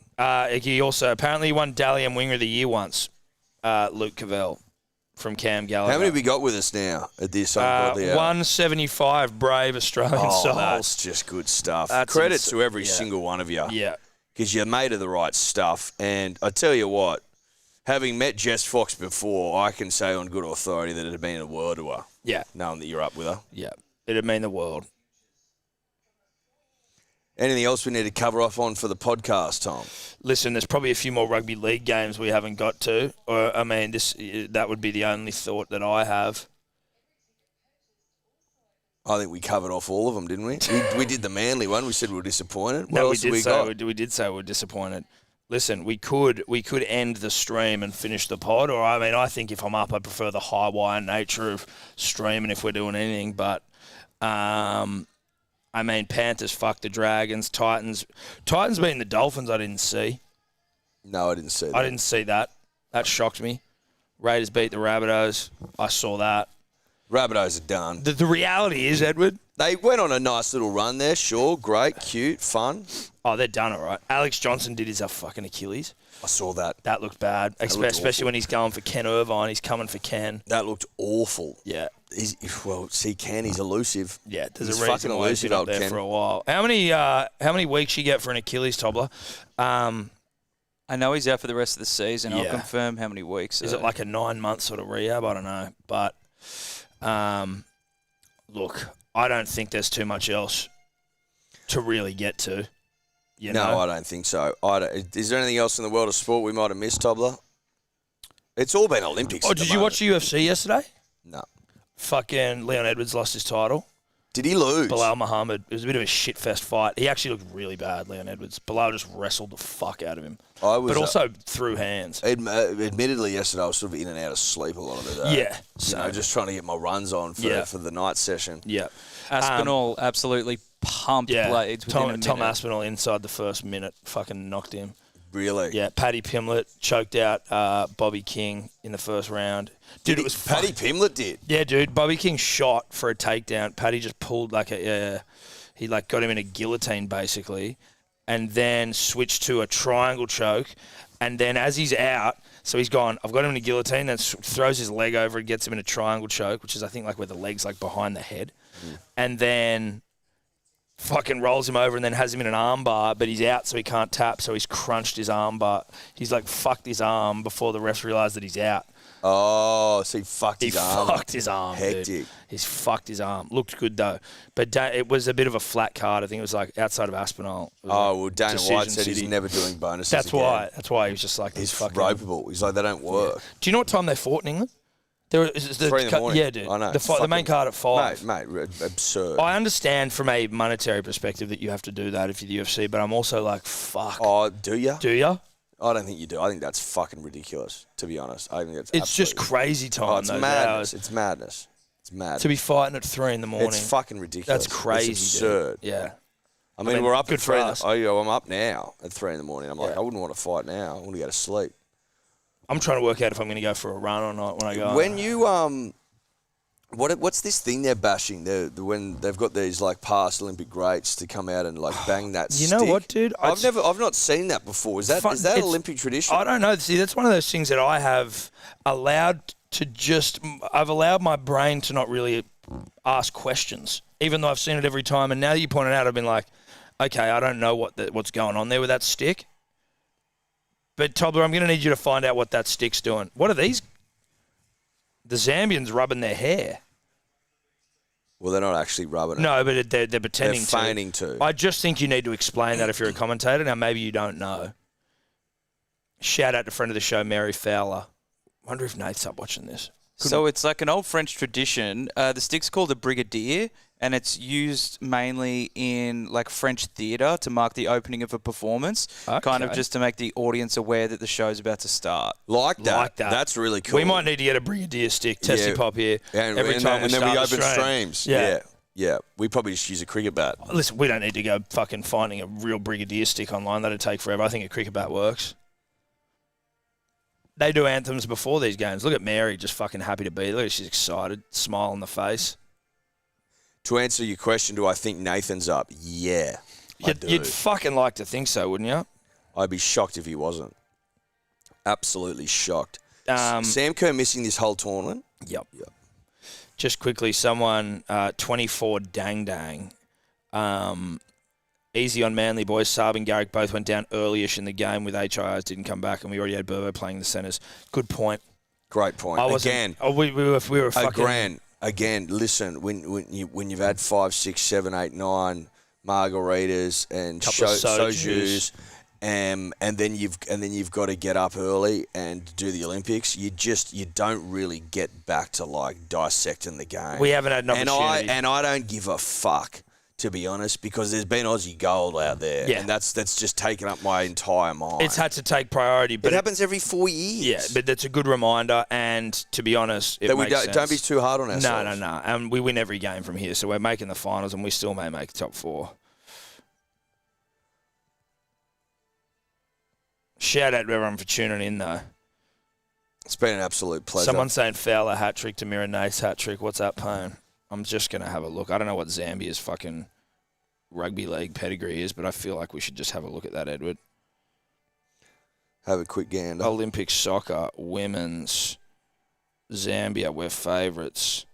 He also apparently won Dally M Winger of the Year once, Luke Cavell from Cam Gallagher. How many have we got with us now at this ungodly hour? 175 brave Australian souls. That's just good stuff. That's Credit ins- to every yeah. single one of you. Yeah. Because you're made of the right stuff. And I tell you what, having met Jess Fox before, I can say on good authority that it had been a world to her, Yeah. knowing that you're up with her. Yeah. It'd mean the world. Anything else we need to cover off on for the podcast, Tom? Listen, there's probably a few more rugby league games we haven't got to. Or, I mean, that would be the only thought that I have. I think we covered off all of them, didn't we? We did the Manly one. We said we were disappointed. What No, else we have did we say got? we did say we're disappointed. Listen, we could end the stream and finish the pod, or I mean, I think if I'm up, I prefer the high wire nature of streaming if we're doing anything. But I mean, Panthers fuck the Dragons, Titans beating the Dolphins. I didn't see. No, I didn't see that. I didn't see that. That shocked me. Raiders beat the Rabbitohs. I saw that. Rabbitohs are done. The reality is, Edward. They went on a nice little run there. Sure, great, cute, fun. Oh, they're done all right. Alex Johnson did his fucking Achilles. I saw that. That looked bad, looked especially awful. when he's going for Ken Irvine. He's coming for Ken. That looked awful. Yeah. He's elusive. Yeah, there's He's a fucking reason why he's elusive, been up old there Ken. for a while. How many weeks you get for an Achilles, Tobler? I know he's out for the rest of the season. I'll Yeah. confirm how many weeks. Is it like a 9-month sort of rehab? I don't know. But look, I don't think there's too much else to really get to. You No, know? I don't think so. Is there anything else in the world of sport we might have missed, Tobler? It's all been Olympics. Oh, at the did you watch moment. the UFC yesterday? No. Fucking Leon Edwards lost his title. Did he lose? Bilal Muhammad. It was a bit of a shit-fest fight. He actually looked really bad, Leon Edwards. Bilal just wrestled the fuck out of him. But also threw hands. Admittedly, yesterday I was sort of in and out of sleep a lot of the day. Yeah. So just trying to get my runs on for the night session. Yeah. Aspinall absolutely pumped Blades within a minute. Tom Aspinall inside the first minute fucking knocked him. Really? Yeah, Paddy Pimblett choked out Bobby King in the first round. Dude, it was Paddy Pimblett did? Yeah, dude. Bobby King shot for a takedown. Paddy just pulled he got him in a guillotine basically, and then switched to a triangle choke. And then as he's out, so he's gone, I've got him in a guillotine, then throws his leg over and gets him in a triangle choke, which is I think like where the leg's like behind the head. And then fucking rolls him over and then has him in an arm bar, but he's out so he can't tap, so he's crunched his arm bar. He's like fucked his arm before the refs realised that he's out. Oh, so he fucked his arm. He fucked his arm, Hectic. dude. He's fucked his arm. Looked good, though. But it was a bit of a flat card. I think it was like outside of Aspinall. Well, Dana White said he's never doing bonuses That's again. why he was just like, he's fucking ropeable. He's like, they don't work. Yeah. Do you know what time they fought in England? There was 3 in the morning. Yeah, dude. I know. The main card at 5. Mate, absurd. I understand from a monetary perspective that you have to do that if you're the UFC, but I'm also like, fuck. Oh, do you? Do you? I don't think you do. I think that's fucking ridiculous, to be honest. I think it's just crazy time. It's madness. It's madness. It's mad. To be fighting at 3 in the morning. It's fucking ridiculous. That's crazy. It's absurd. Dude. Yeah. I mean, we're up good at 3. I'm up now at 3 in the morning. I'm like, I wouldn't want to fight now. I want to go to sleep. I'm trying to work out if I'm going to go for a run or not when I go. When you what's this thing they're bashing? When they've got these like past Olympic greats to come out and like bang that You stick. know what, dude? I've not seen that before. Is that Olympic tradition? I don't know. See, that's one of those things that I have allowed to I've allowed my brain to not really ask questions, even though I've seen it every time. And now that you point it out, I've been like, okay, I don't know what's going on there with that stick. But Tobler, I'm going to need you to find out what that stick's doing. What are these? The Zambians rubbing their hair. Well, they're not actually rubbing it. No, but they're pretending they're feigning to. I just think you need to explain that if you're a commentator. Now, maybe you don't know. Shout out to friend of the show, Mary Fowler. Wonder if Nate's up watching this. So it's like an old French tradition. The stick's called a brigadier, and it's used mainly in like French theatre to mark the opening of a performance, kind of just to make the audience aware that the show's about to start. Like that. That's really cool. We might need to get a brigadier stick, Tessie Pop here, every time we start then we open the streams. Yeah. We probably just use a cricket bat. Listen, we don't need to go fucking finding a real brigadier stick online. That'd take forever. I think a cricket bat works. They do anthems before these games. Look at Mary, just fucking happy to be there. She's excited, smile on the face. To answer your question, do I think Nathan's up? Yeah, You'd fucking like to think so, wouldn't you? I'd be shocked if he wasn't. Absolutely shocked. Sam Kerr missing this whole tournament? Yep. Just quickly, someone, 24 Dang Dang. Easy on Manly boys. Saab and Garrick both went down early-ish in the game with HIRs, didn't come back, and we already had Burbo playing the centres. Good point. Great point. We were fucking... Again, listen, when you've had 5, 6, 7, 8, 9 margaritas and soju's, and then you've got to get up early and do the Olympics, you don't really get back to like dissecting the game. We haven't had an opportunity. And I don't give a fuck, to be honest, because there's been Aussie gold out there, and that's just taken up my entire mind. It's had to take priority, but it happens every 4 years. Yeah, but that's a good reminder, and to be honest, it makes sense. Don't be too hard on ourselves. No. And we win every game from here, so we're making the finals, and we still may make the top 4. Shout out to everyone for tuning in, though. It's been an absolute pleasure. Someone's saying Fowler hat-trick to Mira Nace hat-trick. What's that, Pone? I'm just going to have a look. I don't know what Zambia's fucking rugby league pedigree is, but I feel like we should just have a look at that, Edward. Have a quick gander. Olympic soccer, women's, Zambia, we're favourites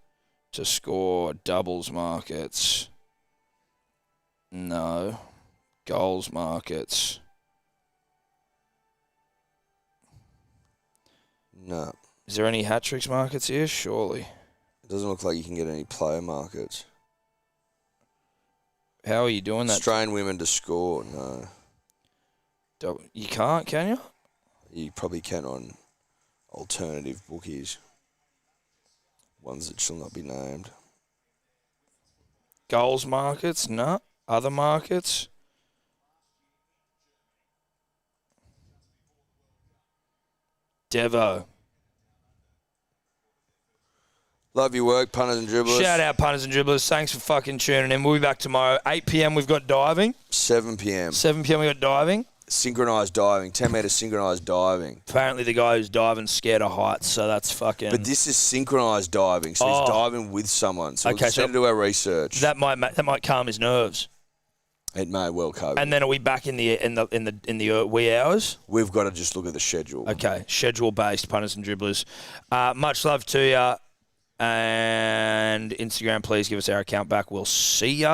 to score doubles markets. No. Goals markets. No. Is there any hat-tricks markets here? Surely. Doesn't look like you can get any player markets. How are you doing that? Australian women to score, no. You can't, can you? You probably can on alternative bookies. Ones that shall not be named. Goals markets? No. Other markets? Devo. Love your work, punters and dribblers. Shout out, punters and dribblers. Thanks for fucking tuning in. We'll be back tomorrow. 8 p.m. we've got diving. 7 p.m. 7 p.m. we've got diving. Synchronised diving. 10 metre synchronised diving. Apparently the guy who's diving's scared of heights, so that's fucking... But this is synchronised diving, so he's diving with someone. So okay, we'll send to do our research. That might calm his nerves. It may well cover. And then are we back in the wee hours? We've got to just look at the schedule. Okay, schedule-based punters and dribblers. Much love to you. And Instagram, please give us our account back. We'll see ya.